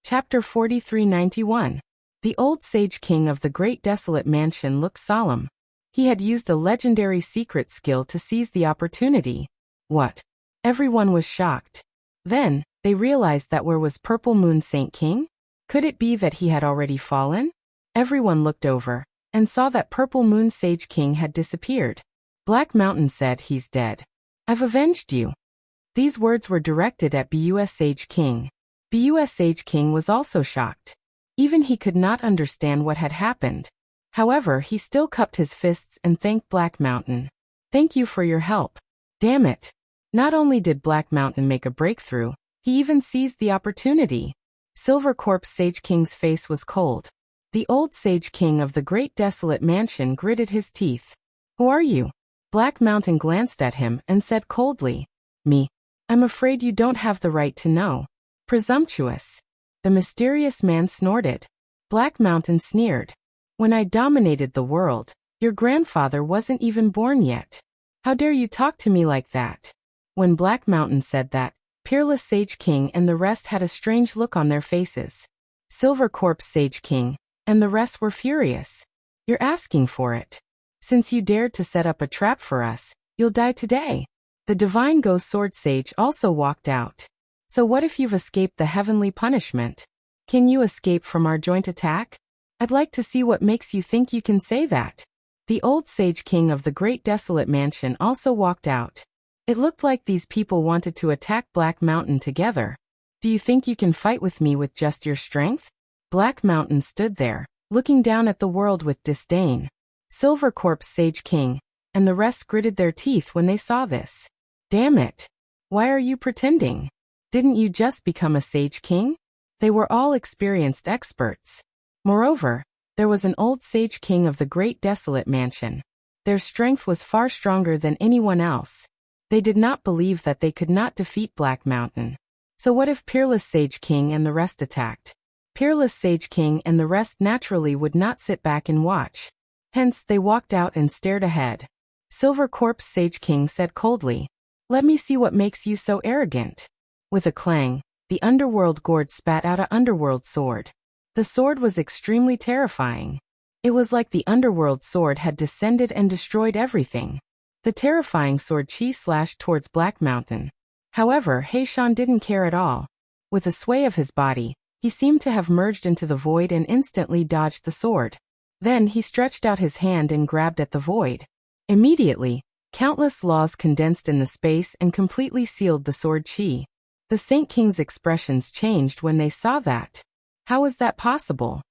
Chapter 4391. The old Sage King of the Great Desolate Mansion looked solemn. He had used a legendary secret skill to seize the opportunity. What? Everyone was shocked. Then, they realized that where was Purple Moon Saint King? Could it be that he had already fallen? Everyone looked over, and saw that Purple Moon Sage King had disappeared. Black Mountain said, he's dead. I've avenged you. These words were directed at BUS Sage King. BUS Sage King was also shocked. Even he could not understand what had happened. However, he still cupped his fists and thanked Black Mountain. Thank you for your help. Damn it. Not only did Black Mountain make a breakthrough, he even seized the opportunity. Silver Corpse Sage King's face was cold. The old Sage King of the Great Desolate Mansion gritted his teeth. Who are you? Black Mountain glanced at him and said coldly. Me. I'm afraid you don't have the right to know. Presumptuous. The mysterious man snorted. Black Mountain sneered. When I dominated the world, your grandfather wasn't even born yet. How dare you talk to me like that? When Black Mountain said that, Peerless Sage King and the rest had a strange look on their faces. Silver Corpse Sage King and the rest were furious. You're asking for it. Since you dared to set up a trap for us, you'll die today. The Divine Ghost Sword Sage also walked out. So what if you've escaped the heavenly punishment? Can you escape from our joint attack? I'd like to see what makes you think you can say that. The old Sage King of the Great Desolate Mansion also walked out. It looked like these people wanted to attack Black Mountain together. Do you think you can fight with me with just your strength? Black Mountain stood there, looking down at the world with disdain. Silver Corpse Sage King and the rest gritted their teeth when they saw this. Damn it. Why are you pretending? Didn't you just become a Sage King? They were all experienced experts. Moreover, there was an old Sage King of the Great Desolate Mansion. Their strength was far stronger than anyone else. They did not believe that they could not defeat Black Mountain. So what if Peerless Sage King and the rest attacked? Peerless Sage King and the rest naturally would not sit back and watch. Hence, they walked out and stared ahead. Silver Corpse Sage King said coldly, "Let me see what makes you so arrogant." With a clang, the underworld gourd spat out an underworld sword. The sword was extremely terrifying. It was like the underworld sword had descended and destroyed everything. The terrifying sword chi slashed towards Black Mountain. However, Heishan didn't care at all. With a sway of his body, he seemed to have merged into the void and instantly dodged the sword. Then he stretched out his hand and grabbed at the void. Immediately, countless laws condensed in the space and completely sealed the sword chi. The Saint King's expressions changed when they saw that. How was that possible?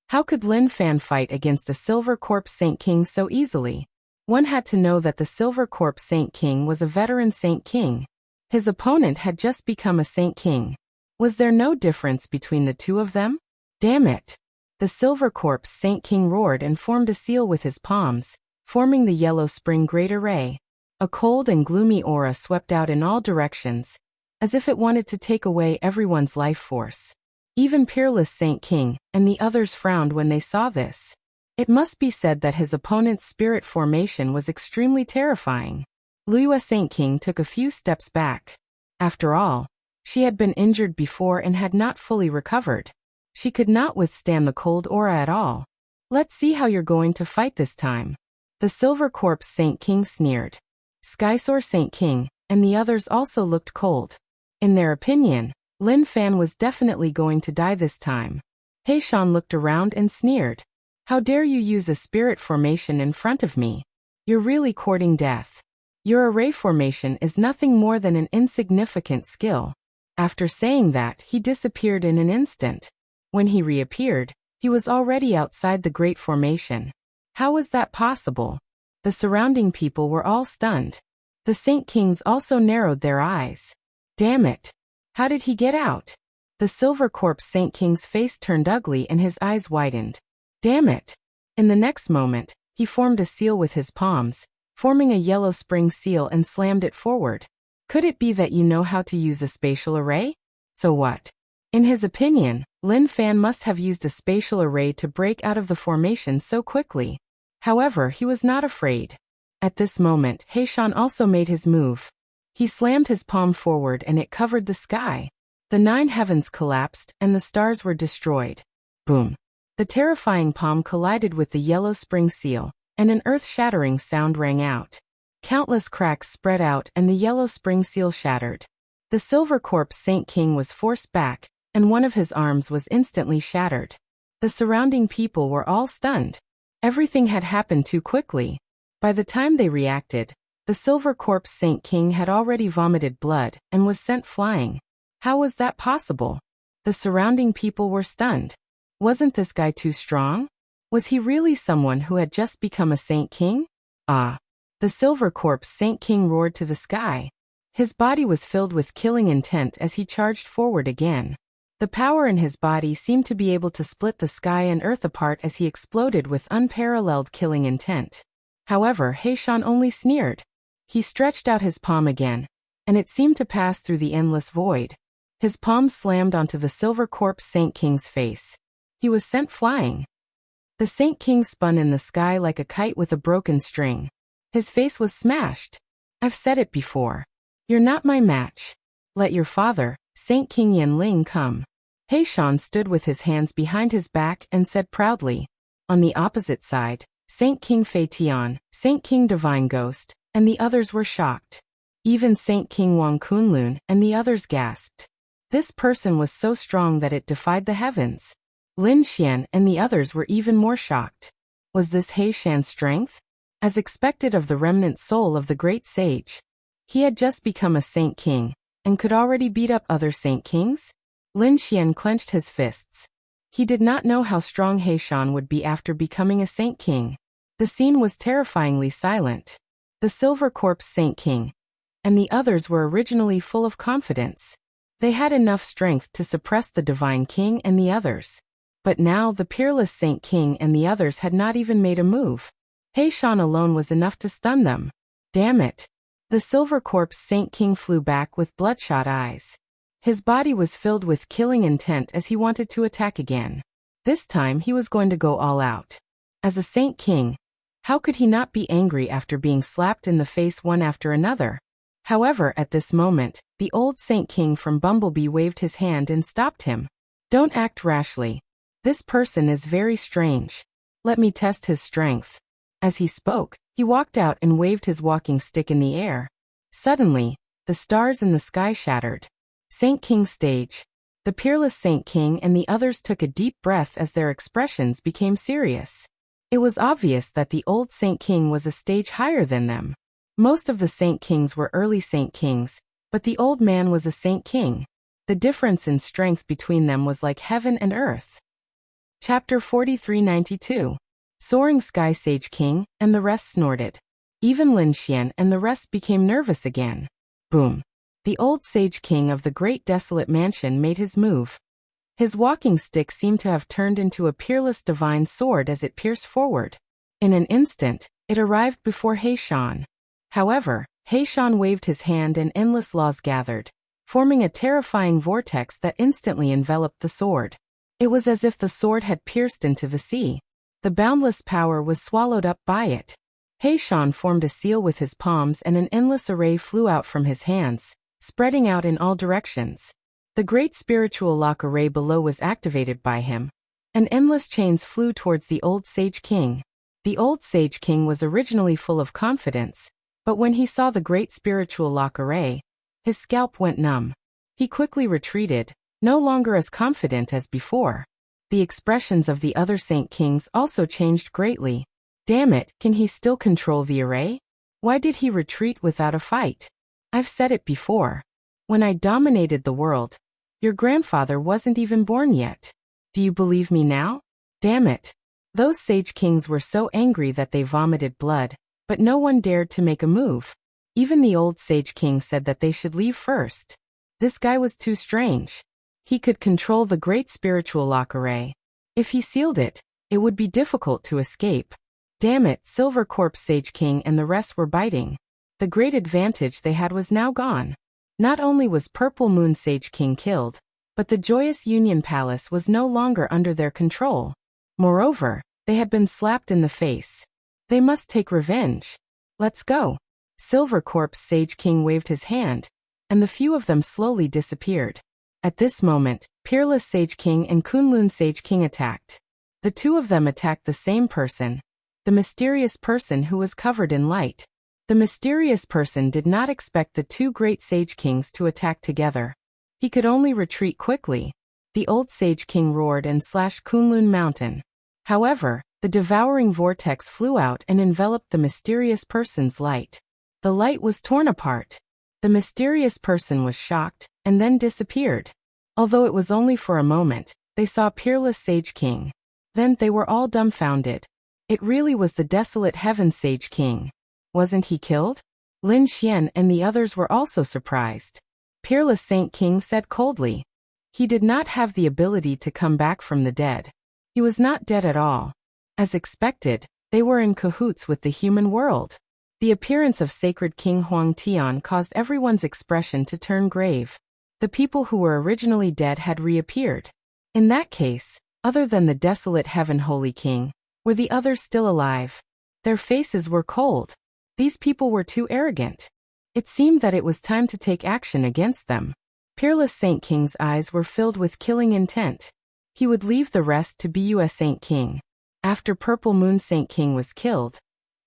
How could Lin Fan fight against a Silver Corpse Saint King so easily? One had to know that the Silver Corpse Saint King was a veteran Saint King. His opponent had just become a Saint King. Was there no difference between the two of them? Damn it! The Silver Corpse Saint King roared and formed a seal with his palms, forming the Yellow Spring Great Array. A cold and gloomy aura swept out in all directions, as if it wanted to take away everyone's life force. Even peerless Saint King and the others frowned when they saw this. It must be said that his opponent's spirit formation was extremely terrifying. Liyue Saint King took a few steps back. After all, she had been injured before and had not fully recovered. She could not withstand the cold aura at all. Let's see how you're going to fight this time. The Silver Corpse Saint King sneered. Skysore Saint King and the others also looked cold. In their opinion, Lin Fan was definitely going to die this time. Heishan looked around and sneered. How dare you use a spirit formation in front of me? You're really courting death. Your array formation is nothing more than an insignificant skill. After saying that, he disappeared in an instant. When he reappeared, he was already outside the Great Formation. How was that possible? The surrounding people were all stunned. The Saint Kings also narrowed their eyes. Damn it! How did he get out? The Silver Corpse Saint King's face turned ugly and his eyes widened. Damn it! In the next moment, he formed a seal with his palms, forming a yellow spring seal and slammed it forward. Could it be that you know how to use a spatial array? So what? In his opinion, Lin Fan must have used a spatial array to break out of the formation so quickly. However, he was not afraid. At this moment, Heishan also made his move. He slammed his palm forward and it covered the sky. The 9 heavens collapsed and the stars were destroyed. Boom! The terrifying palm collided with the yellow spring seal, and an earth-shattering sound rang out. Countless cracks spread out and the yellow spring seal shattered. The Silver Corpse Saint King was forced back, and one of his arms was instantly shattered. The surrounding people were all stunned. Everything had happened too quickly. By the time they reacted, the Silver Corpse Saint King had already vomited blood and was sent flying. How was that possible? The surrounding people were stunned. Wasn't this guy too strong? Was he really someone who had just become a Saint King? Ah! The Silver Corpse Saint King roared to the sky. His body was filled with killing intent as he charged forward again. The power in his body seemed to be able to split the sky and earth apart as he exploded with unparalleled killing intent. However, Heishan only sneered. He stretched out his palm again, and it seemed to pass through the endless void. His palm slammed onto the Silver Corpse Saint King's face. He was sent flying. The Saint King spun in the sky like a kite with a broken string. His face was smashed. I've said it before. You're not my match. Let your father, Saint King Yanling, come. Heishan stood with his hands behind his back and said proudly. On the opposite side, Saint King Fei Tian, Saint King Divine Ghost, and the others were shocked. Even Saint King Wang Kunlun and the others gasped. This person was so strong that it defied the heavens. Lin Xian and the others were even more shocked. Was this Heishan's strength? As expected of the remnant soul of the great sage. He had just become a Saint King, and could already beat up other Saint Kings? Lin Xian clenched his fists. He did not know how strong Heishan would be after becoming a Saint King. The scene was terrifyingly silent. The Silver Corpse Saint King and the others were originally full of confidence. They had enough strength to suppress the Divine King and the others. But now the peerless Saint King and the others had not even made a move. Heishan alone was enough to stun them. Damn it! The Silver Corpse Saint King flew back with bloodshot eyes. His body was filled with killing intent as he wanted to attack again. This time he was going to go all out. As a Saint King, how could he not be angry after being slapped in the face one after another? However, at this moment, the old Saint King from Bumblebee waved his hand and stopped him. Don't act rashly. This person is very strange. Let me test his strength. As he spoke, he walked out and waved his walking stick in the air. Suddenly, the stars in the sky shattered. Saint King stage. The peerless Saint King and the others took a deep breath as their expressions became serious. It was obvious that the old Saint King was a stage higher than them. Most of the Saint Kings were early Saint Kings, but the old man was a Saint King. The difference in strength between them was like heaven and earth. Chapter 4392. Soaring Sky Sage King and the rest snorted. Even Lin Xian and the rest became nervous again. Boom. The old Sage King of the Great Desolate Mansion made his move. His walking stick seemed to have turned into a peerless divine sword as it pierced forward. In an instant, it arrived before Heishan. However, Heishan waved his hand and endless laws gathered. forming a terrifying vortex that instantly enveloped the sword. It was as if the sword had pierced into the sea. The boundless power was swallowed up by it. Heishan formed a seal with his palms and an endless array flew out from his hands, spreading out in all directions. The great spiritual lock array below was activated by him. And endless chains flew towards the old Sage King. The old Sage King was originally full of confidence, but when he saw the great spiritual lock array, his scalp went numb. He quickly retreated, no longer as confident as before. The expressions of the other Saint Kings also changed greatly. Damn it, can he still control the array? Why did he retreat without a fight? I've said it before. When I dominated the world, your grandfather wasn't even born yet. Do you believe me now? Damn it. Those Sage Kings were so angry that they vomited blood, but no one dared to make a move. Even the old Sage King said that they should leave first. This guy was too strange. He could control the great spiritual lock array. If he sealed it, it would be difficult to escape. Damn it, Silver Corpse Sage King and the rest were biting. The great advantage they had was now gone. Not only was Purple Moon Sage King killed, but the Joyous Union Palace was no longer under their control. Moreover, they had been slapped in the face. They must take revenge. Let's go. Silver Corpse Sage King waved his hand, and the few of them slowly disappeared. At this moment, Peerless Sage King and Kunlun Sage King attacked. The two of them attacked the same person, the mysterious person who was covered in light. The mysterious person did not expect the two great Sage Kings to attack together. He could only retreat quickly. The old Sage King roared and slashed Kunlun Mountain. However, the devouring vortex flew out and enveloped the mysterious person's light. The light was torn apart. The mysterious person was shocked, and then disappeared. Although it was only for a moment, they saw Peerless Sage King. Then they were all dumbfounded. It really was the Desolate Heaven Sage King. Wasn't he killed? Lin Xian and the others were also surprised. Peerless Saint King said coldly. He did not have the ability to come back from the dead. He was not dead at all. As expected, they were in cahoots with the human world. The appearance of Sacred King Huang Tian caused everyone's expression to turn grave. The people who were originally dead had reappeared. In that case, other than the Desolate Heaven Holy King, were the others still alive? Their faces were cold. These people were too arrogant. It seemed that it was time to take action against them. Peerless Saint King's eyes were filled with killing intent. He would leave the rest to BUS Saint King. After Purple Moon Saint King was killed,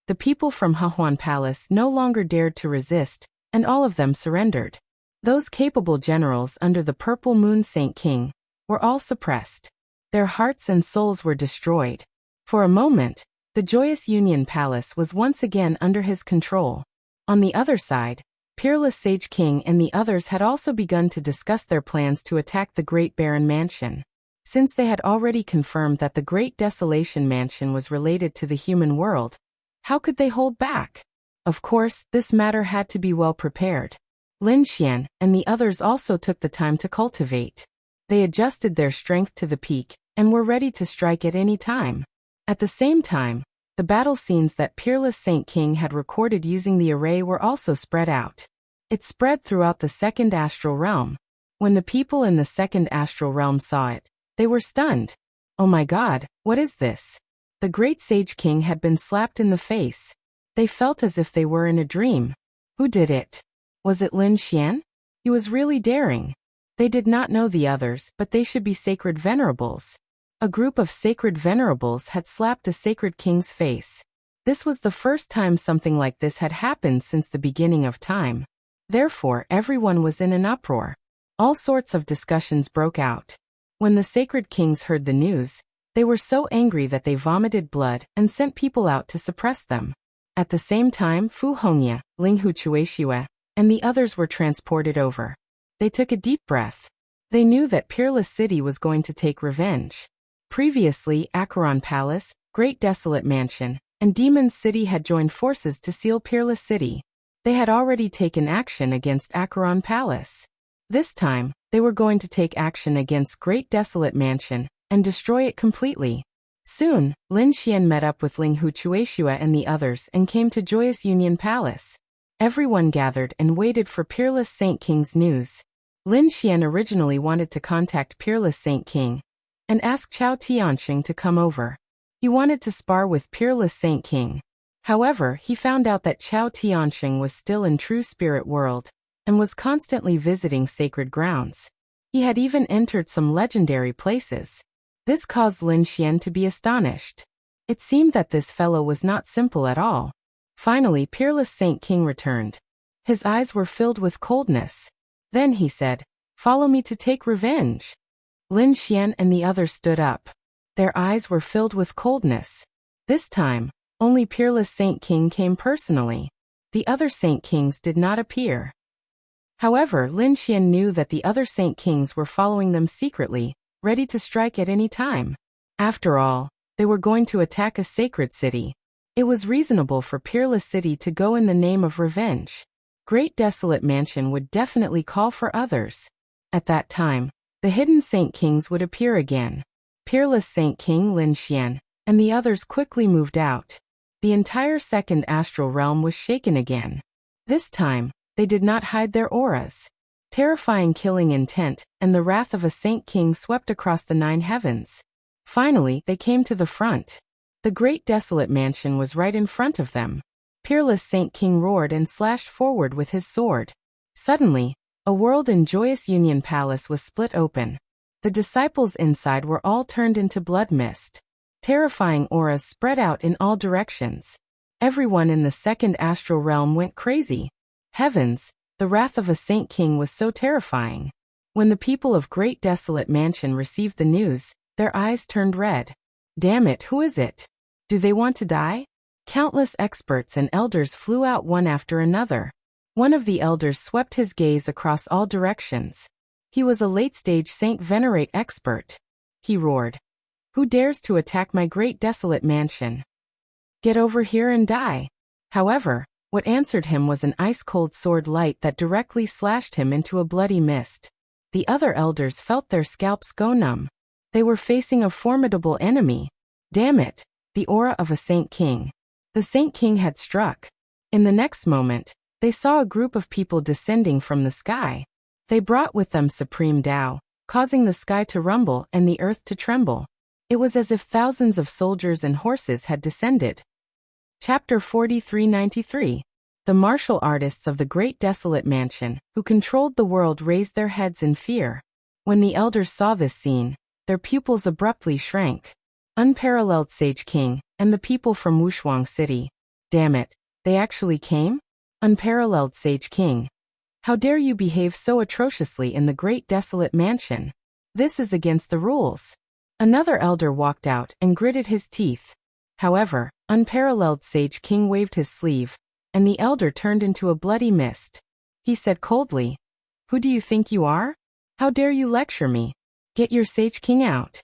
the people from Hehuan Palace no longer dared to resist, and all of them surrendered. Those capable generals under the Purple Moon Saint King were all suppressed. Their hearts and souls were destroyed. For a moment, the Joyous Union Palace was once again under his control. On the other side, Peerless Sage King and the others had also begun to discuss their plans to attack the Great Barren Mansion. Since they had already confirmed that the Great Desolation Mansion was related to the human world, how could they hold back? Of course, this matter had to be well prepared. Lin Xian and the others also took the time to cultivate. They adjusted their strength to the peak and were ready to strike at any time. At the same time, the battle scenes that Peerless Saint King had recorded using the array were also spread out. It spread throughout the second astral realm. When the people in the second astral realm saw it, they were stunned. Oh my God, what is this? The great Sage King had been slapped in the face. They felt as if they were in a dream. Who did it? Was it Lin Xian? He was really daring. They did not know the others, but they should be sacred venerables. A group of sacred venerables had slapped a sacred king's face. This was the first time something like this had happened since the beginning of time. Therefore, everyone was in an uproar. All sorts of discussions broke out. When the sacred kings heard the news, they were so angry that they vomited blood and sent people out to suppress them. At the same time, Fu Hongya, Ling Huchueshue, and the others were transported over. They took a deep breath. They knew that Peerless City was going to take revenge. Previously, Acheron Palace, Great Desolate Mansion, and Demon City had joined forces to seal Peerless City. They had already taken action against Acheron Palace. This time, they were going to take action against Great Desolate Mansion and destroy it completely. Soon, Lin Xian met up with Ling Huchueshue and the others and came to Joyous Union Palace. Everyone gathered and waited for Peerless Saint King's news. Lin Xian originally wanted to contact Peerless Saint King and ask Chao Tianxing to come over. He wanted to spar with Peerless Saint King. However, he found out that Chao Tianxing was still in true spirit world and was constantly visiting sacred grounds. He had even entered some legendary places. This caused Lin Xian to be astonished. It seemed that this fellow was not simple at all. Finally, Peerless Saint King returned. His eyes were filled with coldness. Then he said, "Follow me to take revenge." Lin Xian and the others stood up. Their eyes were filled with coldness. This time, only Peerless Saint King came personally. The other Saint Kings did not appear. However, Lin Xian knew that the other Saint Kings were following them secretly, ready to strike at any time. After all, they were going to attack a sacred city. It was reasonable for Peerless City to go in the name of revenge. Great Desolate Mansion would definitely call for others. At that time, the hidden Saint Kings would appear again. Peerless Saint King Lin Xian and the others quickly moved out. The entire second astral realm was shaken again. This time, they did not hide their auras. Terrifying killing intent and the wrath of a Saint King swept across the 9 heavens. Finally, they came to the front. The Great Desolate Mansion was right in front of them. Peerless Saint King roared and slashed forward with his sword. Suddenly, a world in joyous union palace was split open. The disciples inside were all turned into blood mist. Terrifying auras spread out in all directions. Everyone in the second astral realm went crazy. Heavens, the wrath of a Saint King was so terrifying. When the people of Great Desolate Mansion received the news, their eyes turned red. Damn it, who is it? Do they want to die? Countless experts and elders flew out one after another. One of the elders swept his gaze across all directions. He was a late-stage Saint Venerate expert. He roared, "Who dares to attack my Great Desolate Mansion? Get over here and die." However, what answered him was an ice-cold sword light that directly slashed him into a bloody mist. The other elders felt their scalps go numb. They were facing a formidable enemy. Damn it, the aura of a Saint King. The Saint King had struck. In the next moment, they saw a group of people descending from the sky. They brought with them supreme Tao, causing the sky to rumble and the earth to tremble. It was as if thousands of soldiers and horses had descended. Chapter 4393. The martial artists of the Great Desolate Mansion, who controlled the world, raised their heads in fear. When the elders saw this scene, their pupils abruptly shrank. Unparalleled Sage King, and the people from Wuxia City. Damn it, they actually came? Unparalleled Sage King. How dare you behave so atrociously in the Great Desolate Mansion? This is against the rules. Another elder walked out and gritted his teeth. However, Unparalleled Sage King waved his sleeve, and the elder turned into a bloody mist. He said coldly, "Who do you think you are? How dare you lecture me? Get your Sage King out."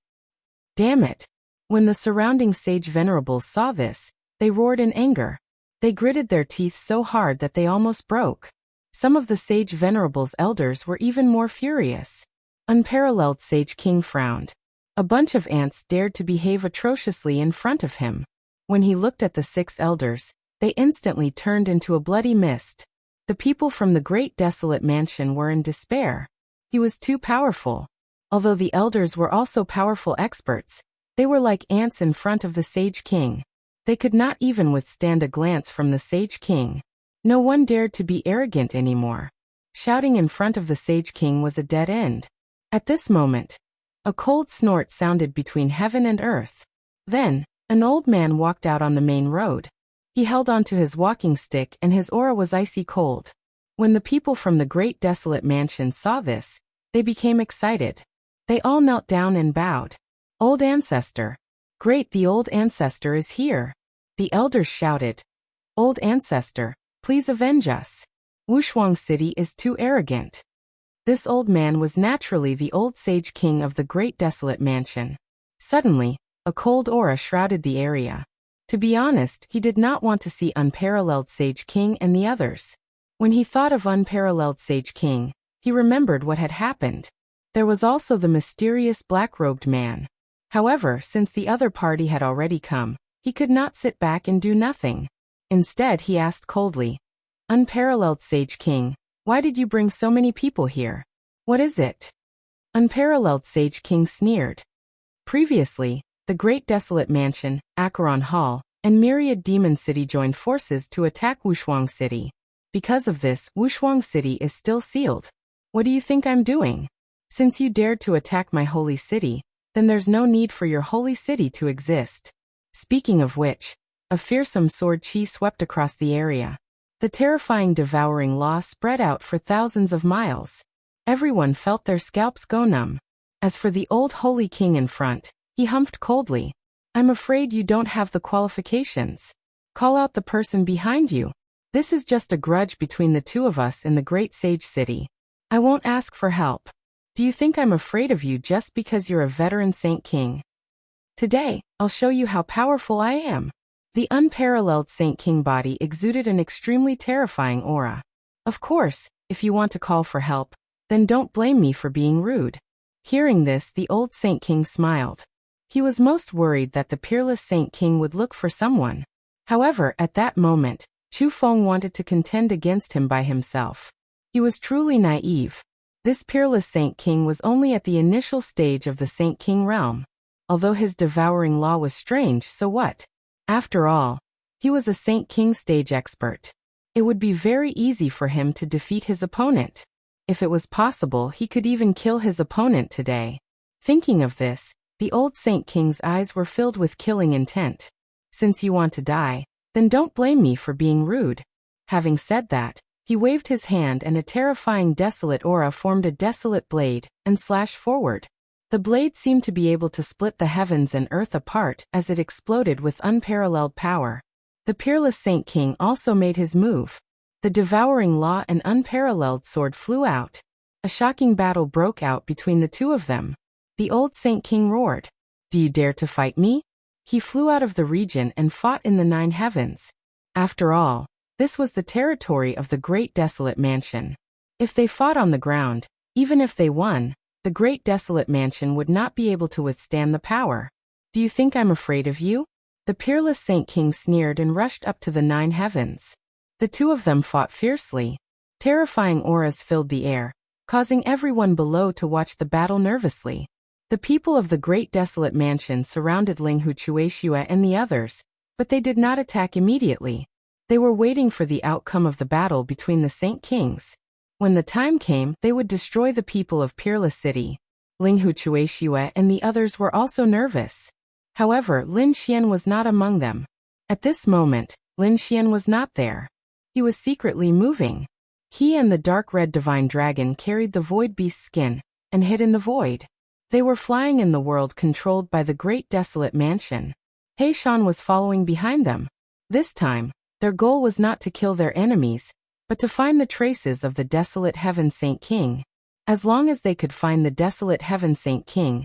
Damn it. When the surrounding Sage Venerables saw this, they roared in anger. They gritted their teeth so hard that they almost broke. Some of the Sage Venerables' elders were even more furious. Unparalleled Sage King frowned. A bunch of ants dared to behave atrociously in front of him. When he looked at the 6 elders, they instantly turned into a bloody mist. The people from the Great Desolate Mansion were in despair. He was too powerful. Although the elders were also powerful experts, they were like ants in front of the Sage King. They could not even withstand a glance from the Sage King. No one dared to be arrogant anymore. Shouting in front of the Sage King was a dead end. At this moment, a cold snort sounded between heaven and earth. Then, an old man walked out on the main road. He held onto his walking stick and his aura was icy cold. When the people from the Great Desolate Mansion saw this, they became excited. They all knelt down and bowed. "Old Ancestor. Great, the Old Ancestor is here." The elders shouted, "Old Ancestor, please avenge us. Wuxia City is too arrogant." This old man was naturally the old Sage King of the Great Desolate Mansion. Suddenly, a cold aura shrouded the area. To be honest, he did not want to see Unparalleled Sage King and the others. When he thought of Unparalleled Sage King, he remembered what had happened. There was also the mysterious black-robed man. However, since the other party had already come, he could not sit back and do nothing. Instead, he asked coldly, "Unparalleled Sage King, why did you bring so many people here? What is it? Unparalleled Sage King sneered. Previously, the Great Desolate Mansion, Acheron Hall, and myriad Demon City joined forces to attack Wuxia City. Because of this, Wuxia City is still sealed. What do you think I'm doing? Since you dared to attack my holy city, then there's no need for your holy city to exist. Speaking of which, a fearsome sword chi swept across the area. The terrifying devouring law spread out for thousands of miles. Everyone felt their scalps go numb. As for the old holy king in front, he humphed coldly. I'm afraid you don't have the qualifications. Call out the person behind you. This is just a grudge between the two of us in the great sage city. I won't ask for help. Do you think I'm afraid of you just because you're a veteran Saint King? Today, I'll show you how powerful I am. The unparalleled Saint King body exuded an extremely terrifying aura. Of course, if you want to call for help, then don't blame me for being rude. Hearing this, the old Saint King smiled. He was most worried that the peerless Saint King would look for someone. However, at that moment, Chu Feng wanted to contend against him by himself. He was truly naive. This peerless Saint King was only at the initial stage of the Saint King realm. Although his devouring law was strange, so what? After all, he was a Saint King stage expert. It would be very easy for him to defeat his opponent. If it was possible, he could even kill his opponent today. Thinking of this, the old Saint King's eyes were filled with killing intent. Since you want to die, then don't blame me for being rude. Having said that, he waved his hand and a terrifying desolate aura formed a desolate blade and slashed forward. The blade seemed to be able to split the heavens and earth apart as it exploded with unparalleled power. The peerless Saint King also made his move. The devouring law and unparalleled sword flew out. A shocking battle broke out between the two of them. The old Saint King roared. Do you dare to fight me? He flew out of the region and fought in the 9 heavens. After all, this was the territory of the Great Desolate Mansion. If they fought on the ground, even if they won, the Great Desolate Mansion would not be able to withstand the power. Do you think I'm afraid of you? The peerless Saint King sneered and rushed up to the 9 heavens. The two of them fought fiercely. Terrifying auras filled the air, causing everyone below to watch the battle nervously. The people of the Great Desolate Mansion surrounded Ling Huchueshua and the others, but they did not attack immediately. They were waiting for the outcome of the battle between the Saint Kings. When the time came, they would destroy the people of Peerless City. Ling Huchueshua and the others were also nervous. However, Lin Xian was not among them. At this moment, Lin Xian was not there. He was secretly moving. He and the dark red divine dragon carried the void beast's skin and hid in the void. They were flying in the world controlled by the Great Desolate Mansion. He Shan was following behind them. This time, their goal was not to kill their enemies, but to find the traces of the Desolate Heaven Saint King. As long as they could find the Desolate Heaven Saint King,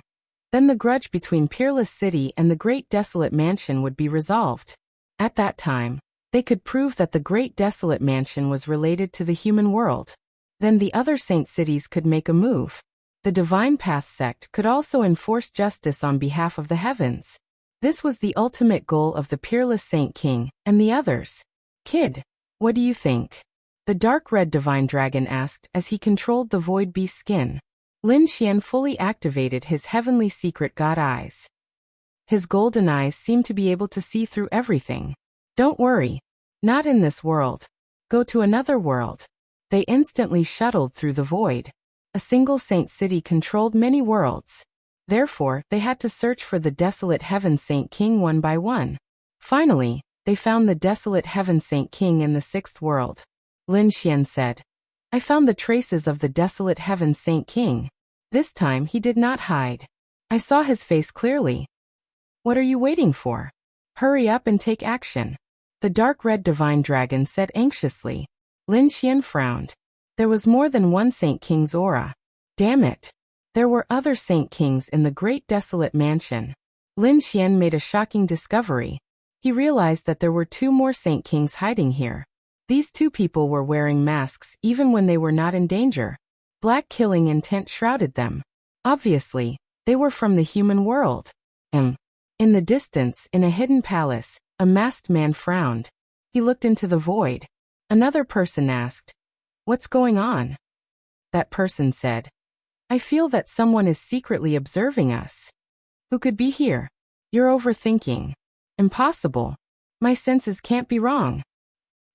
then the grudge between Peerless City and the Great Desolate Mansion would be resolved. At that time, they could prove that the Great Desolate Mansion was related to the human world. Then the other saint cities could make a move. The Divine Path sect could also enforce justice on behalf of the heavens. This was the ultimate goal of the Peerless Saint King and the others. Kid, what do you think? The dark red divine dragon asked as he controlled the void beast's skin. Lin Xian fully activated his heavenly secret god eyes. His golden eyes seemed to be able to see through everything. Don't worry. Not in this world. Go to another world. They instantly shuttled through the void. A single saint city controlled many worlds. Therefore, they had to search for the Desolate Heaven Saint King one by one. Finally, they found the Desolate Heaven Saint King in the 6th world. Lin Xian said, I found the traces of the Desolate Heaven Saint King. This time he did not hide. I saw his face clearly. What are you waiting for? Hurry up and take action. The dark red divine dragon said anxiously. Lin Xian frowned. There was more than one Saint King's aura. Damn it. There were other Saint Kings in the Great Desolate Mansion. Lin Xian made a shocking discovery. He realized that there were 2 more Saint Kings hiding here. These 2 people were wearing masks even when they were not in danger. Black killing intent shrouded them. Obviously, they were from the human world. In the distance, in a hidden palace, a masked man frowned. He looked into the void. Another person asked, What's going on? That person said, I feel that someone is secretly observing us. Who could be here? You're overthinking. Impossible. My senses can't be wrong.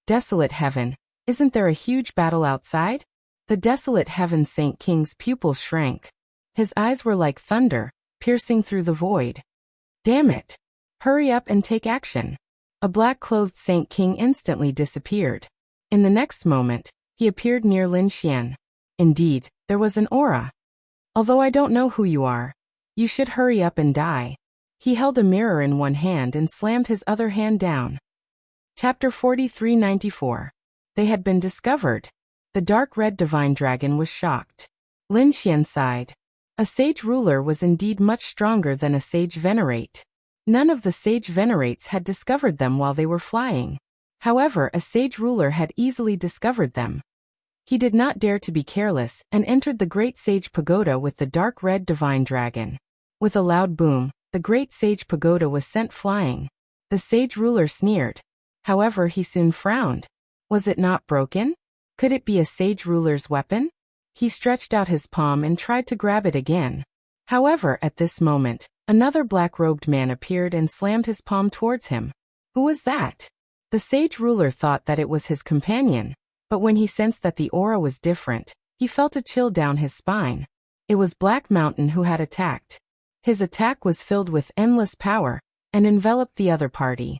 Desolate heaven. Isn't there a huge battle outside? The desolate heaven Saint King's pupils shrank. His eyes were like thunder, piercing through the void. Damn it. Hurry up and take action. A black-clothed Saint King instantly disappeared. In the next moment, he appeared near Lin Xian. Indeed, there was an aura. Although I don't know who you are, you should hurry up and die. He held a mirror in one hand and slammed his other hand down. Chapter 4394. They had been discovered. The dark red divine dragon was shocked. Lin Xian sighed. A sage ruler was indeed much stronger than a sage venerate. None of the sage venerates had discovered them while they were flying. However, a sage ruler had easily discovered them. He did not dare to be careless and entered the great sage pagoda with the dark red divine dragon. With a loud boom, the great sage pagoda was sent flying. The sage ruler sneered. However, he soon frowned. Was it not broken? Could it be a sage ruler's weapon? He stretched out his palm and tried to grab it again. However, at this moment, another black-robed man appeared and slammed his palm towards him. Who was that? The sage ruler thought that it was his companion, but when he sensed that the aura was different, he felt a chill down his spine. It was Black Mountain who had attacked. His attack was filled with endless power and enveloped the other party.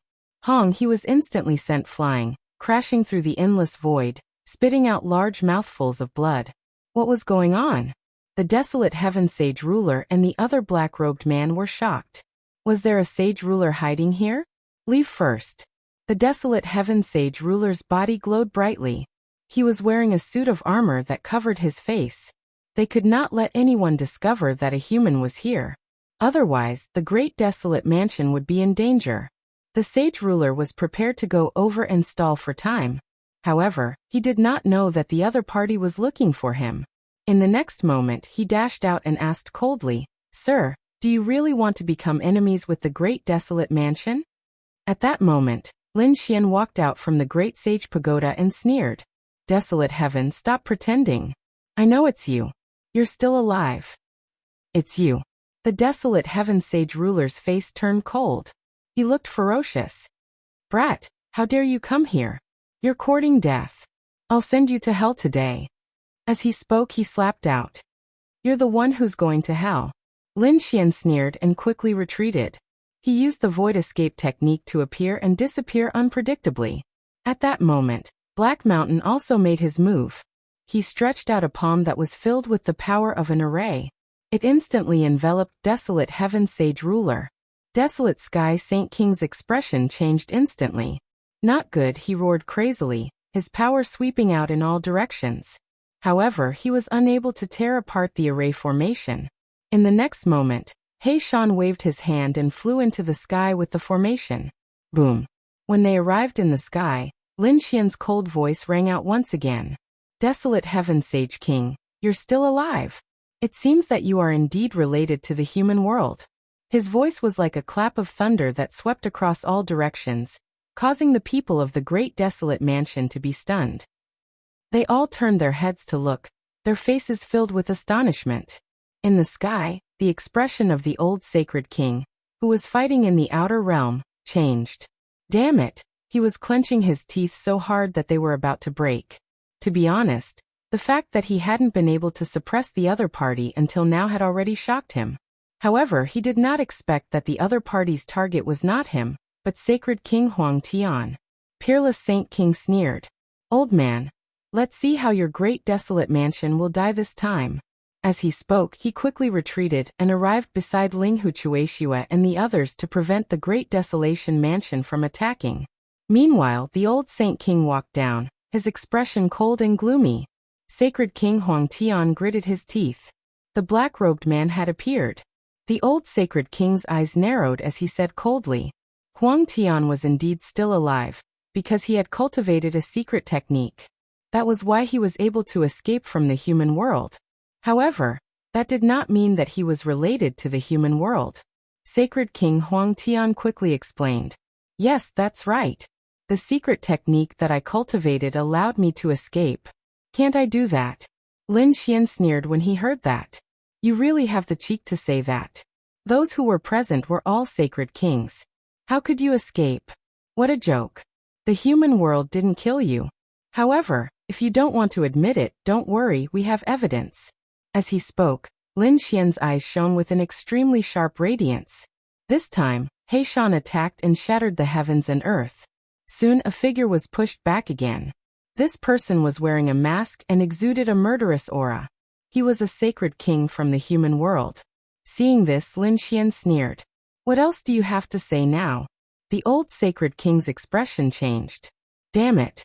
He was instantly sent flying, crashing through the endless void, spitting out large mouthfuls of blood. What was going on? The desolate heaven sage ruler and the other black-robed man were shocked. Was there a sage ruler hiding here? Leave first. The desolate heaven sage ruler's body glowed brightly. He was wearing a suit of armor that covered his face. They could not let anyone discover that a human was here. Otherwise, the great desolate mansion would be in danger. The sage ruler was prepared to go over and stall for time. However, he did not know that the other party was looking for him. In the next moment, he dashed out and asked coldly, "Sir, do you really want to become enemies with the great desolate mansion?" At that moment, Lin Xian walked out from the great sage pagoda and sneered. "Desolate heaven, stop pretending. I know it's you. You're still alive." "It's you." The desolate heaven sage ruler's face turned cold. He looked ferocious. "Brat, how dare you come here? You're courting death. I'll send you to hell today." As he spoke, he slapped out. "You're the one who's going to hell." Lin Xian sneered and quickly retreated. He used the void escape technique to appear and disappear unpredictably. At that moment, Black Mountain also made his move. He stretched out a palm that was filled with the power of an array. It instantly enveloped desolate heaven sage ruler. Desolate sky Saint King's expression changed instantly. "Not good," he roared crazily, his power sweeping out in all directions. However, he was unable to tear apart the array formation. In the next moment, He Shan waved his hand and flew into the sky with the formation. Boom. When they arrived in the sky, Lin Xian's cold voice rang out once again. "Desolate heaven Sage King, you're still alive. It seems that you are indeed related to the human world." His voice was like a clap of thunder that swept across all directions, causing the people of the great desolate mansion to be stunned. They all turned their heads to look, their faces filled with astonishment. In the sky, the expression of the old sacred king, who was fighting in the outer realm, changed. Damn it, he was clenching his teeth so hard that they were about to break. To be honest, the fact that he hadn't been able to suppress the other party until now had already shocked him. However, he did not expect that the other party's target was not him, but Sacred King Huang Tian. Peerless Saint King sneered. "Old man, let's see how your great desolate mansion will die this time." As he spoke, he quickly retreated and arrived beside Ling Hu Chueshua and the others to prevent the great desolation mansion from attacking. Meanwhile, the old Saint King walked down, his expression cold and gloomy. Sacred King Huang Tian gritted his teeth. The black-robed man had appeared. The old Sacred King's eyes narrowed as he said coldly, Huang Tian was indeed still alive, because he had cultivated a secret technique. That was why he was able to escape from the human world. However, that did not mean that he was related to the human world. Sacred King Huang Tian quickly explained. "Yes, that's right. The secret technique that I cultivated allowed me to escape. Can't I do that?" Lin Xian sneered when he heard that. You really have the cheek to say that. Those who were present were all sacred kings. How could you escape? What a joke. The human world didn't kill you. However, if you don't want to admit it, don't worry, we have evidence. As he spoke, Lin Xian's eyes shone with an extremely sharp radiance. This time, Heishan attacked and shattered the heavens and earth. Soon a figure was pushed back again. This person was wearing a mask and exuded a murderous aura. He was a sacred king from the human world. Seeing this, Lin Xian sneered. What else do you have to say now? The old sacred king's expression changed. Damn it.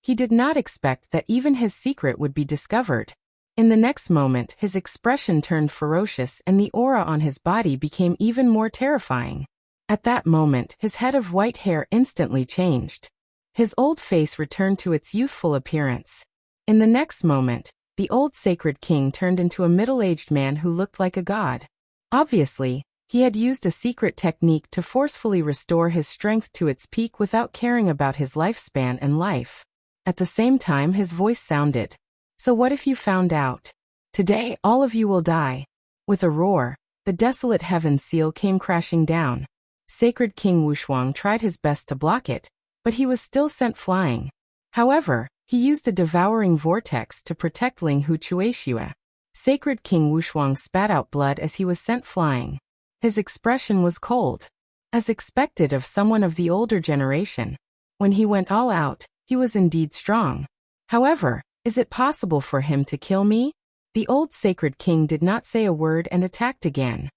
He did not expect that even his secret would be discovered. In the next moment, his expression turned ferocious and the aura on his body became even more terrifying. At that moment, his head of white hair instantly changed. His old face returned to its youthful appearance. In the next moment, the old sacred king turned into a middle-aged man who looked like a god. Obviously, he had used a secret technique to forcefully restore his strength to its peak without caring about his lifespan and life. At the same time, his voice sounded. So what if you found out? Today, all of you will die. With a roar, the desolate heaven seal came crashing down. Sacred King Wuxia tried his best to block it, but he was still sent flying. However, he used a devouring vortex to protect Ling Hu Chuexue. Sacred King Wuxia spat out blood as he was sent flying. His expression was cold, as expected of someone of the older generation. When he went all out, he was indeed strong. However, is it possible for him to kill me? The old sacred king did not say a word and attacked again.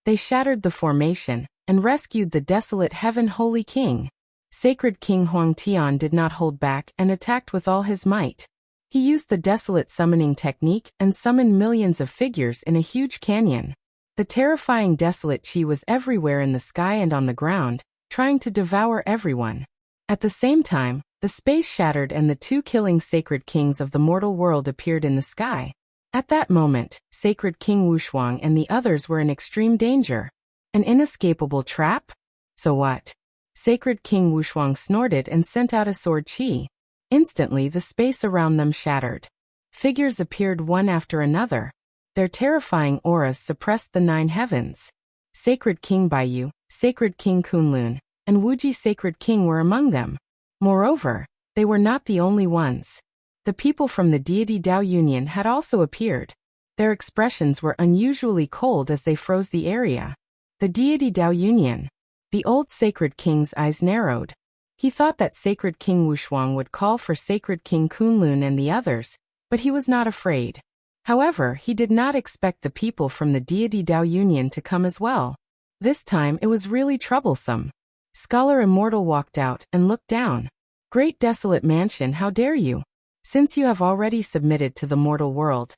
They shattered the formation and rescued the desolate heaven holy king. Sacred King Huang Tian did not hold back and attacked with all his might. He used the desolate summoning technique and summoned millions of figures in a huge canyon. The terrifying desolate chi was everywhere in the sky and on the ground, trying to devour everyone. At the same time, the space shattered and the two killing sacred kings of the mortal world appeared in the sky. At that moment, Sacred King Wuxia and the others were in extreme danger. An inescapable trap? So what? Sacred King Wuxia snorted and sent out a sword chi. Instantly the space around them shattered. Figures appeared one after another. Their terrifying auras suppressed the 9 heavens. Sacred King Baiyu, Sacred King Kunlun, and Wuji Sacred King were among them. Moreover, they were not the only ones. The people from the deity Dao Union had also appeared. Their expressions were unusually cold as they froze the area. The deity Dao Union. The old sacred king's eyes narrowed. He thought that Sacred King Wuxia would call for Sacred King Kunlun and the others, but he was not afraid. However, he did not expect the people from the deity Dao Union to come as well. This time it was really troublesome. Scholar Immortal walked out and looked down. Great desolate mansion, how dare you? Since you have already submitted to the mortal world,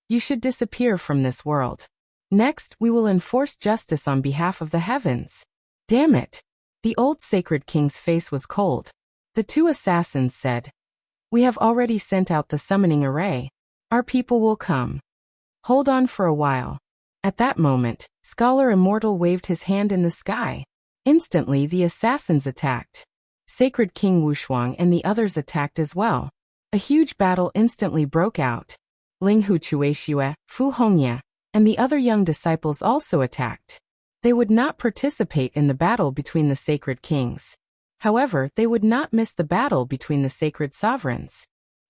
you should disappear from this world. Next, we will enforce justice on behalf of the heavens. Damn it! The old sacred king's face was cold. The 2 assassins said, We have already sent out the summoning array. Our people will come. Hold on for a while. At that moment, Scholar Immortal waved his hand in the sky. Instantly the assassins attacked. Sacred King Wuxia and the others attacked as well. A huge battle instantly broke out. Ling Hu Chuexue, Fu Hongye, and the other young disciples also attacked. They would not participate in the battle between the sacred kings. However, they would not miss the battle between the sacred sovereigns.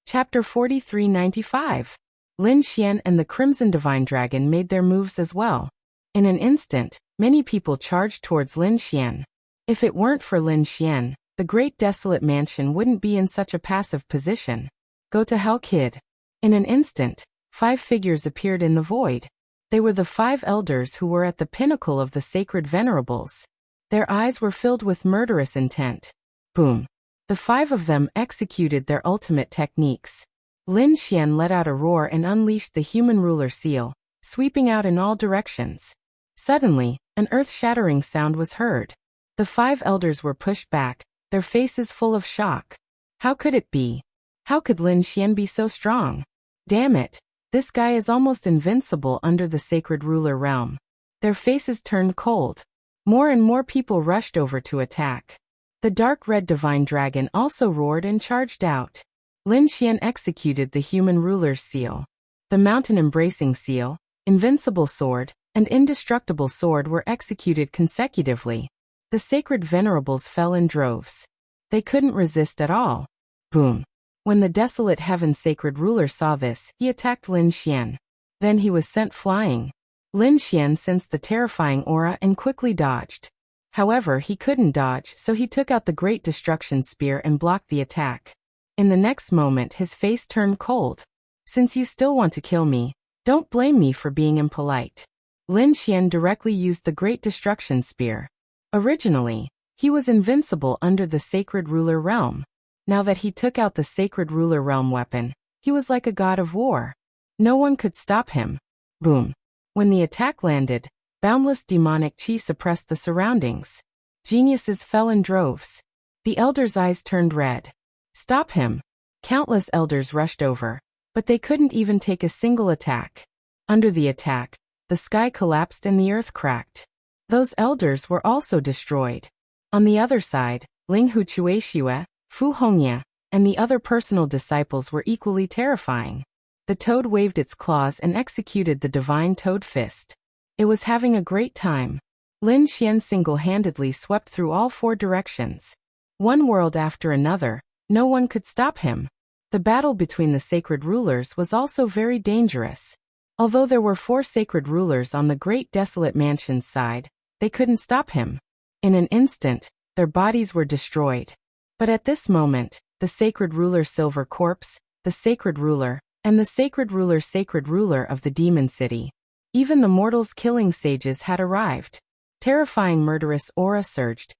Chapter 4395. Lin Xian and the Crimson Divine Dragon made their moves as well. In an instant, many people charged towards Lin Xian. If it weren't for Lin Xian, the great desolate mansion wouldn't be in such a passive position. Go to hell, kid. In an instant, 5 figures appeared in the void. They were the 5 elders who were at the pinnacle of the sacred venerables. Their eyes were filled with murderous intent. Boom. The 5 of them executed their ultimate techniques. Lin Xian let out a roar and unleashed the human ruler seal, sweeping out in all directions. Suddenly, an earth-shattering sound was heard. The 5 elders were pushed back, their faces full of shock. How could it be? How could Lin Xian be so strong? Damn it! This guy is almost invincible under the sacred ruler realm. Their faces turned cold. More and more people rushed over to attack. The dark red divine dragon also roared and charged out. Lin Xian executed the human ruler's seal. The mountain-embracing seal, invincible sword, and indestructible sword were executed consecutively. The sacred venerables fell in droves. They couldn't resist at all. Boom. When the desolate heaven sacred ruler saw this, he attacked Lin Xian. Then he was sent flying. Lin Xian sensed the terrifying aura and quickly dodged. However, he couldn't dodge, so he took out the Great Destruction Spear and blocked the attack. In the next moment, his face turned cold. Since you still want to kill me, don't blame me for being impolite. Lin Xian directly used the Great Destruction Spear. Originally, he was invincible under the Sacred Ruler Realm. Now that he took out the Sacred Ruler Realm weapon, he was like a god of war. No one could stop him. Boom. When the attack landed, boundless demonic chi suppressed the surroundings. Geniuses fell in droves. The elders' eyes turned red. Stop him. Countless elders rushed over, but they couldn't even take a single attack. Under the attack, the sky collapsed and the earth cracked. Those elders were also destroyed. On the other side, Ling Hu Chuexiue, Fu Hongye, and the other personal disciples were equally terrifying. The toad waved its claws and executed the divine toad fist. It was having a great time. Lin Xian single-handedly swept through all 4 directions. One world after another, no one could stop him. The battle between the sacred rulers was also very dangerous. Although there were 4 sacred rulers on the great desolate mansion's side, they couldn't stop him. In an instant, their bodies were destroyed. But at this moment, the sacred ruler Silver Corpse, the sacred ruler, and the sacred ruler of the demon city. Even the mortals killing sages had arrived. Terrifying murderous aura surged,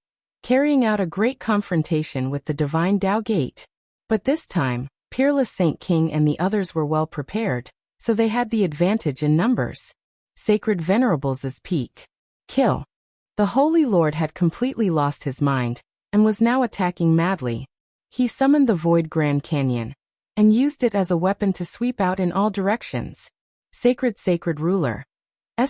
carrying out a great confrontation with the divine Tao Gate. But this time, Peerless Saint King and the others were well prepared, so they had the advantage in numbers. Sacred Venerables' peak. Kill. The Holy Lord had completely lost his mind, and was now attacking madly. He summoned the Void Grand Canyon, and used it as a weapon to sweep out in all directions. Sacred Ruler.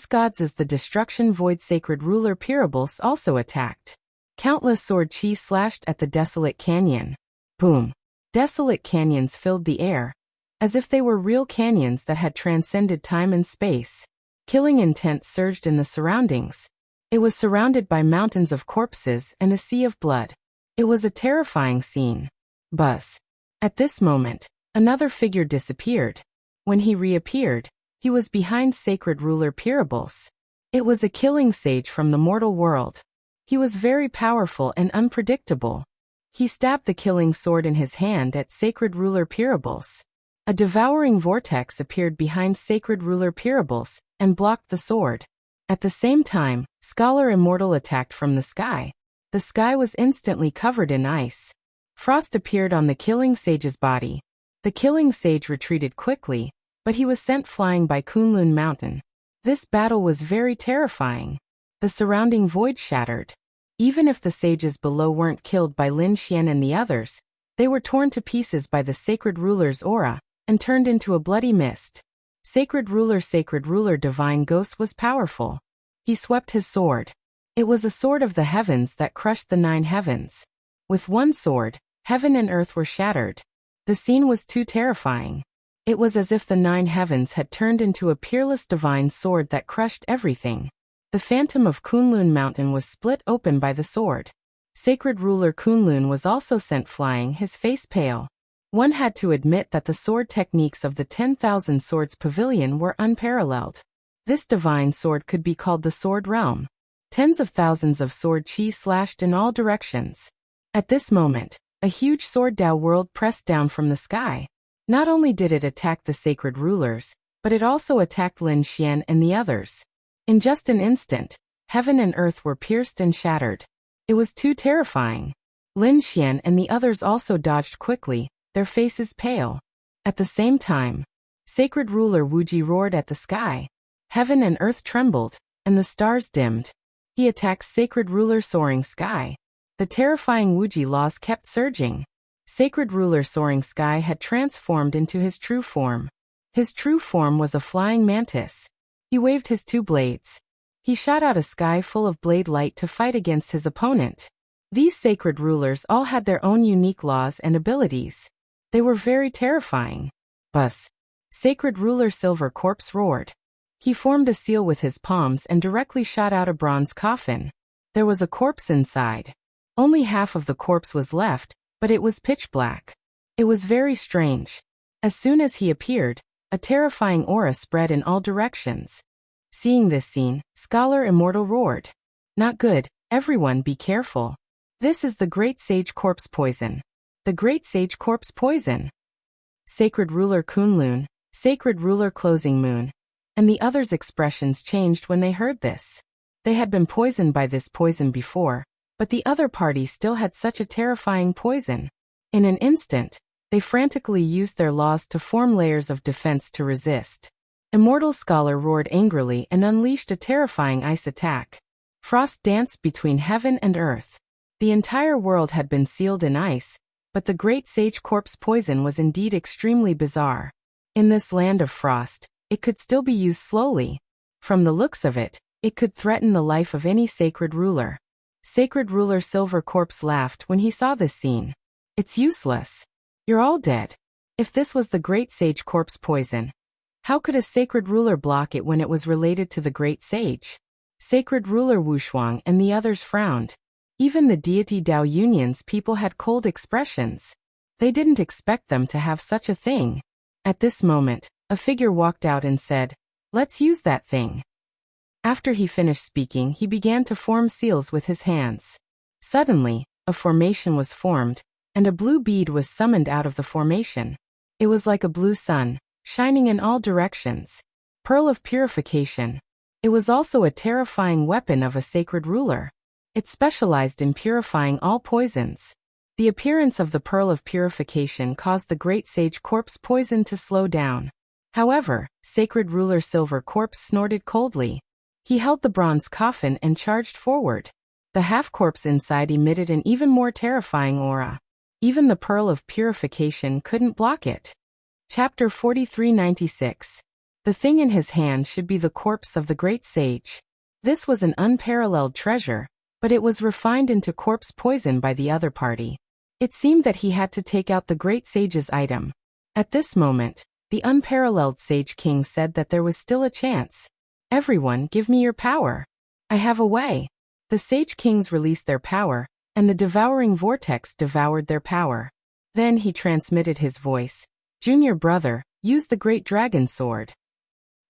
Gods as the Destruction Void Sacred Ruler Pyrables also attacked. Countless sword chi slashed at the desolate canyon. Boom. Desolate canyons filled the air, as if they were real canyons that had transcended time and space. Killing intent surged in the surroundings. It was surrounded by mountains of corpses and a sea of blood. It was a terrifying scene. Buzz. At this moment, another figure disappeared. When he reappeared, he was behind Sacred Ruler Pyrables. It was a killing sage from the mortal world. He was very powerful and unpredictable. He stabbed the killing sword in his hand at Sacred Ruler Pyrables. A devouring vortex appeared behind Sacred Ruler Pyrables and blocked the sword. At the same time, Scholar Immortal attacked from the sky. The sky was instantly covered in ice. Frost appeared on the killing sage's body. The killing sage retreated quickly, but he was sent flying by Kunlun Mountain. This battle was very terrifying. The surrounding void shattered. Even if the sages below weren't killed by Lin Xian and the others, they were torn to pieces by the sacred ruler's aura, and turned into a bloody mist. Sacred ruler divine ghost was powerful. He swept his sword. It was a sword of the heavens that crushed the 9 heavens. With one sword, heaven and earth were shattered. The scene was too terrifying. It was as if the 9 heavens had turned into a peerless divine sword that crushed everything. The phantom of Kunlun Mountain was split open by the sword. Sacred ruler Kunlun was also sent flying, his face pale. One had to admit that the sword techniques of the 10,000 Swords Pavilion were unparalleled. This divine sword could be called the Sword Realm. Tens of thousands of sword chi slashed in all directions. At this moment, a huge sword Tao world pressed down from the sky. Not only did it attack the sacred rulers, but it also attacked Lin Xian and the others. In just an instant, heaven and earth were pierced and shattered. It was too terrifying. Lin Xian and the others also dodged quickly, their faces pale. At the same time, sacred ruler Wuji roared at the sky. Heaven and earth trembled, and the stars dimmed. He attacked sacred ruler Soaring Sky. The terrifying Wuji laws kept surging. Sacred ruler Soaring Sky had transformed into his true form. His true form was a flying mantis. He waved his 2 blades. He shot out a sky full of blade light to fight against his opponent. These sacred rulers all had their own unique laws and abilities. They were very terrifying. Buzz. Sacred Ruler Silver Corpse roared. He formed a seal with his palms and directly shot out a bronze coffin. There was a corpse inside. Only half of the corpse was left, but it was pitch black. It was very strange. As soon as he appeared, a terrifying aura spread in all directions. Seeing this scene, Scholar Immortal roared. Not good, everyone be careful. This is the Great Sage Corpse Poison. The Great Sage Corpse Poison. Sacred Ruler Kunlun, Sacred Ruler Closing Moon, and the others' expressions changed when they heard this. They had been poisoned by this poison before, but the other party still had such a terrifying poison. In an instant, they frantically used their laws to form layers of defense to resist. Immortal Scholar roared angrily and unleashed a terrifying ice attack. Frost danced between heaven and earth. The entire world had been sealed in ice, but the Great Sage Corpse Poison was indeed extremely bizarre. In this land of frost, it could still be used slowly. From the looks of it, it could threaten the life of any sacred ruler. Sacred Ruler Silver Corpse laughed when he saw this scene. It's useless. You're all dead. If this was the Great Sage Corpse Poison, how could a sacred ruler block it when it was related to the Great Sage? Sacred Ruler Wushuang and the others frowned. Even the deity Dao Yunyan's people had cold expressions. They didn't expect them to have such a thing. At this moment, a figure walked out and said, "Let's use that thing." After he finished speaking, he began to form seals with his hands. Suddenly, a formation was formed, and a blue bead was summoned out of the formation. It was like a blue sun, shining in all directions. Pearl of Purification. It was also a terrifying weapon of a sacred ruler. It specialized in purifying all poisons. The appearance of the Pearl of Purification caused the Great Sage Corpse Poison to slow down. However, Sacred Ruler Silver Corpse snorted coldly. He held the bronze coffin and charged forward. The half-corpse inside emitted an even more terrifying aura. Even the Pearl of Purification couldn't block it. Chapter 4396. The thing in his hand should be the corpse of the Great Sage. This was an unparalleled treasure, but it was refined into corpse poison by the other party. It seemed that he had to take out the Great Sage's item. At this moment, the unparalleled Sage King said that there was still a chance. "Everyone, give me your power. I have a way." The Sage Kings released their power, and the devouring vortex devoured their power. Then he transmitted his voice. "Junior brother, use the Great Dragon Sword."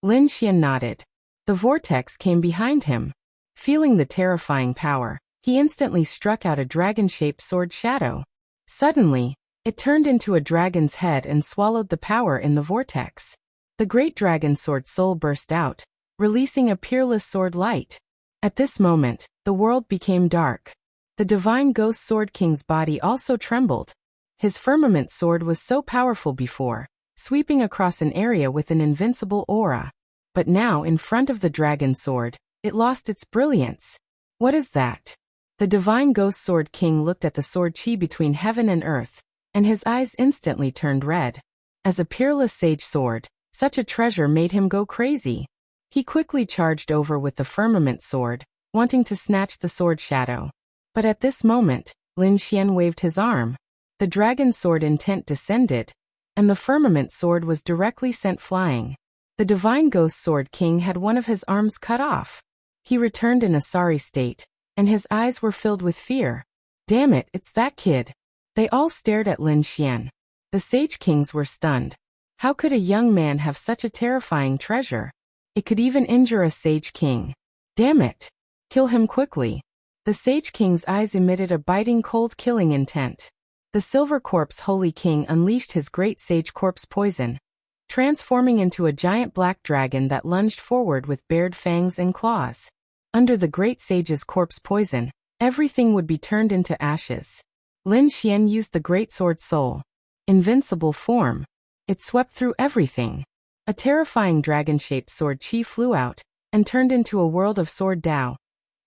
Lin Xian nodded. The vortex came behind him. Feeling the terrifying power, he instantly struck out a dragon-shaped sword shadow. Suddenly, it turned into a dragon's head and swallowed the power in the vortex. The Great Dragon Sword soul burst out, releasing a peerless sword light. At this moment, the world became dark. The Divine Ghost Sword King's body also trembled. His firmament sword was so powerful before, sweeping across an area with an invincible aura. But now in front of the dragon sword, it lost its brilliance. What is that? The Divine Ghost Sword King looked at the sword chi between heaven and earth, and his eyes instantly turned red. As a peerless sage sword, such a treasure made him go crazy. He quickly charged over with the firmament sword, wanting to snatch the sword shadow. But at this moment, Lin Xian waved his arm. The dragon sword intent descended, and the firmament sword was directly sent flying. The Divine Ghost Sword King had one of his arms cut off. He returned in a sorry state, and his eyes were filled with fear. "Damn it, it's that kid." They all stared at Lin Xian. The Sage Kings were stunned. How could a young man have such a terrifying treasure? It could even injure a Sage King. Damn it. Kill him quickly. The Sage King's eyes emitted a biting cold killing intent. The Silver Corpse Holy King unleashed his Great Sage Corpse Poison, transforming into a giant black dragon that lunged forward with bared fangs and claws. Under the Great Sage's corpse poison, everything would be turned into ashes. Lin Xian used the Great Sword Soul. Invincible form. It swept through everything. A terrifying dragon-shaped sword chi flew out, and turned into a world of sword Dao,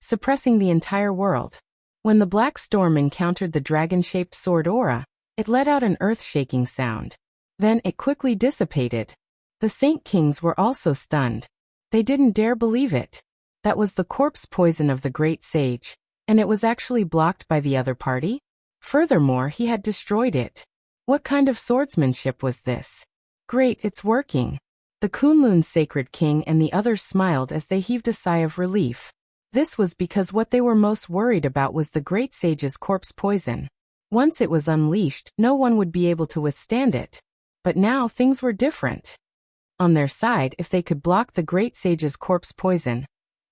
suppressing the entire world. When the black storm encountered the dragon-shaped sword aura, it let out an earth-shaking sound. Then it quickly dissipated. The Saint Kings were also stunned. They didn't dare believe it. That was the corpse poison of the Great Sage, and it was actually blocked by the other party? Furthermore, he had destroyed it. What kind of swordsmanship was this? Great, it's working. The Kunlun's sacred king and the others smiled as they heaved a sigh of relief. This was because what they were most worried about was the great sage's corpse poison. Once it was unleashed, no one would be able to withstand it. But now things were different. On their side, if they could block the great sage's corpse poison,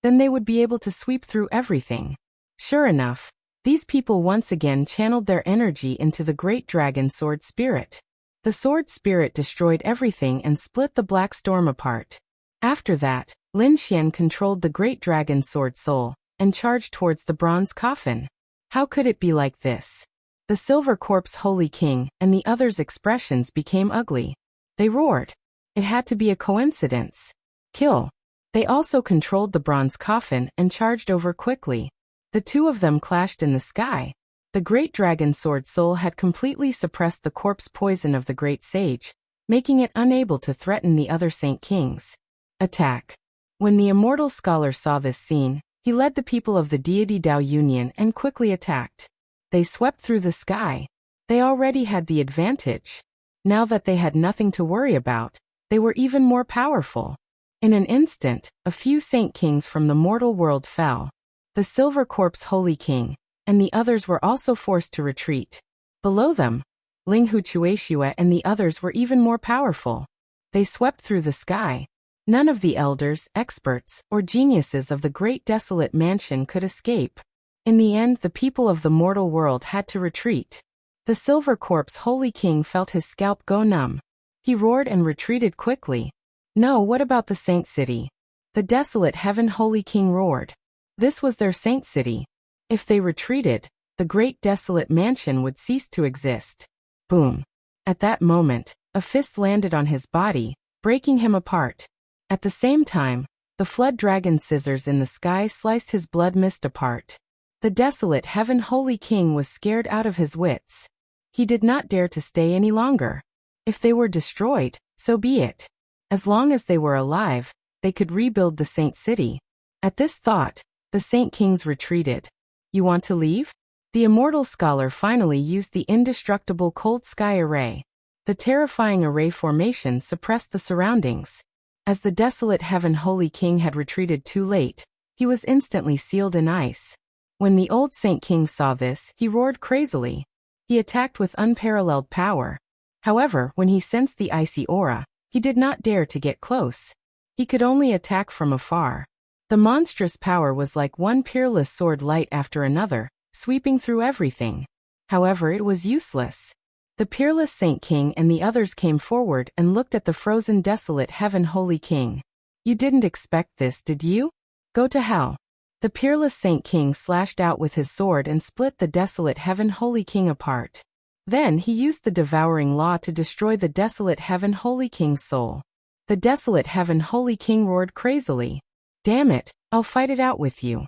then they would be able to sweep through everything. Sure enough, these people once again channeled their energy into the great dragon sword spirit. The sword spirit destroyed everything and split the black storm apart. After that, Lin Xian controlled the great dragon sword soul and charged towards the bronze coffin. How could it be like this? The silver corpse holy king and the others' expressions became ugly. They roared. It had to be a coincidence. Kill. They also controlled the bronze coffin and charged over quickly. The two of them clashed in the sky. The great dragon sword soul had completely suppressed the corpse poison of the great sage, making it unable to threaten the other saint kings. Attack. When the immortal scholar saw this scene, he led the people of the deity Dao Union and quickly attacked. They swept through the sky. They already had the advantage. Now that they had nothing to worry about, they were even more powerful. In an instant, a few saint kings from the mortal world fell. The silver corpse holy king and the others were also forced to retreat. Below them, Ling Hu Chueshua and the others were even more powerful. They swept through the sky. None of the elders, experts, or geniuses of the great desolate mansion could escape. In the end, the people of the mortal world had to retreat. The silver corpse holy king felt his scalp go numb. He roared and retreated quickly. No, what about the saint city? The desolate heaven holy king roared. This was their saint city. If they retreated, the great desolate mansion would cease to exist. Boom. At that moment, a fist landed on his body, breaking him apart. At the same time, the flood dragon scissors in the sky sliced his blood mist apart. The desolate heaven holy king was scared out of his wits. He did not dare to stay any longer. If they were destroyed, so be it. As long as they were alive, they could rebuild the saint city. At this thought, the saint kings retreated. You want to leave? The immortal scholar finally used the indestructible cold sky array. The terrifying array formation suppressed the surroundings. As the desolate heaven holy king had retreated too late, he was instantly sealed in ice. When the old saint king saw this, he roared crazily. He attacked with unparalleled power. However, when he sensed the icy aura, he did not dare to get close. He could only attack from afar. The monstrous power was like one peerless sword light after another, sweeping through everything. However, it was useless. The peerless Saint King and the others came forward and looked at the frozen desolate heaven holy king. You didn't expect this, did you? Go to hell. The peerless Saint King slashed out with his sword and split the desolate heaven holy king apart. Then he used the devouring law to destroy the desolate heaven holy king's soul. The desolate heaven holy king roared crazily. Damn it, I'll fight it out with you.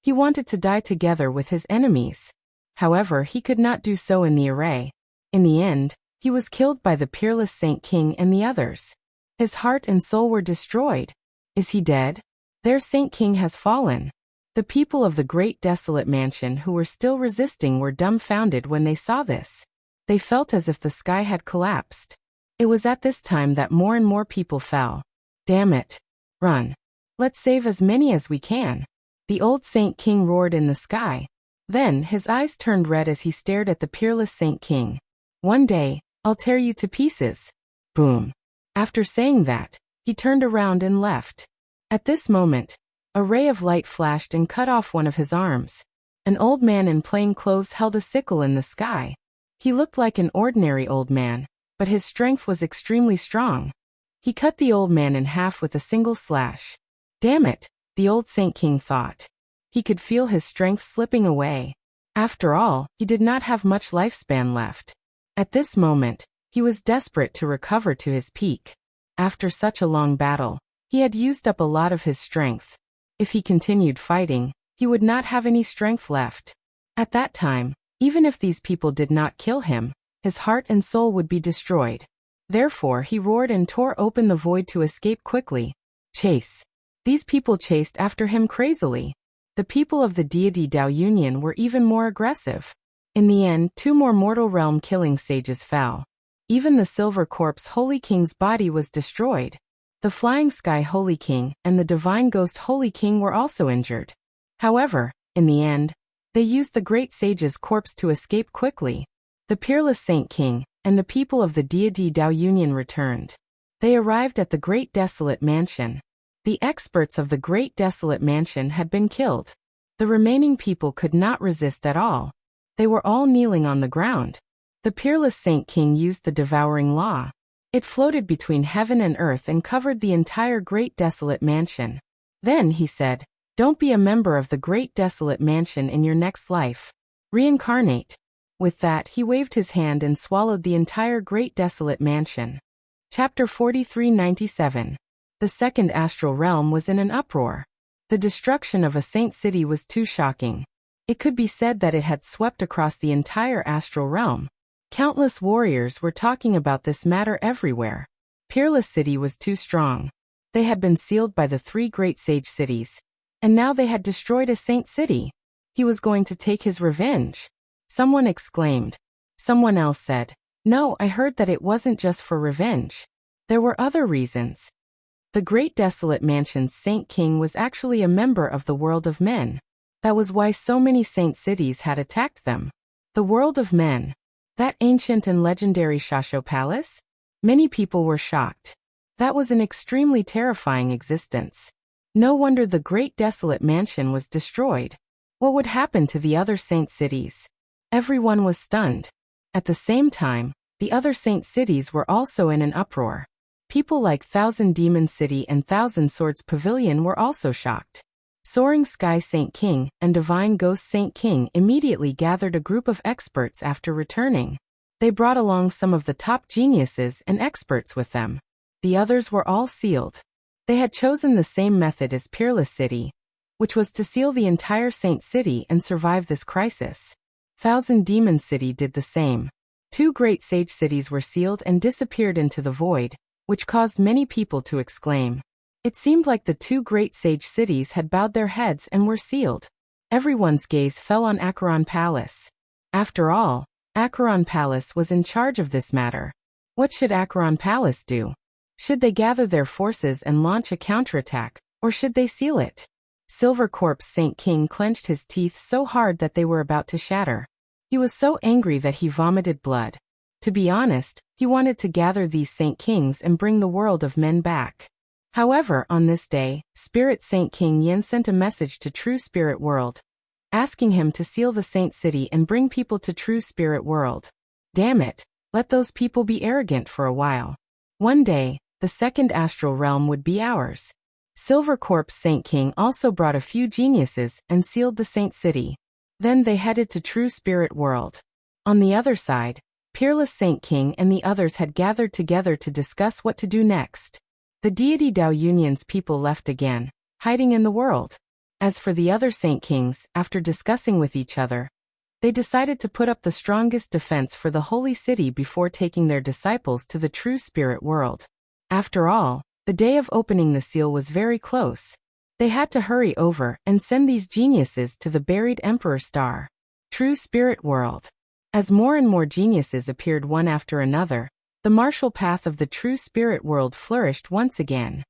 He wanted to die together with his enemies. However, he could not do so in the array. In the end, he was killed by the peerless Saint King and the others. His heart and soul were destroyed. Is he dead? Their Saint King has fallen. The people of the great desolate mansion who were still resisting were dumbfounded when they saw this. They felt as if the sky had collapsed. It was at this time that more and more people fell. Damn it. Run. Let's save as many as we can. The old Saint King roared in the sky. Then his eyes turned red as he stared at the peerless Saint King. One day, I'll tear you to pieces. Boom. After saying that, he turned around and left. At this moment, a ray of light flashed and cut off one of his arms. An old man in plain clothes held a sickle in the sky. He looked like an ordinary old man, but his strength was extremely strong. He cut the old man in half with a single slash. Damn it, the old Saint King thought. He could feel his strength slipping away. After all, he did not have much lifespan left. At this moment, he was desperate to recover to his peak. After such a long battle, he had used up a lot of his strength. If he continued fighting, he would not have any strength left. At that time, even if these people did not kill him, his heart and soul would be destroyed. Therefore, he roared and tore open the void to escape quickly. Chase. These people chased after him crazily. The people of the deity Dao Union were even more aggressive. In the end, 2 more mortal realm killing sages fell. Even the Silver Corpse Holy King's body was destroyed. The Flying Sky Holy King and the Divine Ghost Holy King were also injured. However, in the end, they used the Great Sage's corpse to escape quickly. The Peerless Saint King and the people of the deity Dao Union returned. They arrived at the Great Desolate Mansion. The experts of the Great Desolate Mansion had been killed. The remaining people could not resist at all. They were all kneeling on the ground. The Peerless Saint King used the Devouring Law. It floated between heaven and earth and covered the entire Great Desolate Mansion. Then he said, "Don't be a member of the Great Desolate Mansion in your next life. Reincarnate." With that, he waved his hand and swallowed the entire Great Desolate Mansion. Chapter 4397. The second astral realm was in an uproar. The destruction of a saint city was too shocking. It could be said that it had swept across the entire astral realm. Countless warriors were talking about this matter everywhere. Peerless City was too strong. They had been sealed by the three great sage cities. And now they had destroyed a saint city. He was going to take his revenge. Someone exclaimed. Someone else said, "No, I heard that it wasn't just for revenge. There were other reasons." The Great Desolate Mansion's Saint King was actually a member of the world of men. That was why so many saint cities had attacked them. The world of men. That ancient and legendary Shasho Palace? Many people were shocked. That was an extremely terrifying existence. No wonder the Great Desolate Mansion was destroyed. What would happen to the other saint cities? Everyone was stunned. At the same time, the other saint cities were also in an uproar. People like Thousand Demon City and Thousand Swords Pavilion were also shocked. Soaring Sky Saint King and Divine Ghost Saint King immediately gathered a group of experts after returning. They brought along some of the top geniuses and experts with them. The others were all sealed. They had chosen the same method as Peerless City, which was to seal the entire Saint City and survive this crisis. Thousand Demon City did the same. Two great sage cities were sealed and disappeared into the void, which caused many people to exclaim. It seemed like the two great sage cities had bowed their heads and were sealed. Everyone's gaze fell on Acheron Palace. After all, Acheron Palace was in charge of this matter. What should Acheron Palace do? Should they gather their forces and launch a counterattack, or should they seal it? Silver Corpse Saint King clenched his teeth so hard that they were about to shatter. He was so angry that he vomited blood. To be honest, he wanted to gather these Saint Kings and bring the world of men back. However, on this day, Spirit Saint King Yin sent a message to True Spirit World, asking him to seal the Saint City and bring people to True Spirit World. Damn it, let those people be arrogant for a while. One day, the second astral realm would be ours. Silver Corpse Saint King also brought a few geniuses and sealed the Saint City. Then they headed to True Spirit World. On the other side, Peerless Saint King and the others had gathered together to discuss what to do next. The deity Dao Union's people left again, hiding in the world. As for the other Saint Kings, after discussing with each other, they decided to put up the strongest defense for the holy city before taking their disciples to the True Spirit World. After all, the day of opening the seal was very close. They had to hurry over and send these geniuses to the buried Emperor Star. True Spirit World. As more and more geniuses appeared one after another, the martial path of the True Spirit World flourished once again.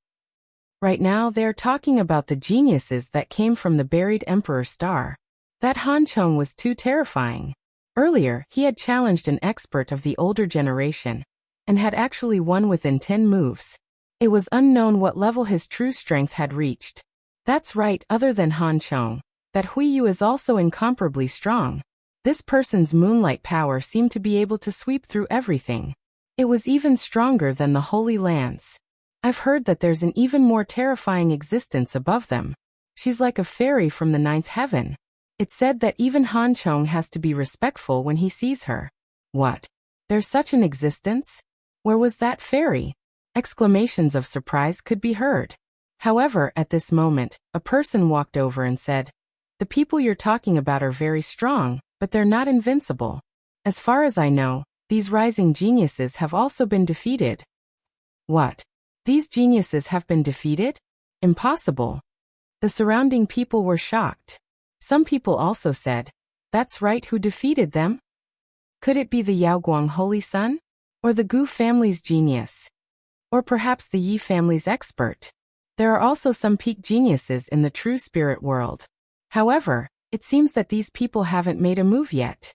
Right now they are talking about the geniuses that came from the buried Emperor Star. That Han Chong was too terrifying. Earlier, he had challenged an expert of the older generation, and had actually won within 10 moves. It was unknown what level his true strength had reached. That's right, other than Han Chong, that Hui Yu is also incomparably strong. This person's moonlight power seemed to be able to sweep through everything. It was even stronger than the Holy Lands. I've heard that there's an even more terrifying existence above them. She's like a fairy from the 9th heaven. It's said that even Han Chong has to be respectful when he sees her. What? There's such an existence? Where was that fairy? Exclamations of surprise could be heard. However, at this moment, a person walked over and said, "The people you're talking about are very strong, but they're not invincible. As far as I know, these rising geniuses have also been defeated." What? These geniuses have been defeated? Impossible. The surrounding people were shocked. Some people also said, "That's right, who defeated them? Could it be the Yaoguang Holy Sun?" or the Gu family's genius, or perhaps the Yi family's expert. There are also some peak geniuses in the true spirit world. However, it seems that these people haven't made a move yet.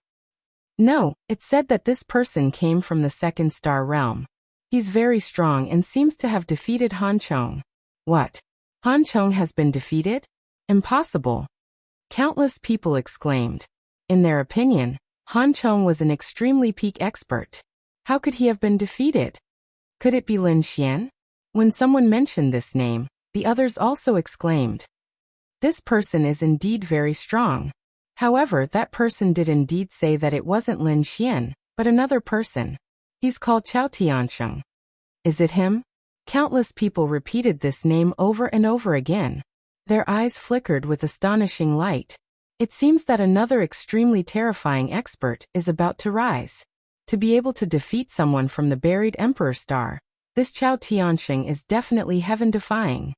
No, it's said that this person came from the second star realm. He's very strong and seems to have defeated Han Chong. What? Han Chong has been defeated? Impossible. Countless people exclaimed. In their opinion, Han Chong was an extremely peak expert. How could he have been defeated? Could it be Lin Xian? When someone mentioned this name, the others also exclaimed. This person is indeed very strong. However, that person did indeed say that it wasn't Lin Xian, but another person. He's called Chao Tiansheng. Is it him? Countless people repeated this name over and over again. Their eyes flickered with astonishing light. It seems that another extremely terrifying expert is about to rise. To be able to defeat someone from the buried Emperor Star, this Chao Tiansheng is definitely heaven-defying.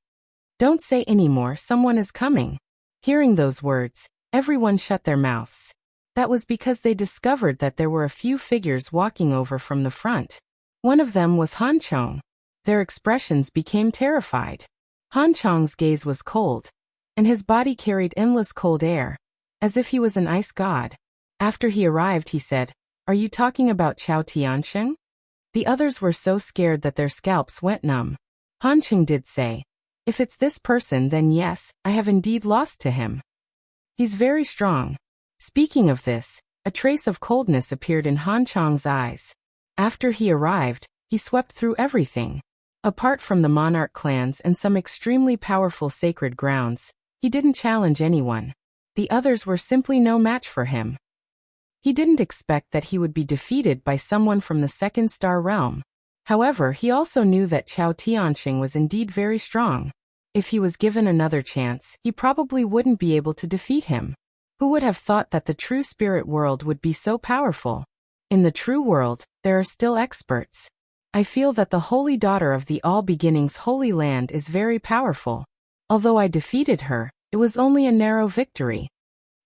Don't say any more, someone is coming. Hearing those words, everyone shut their mouths. That was because they discovered that there were a few figures walking over from the front. One of them was Han Chong. Their expressions became terrified. Han Chong's gaze was cold, and his body carried endless cold air, as if he was an ice god. After he arrived, he said, "Are you talking about Chao Tiansheng?" The others were so scared that their scalps went numb. Han Chong did say, "If it's this person, then yes, I have indeed lost to him. He's very strong." Speaking of this, a trace of coldness appeared in Han Chong's eyes. After he arrived, he swept through everything. Apart from the monarch clans and some extremely powerful sacred grounds, he didn't challenge anyone. The others were simply no match for him. He didn't expect that he would be defeated by someone from the second star realm. However, he also knew that Chao Tiansheng was indeed very strong. If he was given another chance, he probably wouldn't be able to defeat him. Who would have thought that the true spirit world would be so powerful? In the true world, there are still experts. I feel that the holy daughter of the All Beginnings Holy Land is very powerful. Although I defeated her, it was only a narrow victory.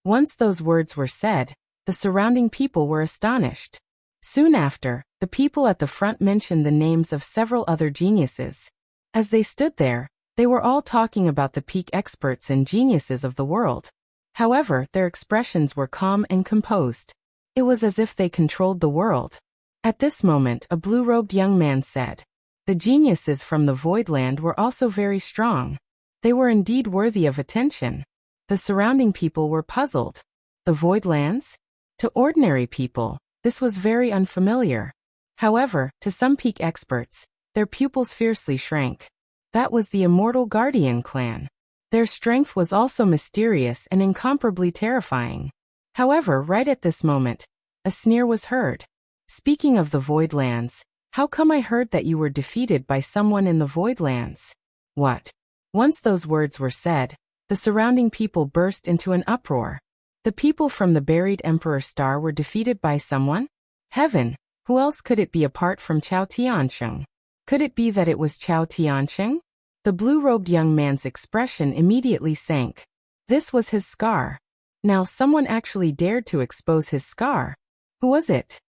Once those words were said, the surrounding people were astonished. Soon after, the people at the front mentioned the names of several other geniuses. As they stood there, they were all talking about the peak experts and geniuses of the world. However, their expressions were calm and composed. It was as if they controlled the world. At this moment, a blue-robed young man said, "The geniuses from the Voidland were also very strong. They were indeed worthy of attention." The surrounding people were puzzled. The Voidlands? To ordinary people, this was very unfamiliar. However, to some peak experts, their pupils fiercely shrank. That was the Immortal Guardian clan. Their strength was also mysterious and incomparably terrifying. However, right at this moment, a sneer was heard. "Speaking of the Voidlands, how come I heard that you were defeated by someone in the Voidlands?" What? Once those words were said, the surrounding people burst into an uproar. The people from the buried Emperor Star were defeated by someone? Heaven, who else could it be apart from Chao Tiansheng? Could it be that it was Chao Tiansheng? The blue-robed young man's expression immediately sank. This was his scar. Now someone actually dared to expose his scar. Who was it?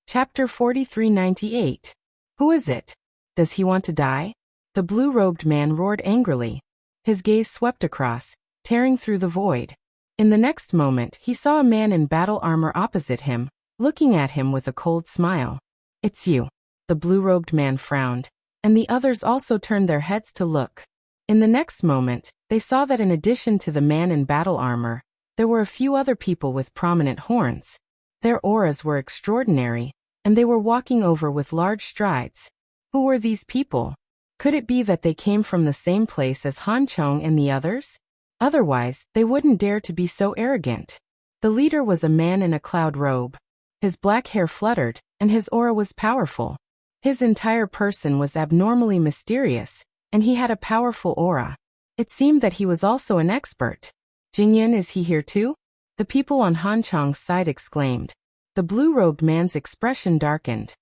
Chapter 4398. Who is it? Does he want to die? The blue-robed man roared angrily. His gaze swept across, tearing through the void. In the next moment, he saw a man in battle armor opposite him, looking at him with a cold smile. "It's you." The blue-robed man frowned, and the others also turned their heads to look. In the next moment, they saw that in addition to the man in battle armor, there were a few other people with prominent horns. Their auras were extraordinary, and they were walking over with large strides. Who were these people? Could it be that they came from the same place as Han Chong and the others? Otherwise, they wouldn't dare to be so arrogant. The leader was a man in a cloud robe. His black hair fluttered, and his aura was powerful. His entire person was abnormally mysterious, and he had a powerful aura. It seemed that he was also an expert. "Jingyan, is he here too?" The people on Han Chong's side exclaimed. The blue-robed man's expression darkened.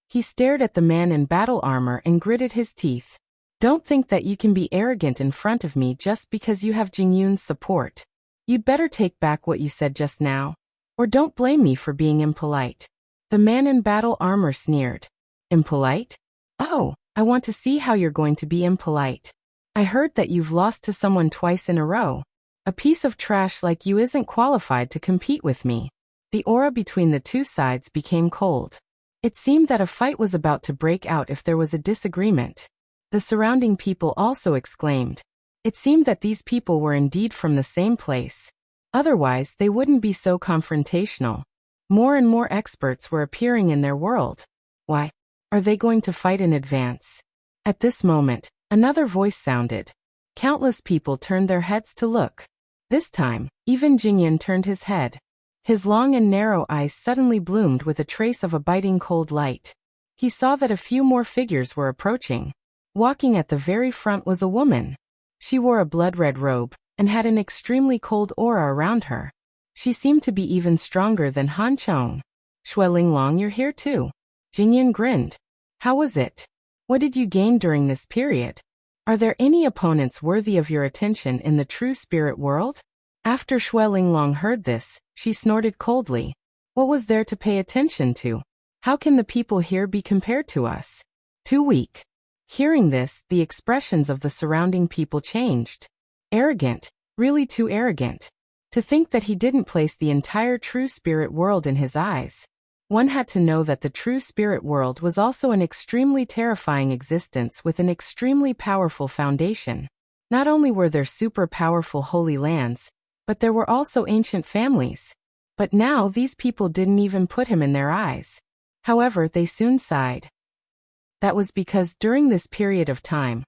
He stared at the man in battle armor and gritted his teeth. "Don't think that you can be arrogant in front of me just because you have Jingyun's support. You'd better take back what you said just now. Or don't blame me for being impolite." The man in battle armor sneered. Impolite? Oh, I want to see how you're going to be impolite. I heard that you've lost to someone twice in a row. A piece of trash like you isn't qualified to compete with me. The aura between the two sides became cold. It seemed that a fight was about to break out if there was a disagreement. The surrounding people also exclaimed. It seemed that these people were indeed from the same place. Otherwise, they wouldn't be so confrontational. More and more experts were appearing in their world. Why? Are they going to fight in advance? At this moment, another voice sounded. Countless people turned their heads to look. This time, even Jingyan turned his head. His long and narrow eyes suddenly bloomed with a trace of a biting cold light. He saw that a few more figures were approaching. Walking at the very front was a woman. She wore a blood-red robe and had an extremely cold aura around her. She seemed to be even stronger than Han Chong. Shui Linglong, you're here too. Jingyan grinned. How was it? What did you gain during this period? Are there any opponents worthy of your attention in the true spirit world? After Shui Linglong heard this, she snorted coldly. What was there to pay attention to? How can the people here be compared to us? Too weak. Hearing this, the expressions of the surrounding people changed. Arrogant, really too arrogant. To think that he didn't place the entire true spirit world in his eyes. One had to know that the true spirit world was also an extremely terrifying existence with an extremely powerful foundation. Not only were there super powerful holy lands, but there were also ancient families. But now these people didn't even put him in their eyes. However, they soon sighed. That was because during this period of time,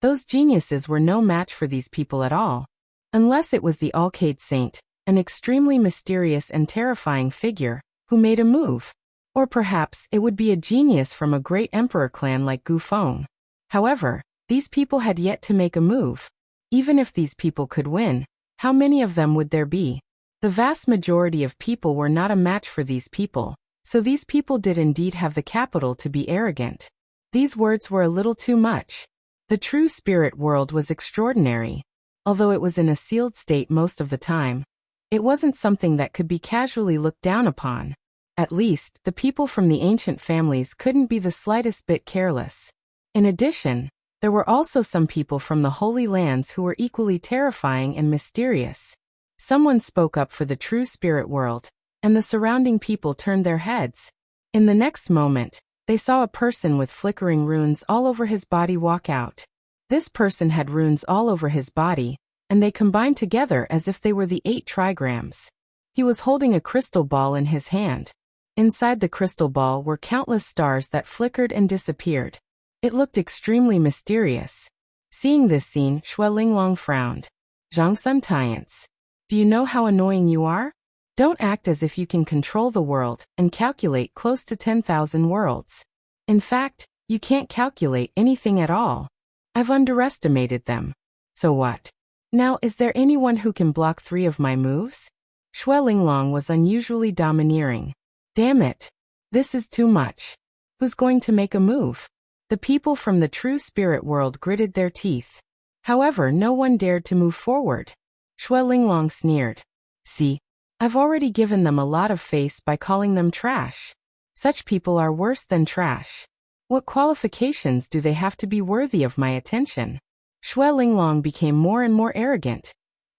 those geniuses were no match for these people at all. Unless it was the Alcade Saint, an extremely mysterious and terrifying figure, who made a move. Or perhaps it would be a genius from a great emperor clan like Gu Feng. However, these people had yet to make a move. Even if these people could win, how many of them would there be? The vast majority of people were not a match for these people, so these people did indeed have the capital to be arrogant. These words were a little too much. The true spirit world was extraordinary. Although it was in a sealed state most of the time, it wasn't something that could be casually looked down upon. At least, the people from the ancient families couldn't be the slightest bit careless. In addition, there were also some people from the Holy Lands who were equally terrifying and mysterious. Someone spoke up for the true spirit world, and the surrounding people turned their heads. In the next moment, they saw a person with flickering runes all over his body walk out. This person had runes all over his body, and they combined together as if they were the 8 trigrams. He was holding a crystal ball in his hand. Inside the crystal ball were countless stars that flickered and disappeared. It looked extremely mysterious. Seeing this scene, Shui Linglong frowned. Zhang Sun Tiance. Do you know how annoying you are? Don't act as if you can control the world and calculate close to 10,000 worlds. In fact, you can't calculate anything at all. I've underestimated them. So what? Now, is there anyone who can block 3 of my moves? Shui Linglong was unusually domineering. Damn it. This is too much. Who's going to make a move? The people from the true spirit world gritted their teeth. However, no one dared to move forward. Shui Linglong sneered. See, I've already given them a lot of face by calling them trash. Such people are worse than trash. What qualifications do they have to be worthy of my attention? Shui Linglong became more and more arrogant,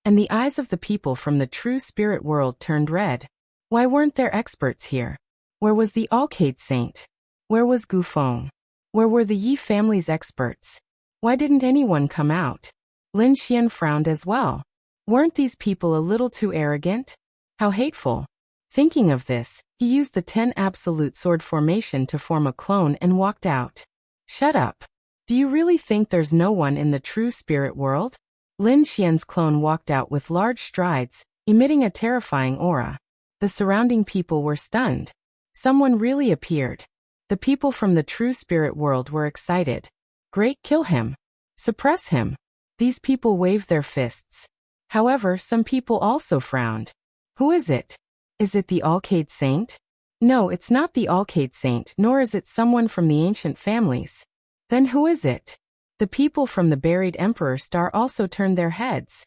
and the eyes of the people from the true spirit world turned red. Why weren't there experts here? Where was the Alcade Saint? Where was Gu Feng? Where were the Yi family's experts? Why didn't anyone come out? Lin Xian frowned as well. Weren't these people a little too arrogant? How hateful. Thinking of this, he used the 10 absolute sword formation to form a clone and walked out. Shut up. Do you really think there's no one in the true spirit world? Lin Xian's clone walked out with large strides, emitting a terrifying aura. The surrounding people were stunned. Someone really appeared. The people from the true spirit world were excited. Great, kill him. Suppress him. These people waved their fists. However, some people also frowned. Who is it? Is it the Alcade Saint? No, it's not the Alcade Saint, nor is it someone from the ancient families. Then who is it? The people from the buried Emperor Star also turned their heads.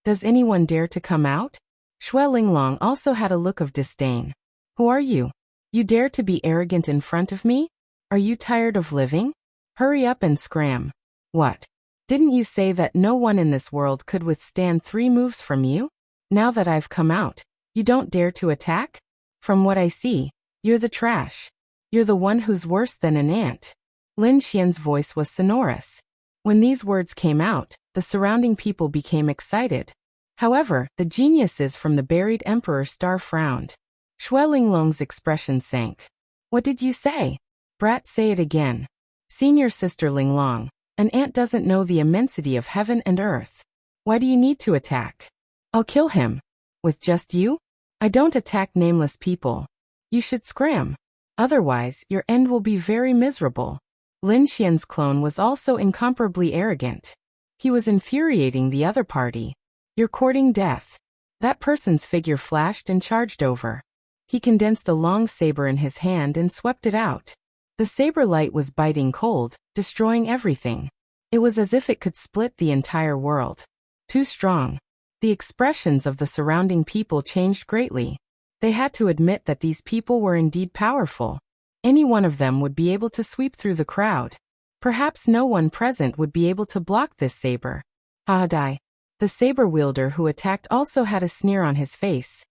Does anyone dare to come out? Shui Linglong also had a look of disdain. Who are you? You dare to be arrogant in front of me? Are you tired of living? Hurry up and scram. What? Didn't you say that no one in this world could withstand 3 moves from you? Now that I've come out, you don't dare to attack? From what I see, you're the trash. You're the one who's worse than an ant. Lin Xian's voice was sonorous. When these words came out, the surrounding people became excited. However, the geniuses from the buried Emperor Star frowned. Shui Linglong's expression sank. What did you say? Brat, say it again. Senior sister Linglong, an ant doesn't know the immensity of heaven and earth. Why do you need to attack? I'll kill him. With just you? I don't attack nameless people. You should scram. Otherwise, your end will be very miserable. Lin Xian's clone was also incomparably arrogant. He was infuriating the other party. You're courting death. That person's figure flashed and charged over. He condensed a long saber in his hand and swept it out. The saber light was biting cold, destroying everything. It was as if it could split the entire world. Too strong. The expressions of the surrounding people changed greatly. They had to admit that these people were indeed powerful. Any one of them would be able to sweep through the crowd. Perhaps no one present would be able to block this saber. Haadai. The saber wielder who attacked also had a sneer on his face.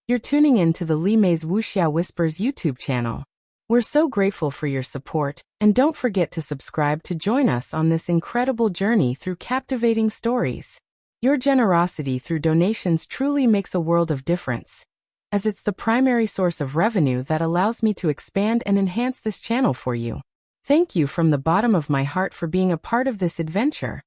You're tuning in to the Li Mei's Wuxia Whispers YouTube channel. We're so grateful for your support, and don't forget to subscribe to join us on this incredible journey through captivating stories. Your generosity through donations truly makes a world of difference, as it's the primary source of revenue that allows me to expand and enhance this channel for you. Thank you from the bottom of my heart for being a part of this adventure.